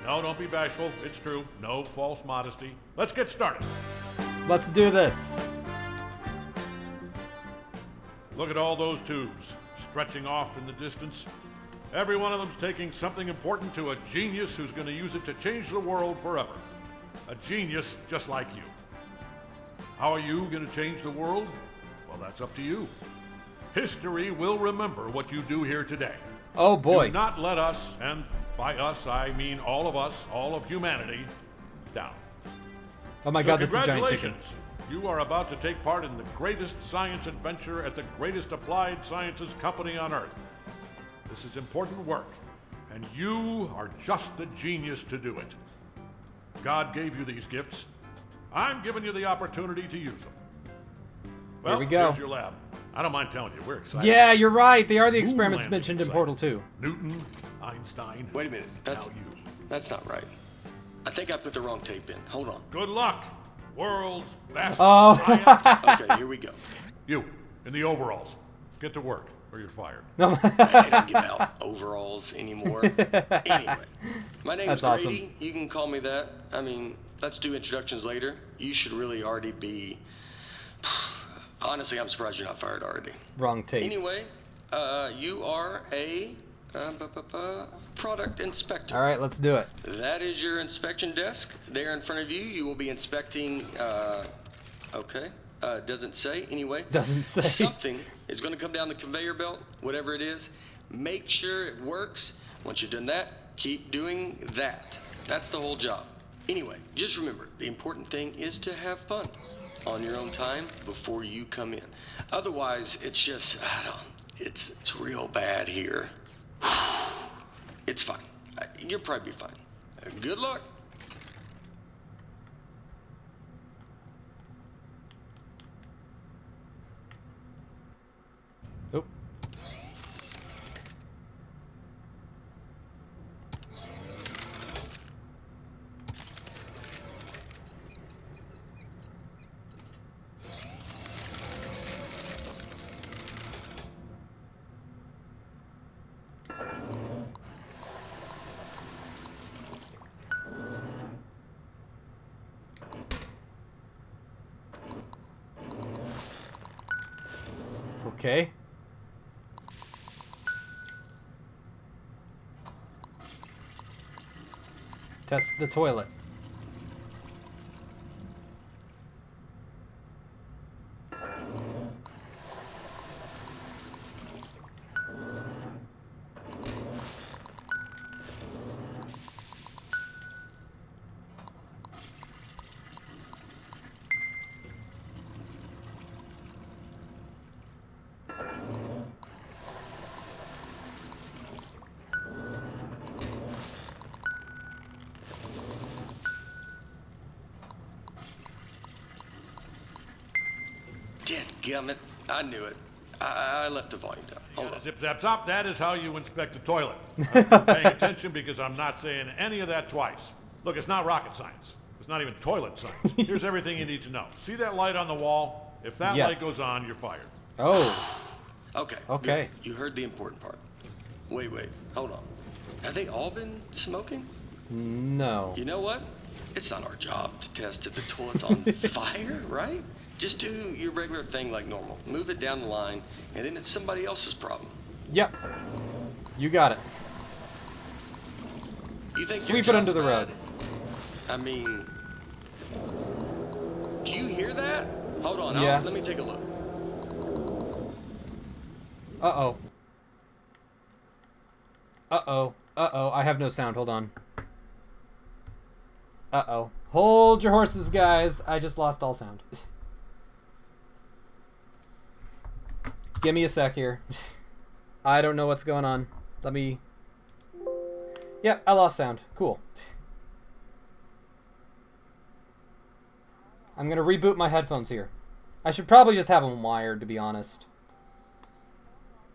No, don't be bashful. It's true. No false modesty. Let's get started. Let's do this. Look at all those tubes stretching off in the distance. Every one of them's taking something important to a genius who's going to use it to change the world forever. A genius just like you. How are you going to change the world? Well, that's up to you. History will remember what you do here today. Oh boy. Do not let us, and by us I mean all of us, all of humanity, down. Oh my God, this is a giant chicken. Congratulations. You are about to take part in the greatest science adventure at the greatest applied sciences company on Earth. This is important work, and you are just the genius to do it. God gave you these gifts. I'm giving you the opportunity to use them. Well, here we go. Here's your lab. I don't mind telling you, we're excited. Yeah, you're right. They are the Moon experiments landing mentioned in site. Portal 2. Newton, Einstein. Wait a minute. Now you. That's not right. I think I put the wrong tape in. Hold on. Good luck. World's best Oh. science. Okay, here we go. You, in the overalls. Get to work, or you're fired. I don't give out overalls anymore. Anyway, my name's That's awesome. Grady. You can call me that. I mean, let's do introductions later. You should really already be... Honestly, I'm surprised you're not fired already. Wrong tape. Anyway, you are a product inspector. All right, let's do it. That is your inspection desk. There in front of you, you will be inspecting, okay. Doesn't say. Anyway. Doesn't say. Something is going to come down the conveyor belt, whatever it is. Make sure it works. Once you've done that, keep doing that. That's the whole job. Anyway, just remember, the important thing is to have fun on your own time before you come in. Otherwise, it's just, it's real bad here. It's fine. You'll probably be fine. Good luck. Oh. Okay. Test the toilet. Dadgummit. I knew it. I left the volume down. Hold on. Zip, zap, zop. That is how you inspect a toilet. I'm paying attention because I'm not saying any of that twice. Look, it's not rocket science. It's not even toilet science. Here's everything you need to know. See that light on the wall? If that Yes. light goes on, you're fired. Oh. Okay. Okay. Good. You heard the important part. Wait. Hold on. Have they all been smoking? No. You know what? It's not our job to test if the toilet's on fire, right? Just do your regular thing like normal. Move it down the line, and then it's somebody else's problem. Yep. You got it. You think Sweep your it under job's the rug. bad? I mean, do you hear that? Hold on. Yeah. Let me take a look. Uh-oh. Uh-oh. Uh-oh. I have no sound. Hold on. Uh-oh. Hold your horses, guys. I just lost all sound. Give me a sec here. I don't know what's going on. Let me... Yep, I lost sound. Cool. I'm gonna reboot my headphones here. I should probably just have them wired, to be honest.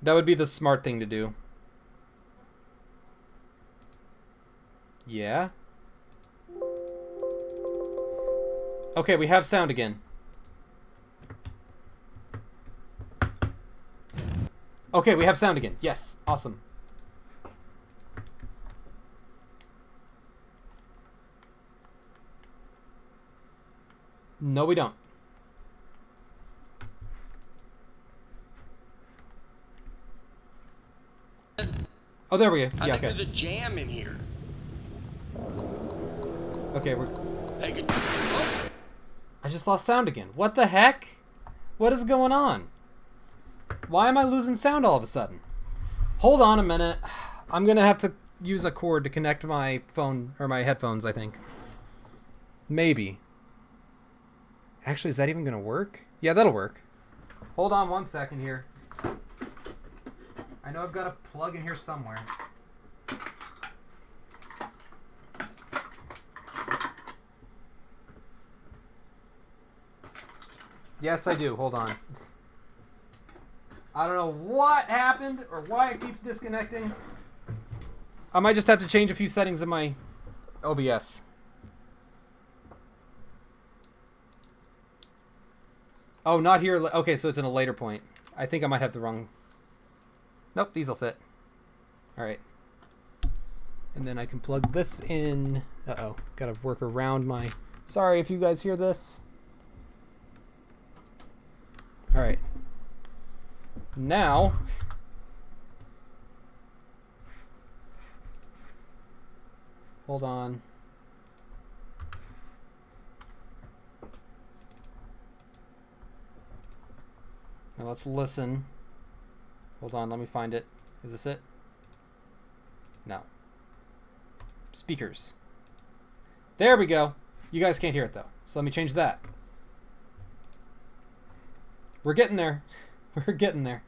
That would be the smart thing to do. Yeah? Okay, we have sound again. Okay, we have sound again. Yes, awesome. No, we don't. Oh, there we go. I Yeah, think okay. there's a jam in here. Okay, we're... Hey, good. Oh. I just lost sound again. What the heck? What is going on? Why am I losing sound all of a sudden? Hold on a minute. I'm going to have to use a cord to connect my phone, or my headphones, I think. Maybe. Actually, is that even going to work? Yeah, that'll work. Hold on 1 second here. I know I've got a plug in here somewhere. Yes, I do. Hold on. I don't know what happened or why it keeps disconnecting. I might just have to change a few settings in my OBS. Oh, not here. Okay, so it's in a later point. I think I might have the wrong... Nope, these will fit. All right. And then I can plug this in. Uh-oh. Got to work around my... Sorry if you guys hear this. All right. Now... Hold on. Now let's listen. Hold on, let me find it. Is this it? No. Speakers. There we go. You guys can't hear it though, so let me change that. We're getting there. We're getting there.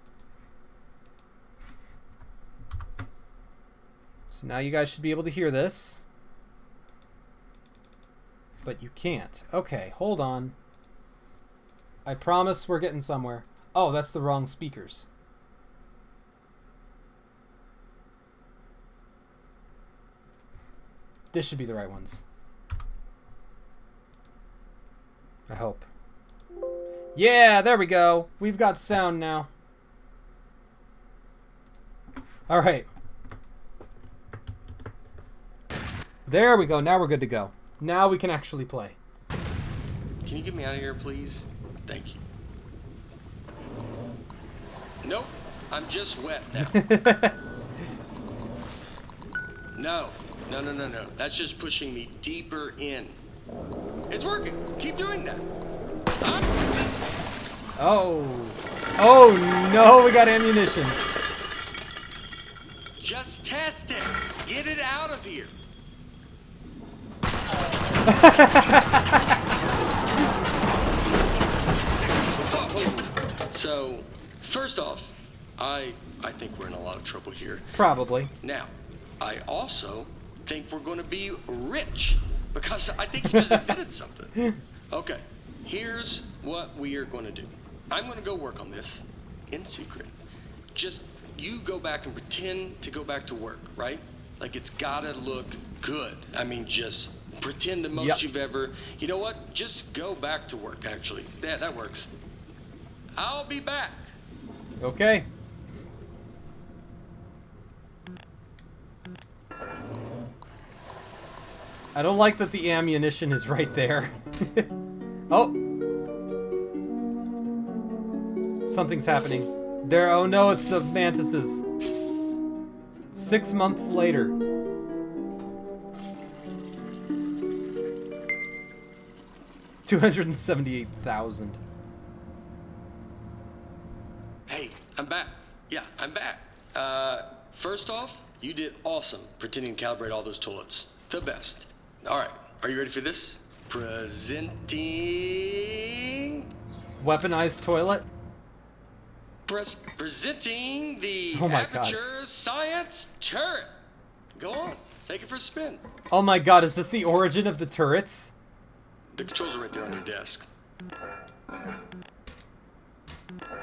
So now you guys should be able to hear this. But you can't. Okay, hold on. I promise we're getting somewhere. Oh, that's the wrong speakers. This should be the right ones. I hope. Yeah, there we go. We've got sound now. All right. There we go. Now we're good to go. Now we can actually play. Can you get me out of here, please? Thank you. Nope. I'm just wet now. No. No, no, no, no. That's just pushing me deeper in. It's working. Keep doing that. Oh. Oh, no. We got ammunition. Just test it. Get it out of here. So, first off, I think we're in a lot of trouble here. Probably. Now, I also think we're going to be rich because I think you just invented something. Okay, here's what we are going to do. I'm going to go work on this in secret. Just you go back and pretend to go back to work, right? Like it's got to look good. I mean, just pretend the most you've ever... You know what? Just go back to work, actually. Yeah, that works. I'll be back. Okay. I don't like that the ammunition is right there. Oh. Something's happening. There, oh no, it's the mantises. 6 months later. $278,000. Hey, I'm back. Yeah, I'm back. First off, you did awesome pretending to calibrate all those toilets. The best. All right, are you ready for this? Presenting... Weaponized toilet? Presenting the Oh my Aperture Science Turret. Go on, take it for a spin. Oh my god, is this the origin of the turrets? The controls are right there on your desk.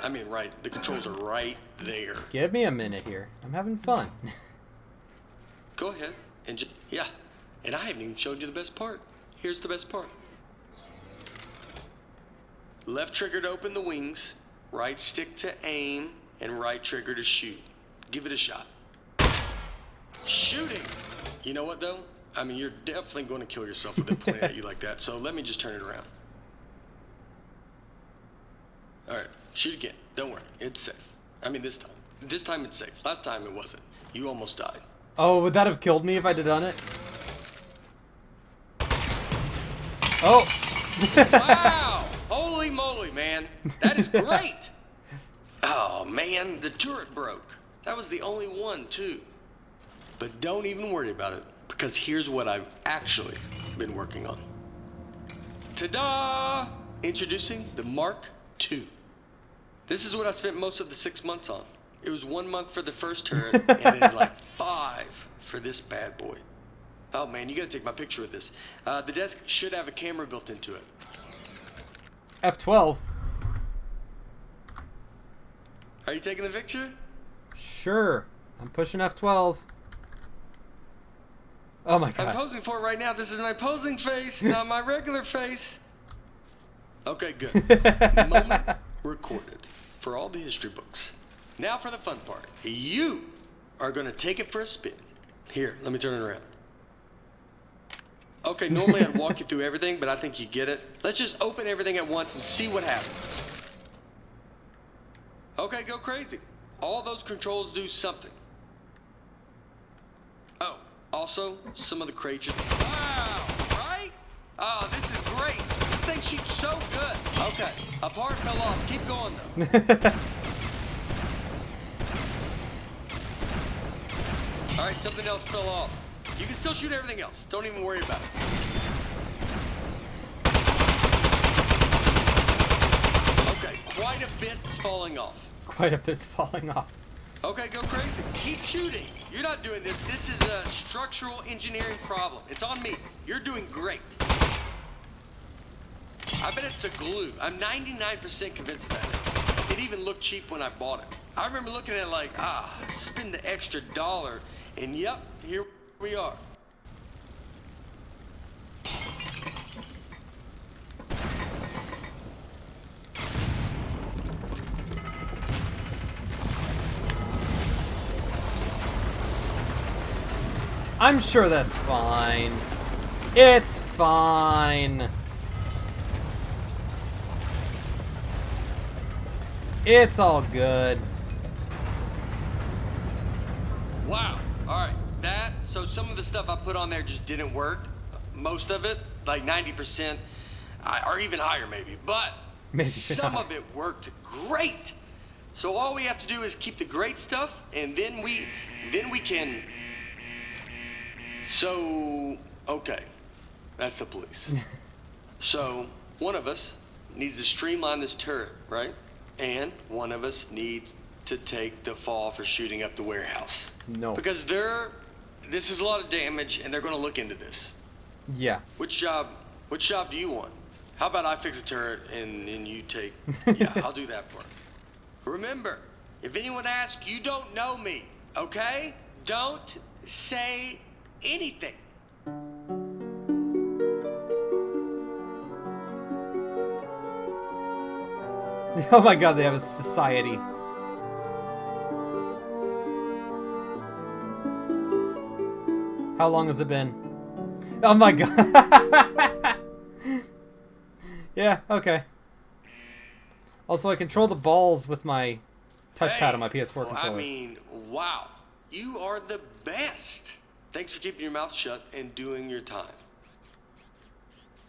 I mean, right, the controls are right there. Give me a minute here. I'm having fun. Go ahead and just, yeah. And I haven't even showed you the best part. Here's the best part. Left trigger to open the wings, right stick to aim, and right trigger to shoot. Give it a shot. Shooting! You know what though? I mean, you're definitely going to kill yourself with it pointed at you like that, so let me just turn it around. Alright, shoot again. Don't worry, it's safe. I mean, this time. This time it's safe. Last time it wasn't. You almost died. Oh, would that have killed me if I'd have done it? Oh! Wow! Holy moly, man. That is great! Oh, man, the turret broke. That was the only one, too. But don't even worry about it, because here's what I've actually been working on. Ta-da! Introducing the Mark II. This is what I spent most of the 6 months on. It was 1 month for the first turret, and then like 5 for this bad boy. Oh man, you gotta take my picture with this. The desk should have a camera built into it. F12. Are you taking the picture? Sure. I'm pushing F12. Oh my god. I'm posing for it right now. This is my posing face, not my regular face. Okay, good. Moment recorded for all the history books. Now for the fun part. You are gonna take it for a spin. Here, let me turn it around. Okay, normally I'd walk you through everything, but I think you get it. Let's just open everything at once and see what happens. Okay, go crazy. All those controls do something. Oh, also, some of the crates just... Wow, right? Oh, this is great. This thing shoots so good. Okay, a part fell off. Keep going, though. All right, something else fell off. You can still shoot everything else. Don't even worry about it. Okay, quite a bit's falling off. Quite a bit's falling off. Okay, go crazy. Keep shooting. You're not doing this. This is a structural engineering problem. It's on me. You're doing great. I bet it's the glue. I'm 99% convinced of that. It even looked cheap when I bought it. I remember looking at it like, spend the extra $1, and yep, here we are. I'm sure that's fine. It's fine. It's all good. Wow. All right. So some of the stuff I put on there just didn't work. Most of it, like 90%, or even higher maybe. But Maybe some not. of it worked great. So all we have to do is keep the great stuff, and then we can. So, okay, that's the police. So one of us needs to streamline this turret, right? And one of us needs to take the fall for shooting up the warehouse. No. Because this is a lot of damage, and they're going to look into this. Yeah. Which job do you want? How about I fix a turret and you take... Yeah, I'll do that part. Remember, if anyone asks, you don't know me, okay? Don't say anything. Oh my god, they have a society. How long has it been? Oh my god. Yeah, okay. Also, I control the balls with my touchpad on my PS4 controller. I mean, wow. You are the best. Thanks for keeping your mouth shut and doing your time.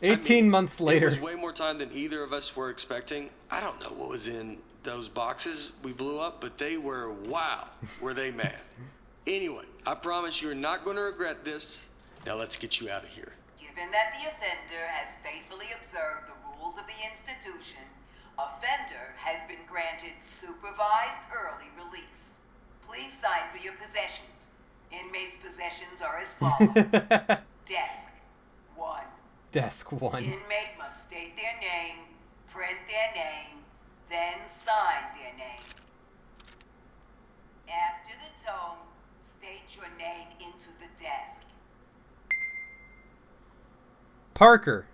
18 months later. It was way more time than either of us were expecting. I don't know what was in those boxes we blew up, but they were, wow, were they mad. Anyway, I promise you're not going to regret this. Now let's get you out of here. Given that the offender has faithfully observed the rules of the institution, offender has been granted supervised early release. Please sign for your possessions. Inmates' possessions are as follows. Desk 1. Desk 1. Inmate must state their name, print their name, then sign their name. After the tone, state your name into the desk. Parker.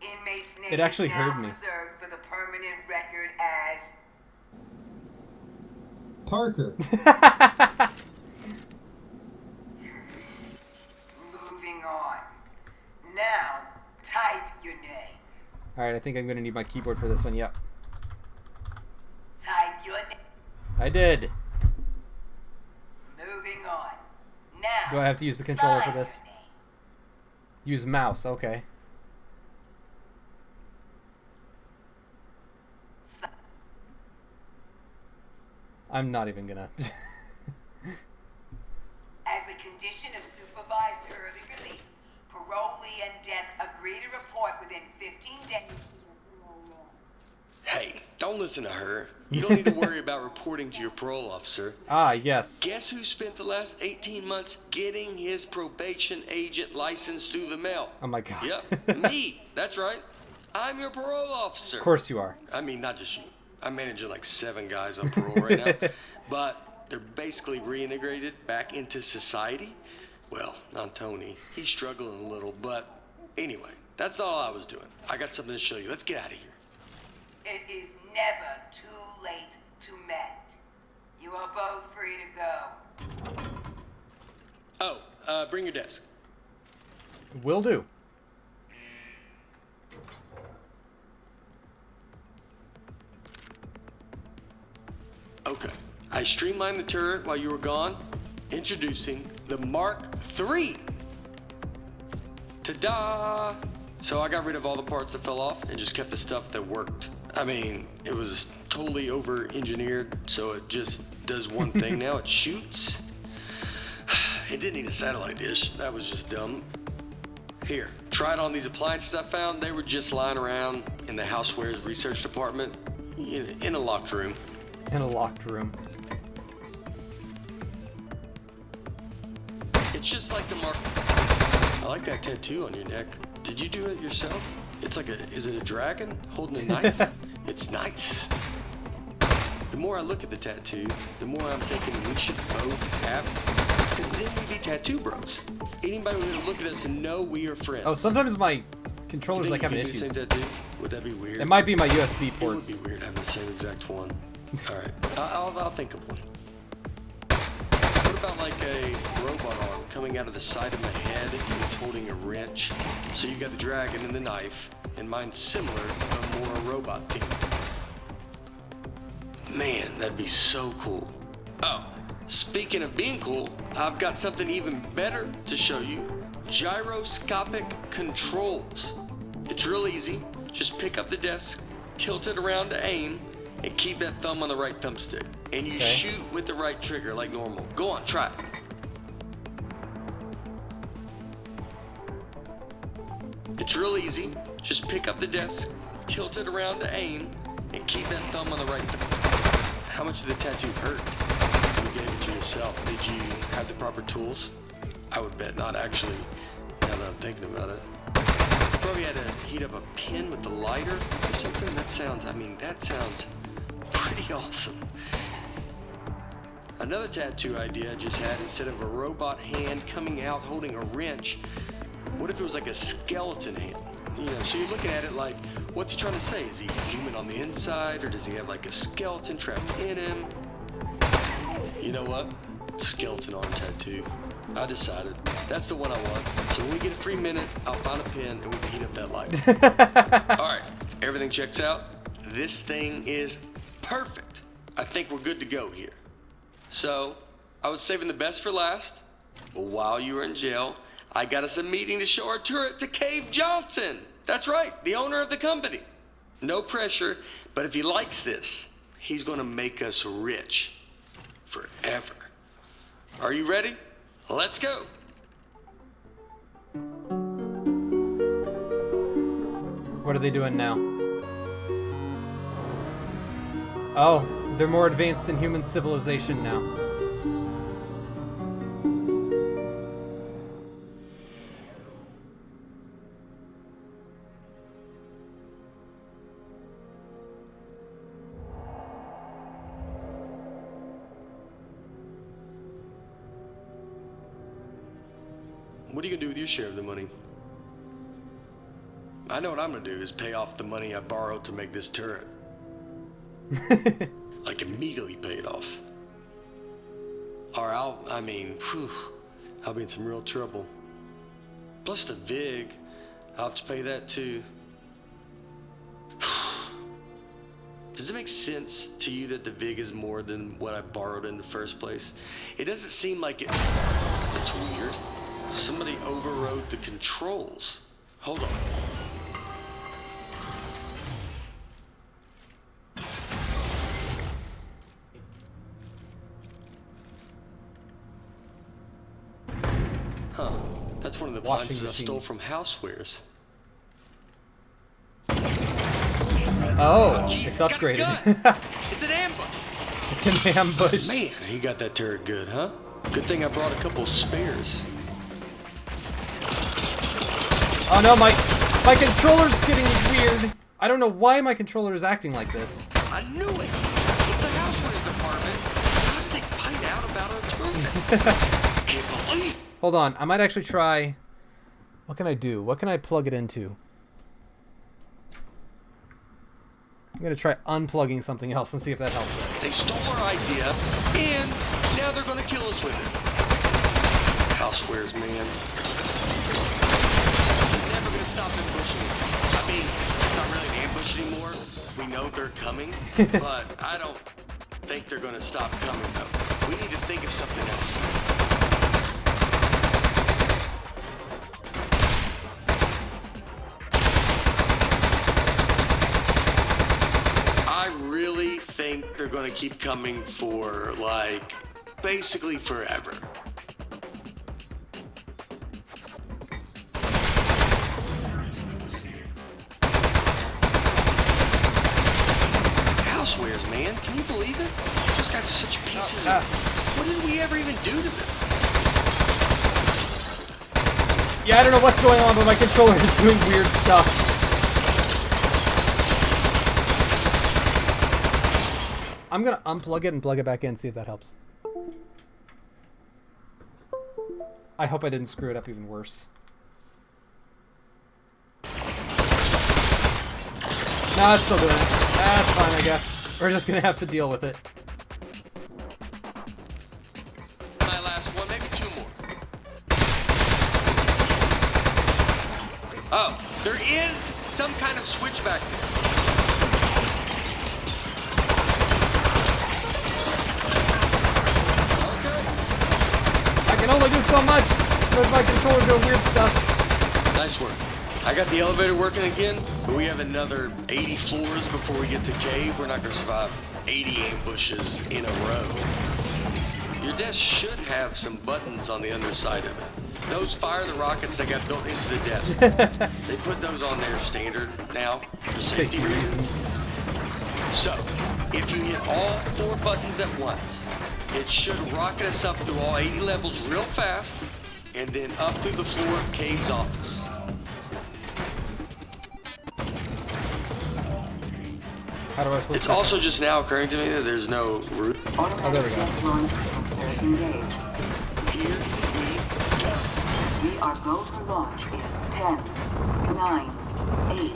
Inmate's name It actually is now heard me. preserved for the permanent record as Parker. moving on. Now, type your name. Alright, I think I'm going to need my keyboard for this one. Yep. I did. Moving on. Now. Do I have to use the controller for sign this? your name. Use mouse, okay. Si- I'm not even gonna. As a condition of supervised early release, parolee and desk agree to report within 15 days. Hey, don't listen to her. You don't need to worry about reporting to your parole officer. Ah, yes. Guess who spent the last 18 months getting his probation agent license through the mail? Oh my god. Yep, me. That's right. I'm your parole officer. Of course you are. I mean, not just you. I'm managing like 7 guys on parole right now. But they're basically reintegrated back into society. Well, not Tony. He's struggling a little, but anyway, that's all I was doing. I got something to show you. Let's get out of here. It is never too late to mend. You are both free to go. Oh, bring your desk. Will do. Okay. I streamlined the turret while you were gone. Introducing the Mark III. Ta-da! So I got rid of all the parts that fell off and just kept the stuff that worked. I mean, it was totally over-engineered, so it just does one thing now. It shoots. It didn't need a satellite dish. That was just dumb. Here, try it on these appliances I found. They were just lying around in the housewares research department in a locked room. In a locked room. It's just like the Mark. I like that tattoo on your neck. Did you do it yourself? It's like is it a dragon holding a knife? It's nice. The more I look at the tattoo, the more I'm thinking we should both have it. Because then we'd be tattoo bros. Anybody would look at us and know we are friends. Oh, sometimes my controller's You like think having you could do issues. the same tattoo? Would that be weird? It might be my USB ports. It would be weird having the same exact one. Alright, I'll think of one. What about like a robot arm coming out of the side of my head and it's holding a wrench? So you got the dragon and the knife, and mine's similar, but more a robot thing. Man, that'd be so cool. Oh, speaking of being cool, I've got something even better to show you. Gyroscopic controls. It's real easy. Just pick up the desk, tilt it around to aim, and keep that thumb on the right thumbstick. And you shoot with the right trigger like normal. Go on, try it. It's real easy. Just pick up the desk, tilt it around to aim, and keep that thumb on the right thumb. How much did the tattoo hurt? You gave it to yourself. Did you have the proper tools? I would bet not, actually, now that I'm thinking about it. Probably had to heat up a pin with the lighter or something. That sounds pretty awesome. Another tattoo idea I just had, instead of a robot hand coming out holding a wrench, what if it was like a skeleton hand? You know, so you're looking at it like, what's he trying to say? Is he human on the inside, or does he have like a skeleton trapped in him? You know what? Skeleton arm tattoo. I decided. That's the one I want. So when we get a free minute, I'll find a pin and we can heat up that light. Alright, everything checks out. This thing is perfect. I think we're good to go here. So, I was saving the best for last. But while you were in jail, I got us a meeting to show our turret to Cave Johnson. That's right, the owner of the company. No pressure, but if he likes this, he's gonna make us rich. Forever. Are you ready? Let's go. What are they doing now? Oh, they're more advanced than human civilization now. What are you gonna do with your share of the money? I know what I'm gonna do is pay off the money I borrowed to make this turret. Like immediately pay it off. Or I'll be in some real trouble. Plus the VIG, I'll have to pay that too. Does it make sense to you that the VIG is more than what I borrowed in the first place? It doesn't seem like it. That's weird. Somebody overrode the controls. Hold on. Huh. That's one of the Washing appliances I machine. stole from Housewares. Oh, Gee, it's got a upgraded. gun. It's an ambush. It's an ambush. Man, he got that turret good, huh? Good thing I brought a couple spares. Oh no, my controller's getting weird. I don't know why my controller is acting like this. I knew it. It's the Housewares department. How did they find out about our turret? Can't believe. Hold on, I might actually try. What can I do? What can I plug it into? I'm gonna try unplugging something else and see if that helps. They stole our idea, and now they're gonna kill us with it. Housewares, man. They're never gonna stop ambushing. I mean, it's not really an ambush anymore. We know they're coming, but I don't think they're gonna stop coming, though. We need to think of something else. I really think they're going to keep coming for, like, basically forever. Housewares, man. Can you believe it? Those guys are such pieces of... What did we ever even do to them? Yeah, I don't know what's going on, but my controller is doing weird stuff. I'm gonna unplug it and plug it back in, see if that helps. I hope I didn't screw it up even worse. No, it's still doing it. That's fine, I guess. We're just gonna have to deal with it. My last one, maybe two more. Oh, there is some kind of switch back there. I can only do so much with my controller doing weird stuff. Nice work. I got the elevator working again, but we have another 80 floors before we get to cave. We're not going to survive 80 ambushes in a row. Your desk should have some buttons on the underside of it. Those fire the rockets that got built into the desk. They put those on there standard now for safety reasons. So, if you hit all 4 buttons at once, it should rocket us up through all 80 levels real fast, and then up through the floor of Cave's office. How do I flip It's this? also just now occurring to me that there's no route. Oh, there we go. Here we go. We are go for launch in 10, 9, 8,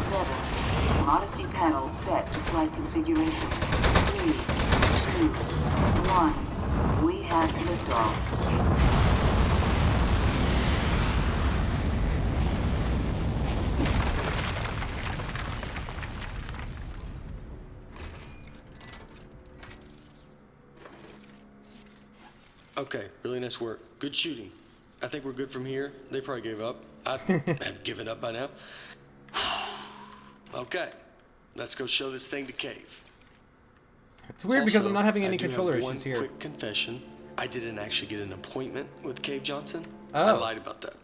7. Modesty panel set to flight configuration. 3, 2, 1. We have liftoff. Okay, really nice work. Good shooting. I think we're good from here. They probably gave up. I have given up by now. Okay, let's go show this thing to Cave. It's weird because I'm Also, not having I any do have controller one issues here. Quick confession. I didn't actually get an appointment with Cave Johnson. Oh. I lied about that.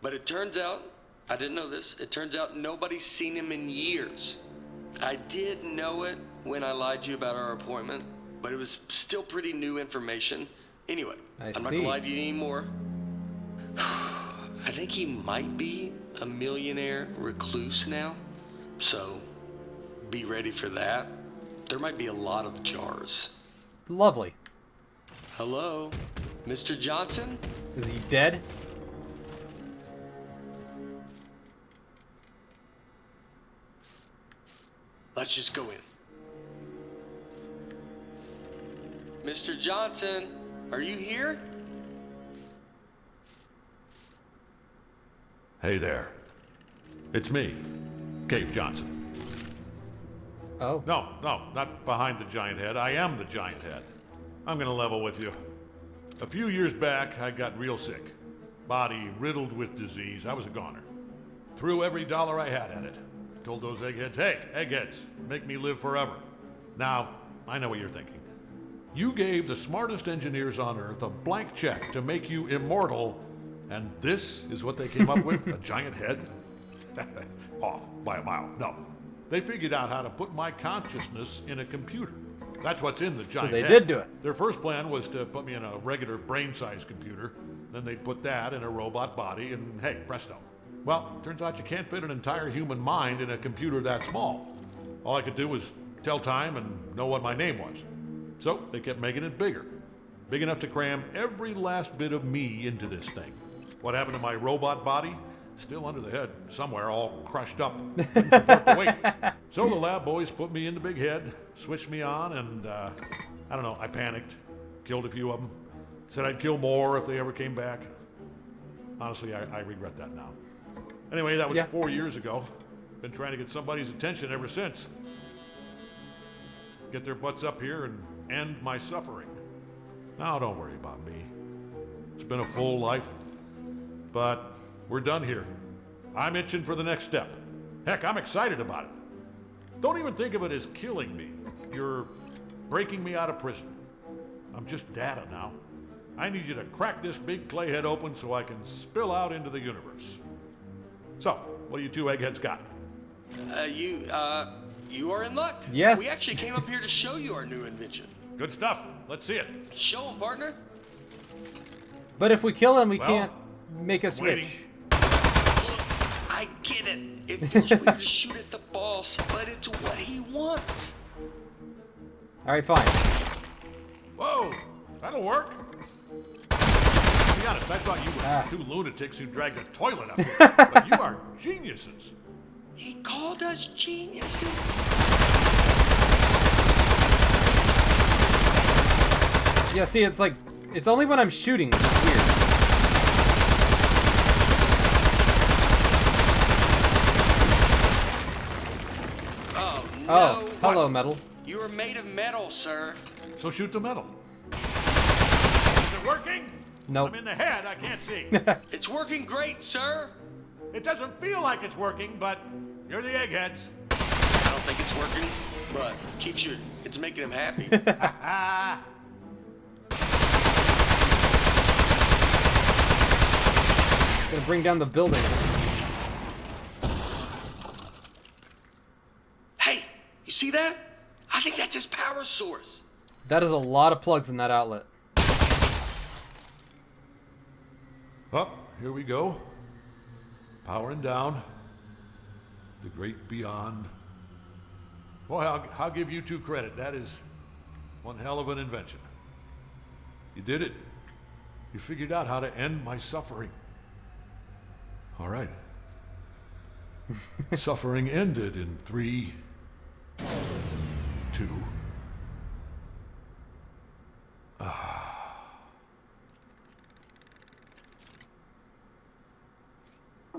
But it turns out, I didn't know this, it turns out nobody's seen him in years. I did know it when I lied to you about our appointment, but it was still pretty new information. Anyway, I'm not gonna lie to you anymore. I think he might be a millionaire recluse now, so be ready for that. There might be a lot of jars. Lovely. Hello, Mr. Johnson? Is he dead? Let's just go in. Mr. Johnson, are you here? Hey there. It's me, Cave Johnson. Oh. No, not behind the giant head. I am the giant head. I'm gonna level with you. A few years back, I got real sick. Body riddled with disease. I was a goner. Threw every dollar I had at it. Told those eggheads, hey, eggheads, make me live forever. Now, I know what you're thinking. You gave the smartest engineers on Earth a blank check to make you immortal, and this is what they came up with? A giant head? Off by a mile. No. They figured out how to put my consciousness in a computer. That's what's in the giant head. So they did do it. Their first plan was to put me in a regular brain-sized computer. Then they'd put that in a robot body, and hey, presto. Well, turns out you can't fit an entire human mind in a computer that small. All I could do was tell time and know what my name was. So they kept making it bigger. Big enough to cram every last bit of me into this thing. What happened to my robot body? Still under the head somewhere, all crushed up. Couldn't support the weight. So the lab boys put me in the big head, switched me on, and I don't know, I panicked, killed a few of them. Said I'd kill more if they ever came back. Honestly, I regret that now. Anyway, that was 4 years ago. Been trying to get somebody's attention ever since. Get their butts up here and end my suffering. Now, don't worry about me. It's been a full life. But we're done here. I'm itching for the next step. Heck, I'm excited about it. Don't even think of it as killing me. You're breaking me out of prison. I'm just data now. I need you to crack this big clay head open so I can spill out into the universe. So, what do you two eggheads got? You are in luck. Yes. We actually came up here to show you our new invention. Good stuff. Let's see it. Show him, partner. But if we kill him, we can't make a switch. Waiting. I get it. It feels weird to shoot at the boss, but it's what he wants. All right, fine. Whoa, that'll work. To be honest, I thought you were two lunatics who dragged a toilet up here. But you are geniuses. He called us geniuses. Yeah, see, it's like, it's only when I'm shooting, which is weird. Oh, no. Oh, hello, metal. You are made of metal, sir. So shoot the metal. Is it working? Nope. I'm in the head, I can't see. It's working great, sir. It doesn't feel like it's working, but you're the eggheads. I don't think it's working, but keep shooting. It's making him happy. Gonna bring down the building. Hey, you see that? I think that's his power source. That is a lot of plugs in that outlet. Oh, here we go. Powering down. The great beyond. Boy, I'll give you two credit. That is one hell of an invention. You did it. You figured out how to end my suffering. All right. Suffering ended in 3, 2.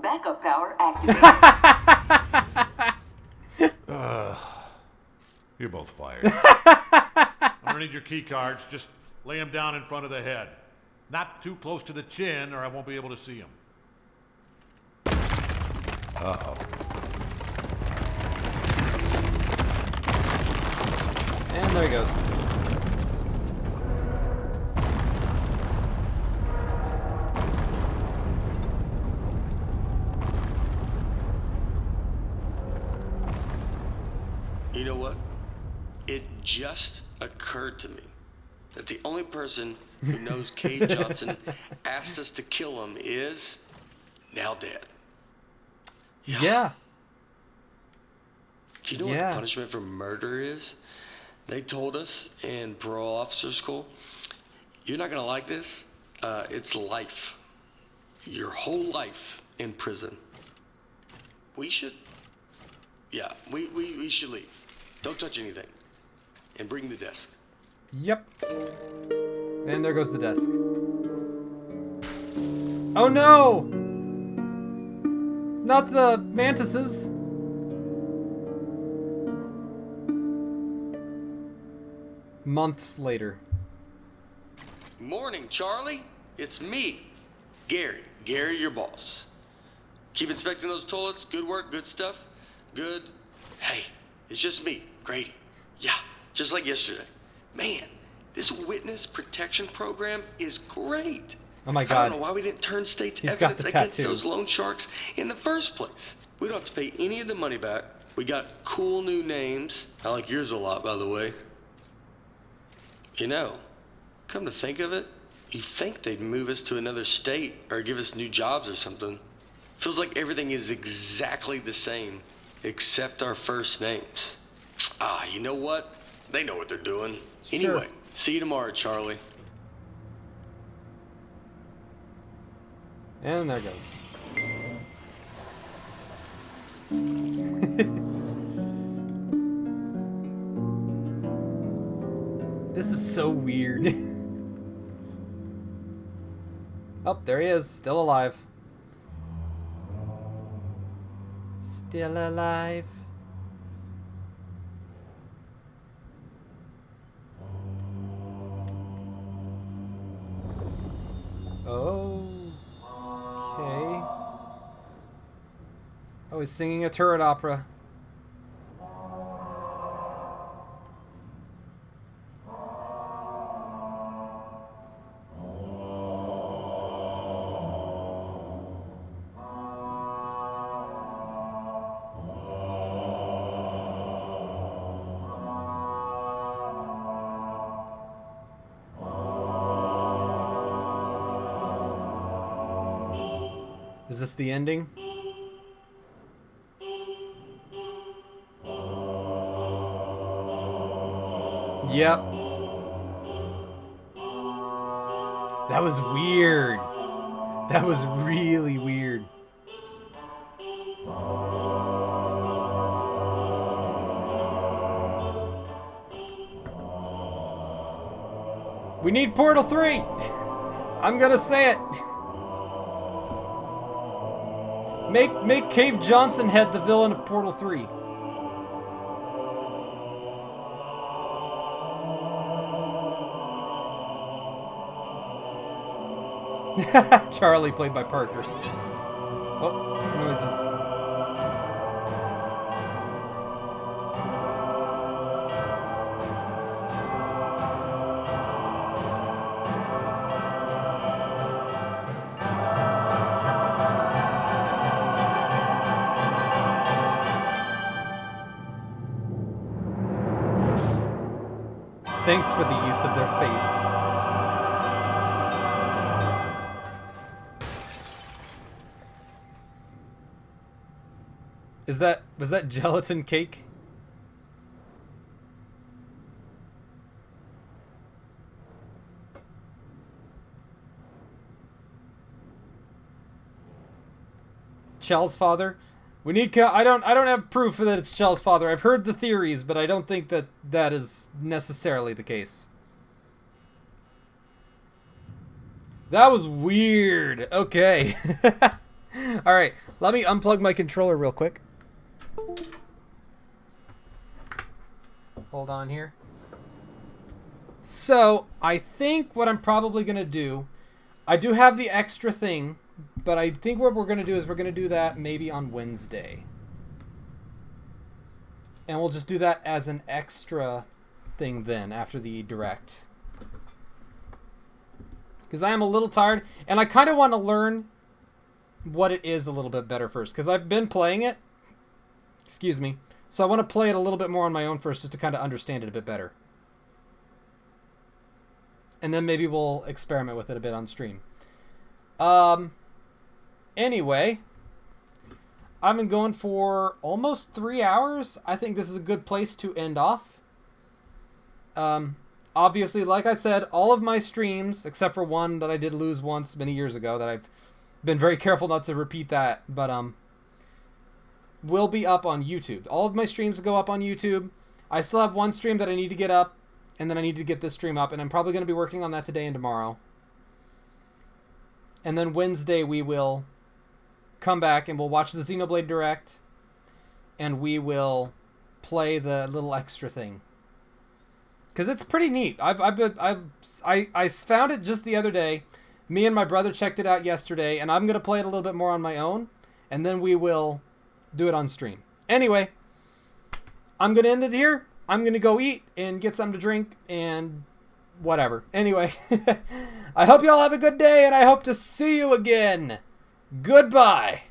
Backup power activated. You're both fired. I'm gonna need your key cards. Just lay them down in front of the head. Not too close to the chin or I won't be able to see them. Uh-oh. And there he goes. You know what? It just occurred to me that the only person who knows Cade Johnson asked us to kill him is now dead. Yeah. Do you know what the punishment for murder is? They told us in parole officer school, you're not gonna like this. It's life. Your whole life in prison. We should, we should leave. Don't touch anything. And bring the desk. Yep. And there goes the desk. Oh no! Not the mantises. Months later. Morning, Charlie. It's me, Gary. Gary, your boss. Keep inspecting those toilets. Good work, good stuff. Good. Hey, it's just me, Grady. Yeah, just like yesterday. Man, this witness protection program is great. Oh my I God. don't know why we didn't turn state's He's got evidence the against tattoo. those loan sharks in the first place. We don't have to pay any of the money back. We got cool new names. I like yours a lot, by the way. You know, come to think of it, you'd think they'd move us to another state or give us new jobs or something. Feels like everything is exactly the same, except our first names. Ah, you know what? They know what they're doing. Sure. Anyway, see you tomorrow, Charlie. And there it goes. This is so weird. Oh, there he is, still alive. Still alive. Oh. Okay. Oh, he's singing a turret opera. Is this the ending? Yep. That was weird. That was really weird. We need Portal 3! I'm gonna say it! Make Cave Johnson head the villain of Portal 3. Charlie, played by Parker. Oh, noises. Thanks for the use of their face. Was that gelatin cake? Chell's father? We need. I don't have proof that it's Chell's father. I've heard the theories, but I don't think that that is necessarily the case. That was weird. Okay. All right. Let me unplug my controller real quick. Hold on here. So, I think what I'm probably going to do, I do have the extra thing, but I think what we're going to do is we're going to do that maybe on Wednesday. And we'll just do that as an extra thing then, after the direct. Because I am a little tired, and I kind of want to learn what it is a little bit better first. Because I've been playing it. Excuse me. So I want to play it a little bit more on my own first, just to kind of understand it a bit better. And then maybe we'll experiment with it a bit on stream. Anyway, I've been going for almost 3 hours. I think this is a good place to end off. Obviously, like I said, all of my streams, except for one that I did lose once many years ago, that I've been very careful not to repeat that, but will be up on YouTube. All of my streams go up on YouTube. I still have one stream that I need to get up, and then I need to get this stream up, and I'm probably going to be working on that today and tomorrow. And then Wednesday we will come back and we'll watch the Xenoblade Direct, and we will play the little extra thing. because it's pretty neat. I found it just the other day. Me and my brother checked it out yesterday, and I'm gonna play it a little bit more on my own, and then we will do it on stream. Anyway, I'm gonna end it here. I'm gonna go eat and get something to drink and whatever. Anyway, I hope you all have a good day, and I hope to see you again. Goodbye.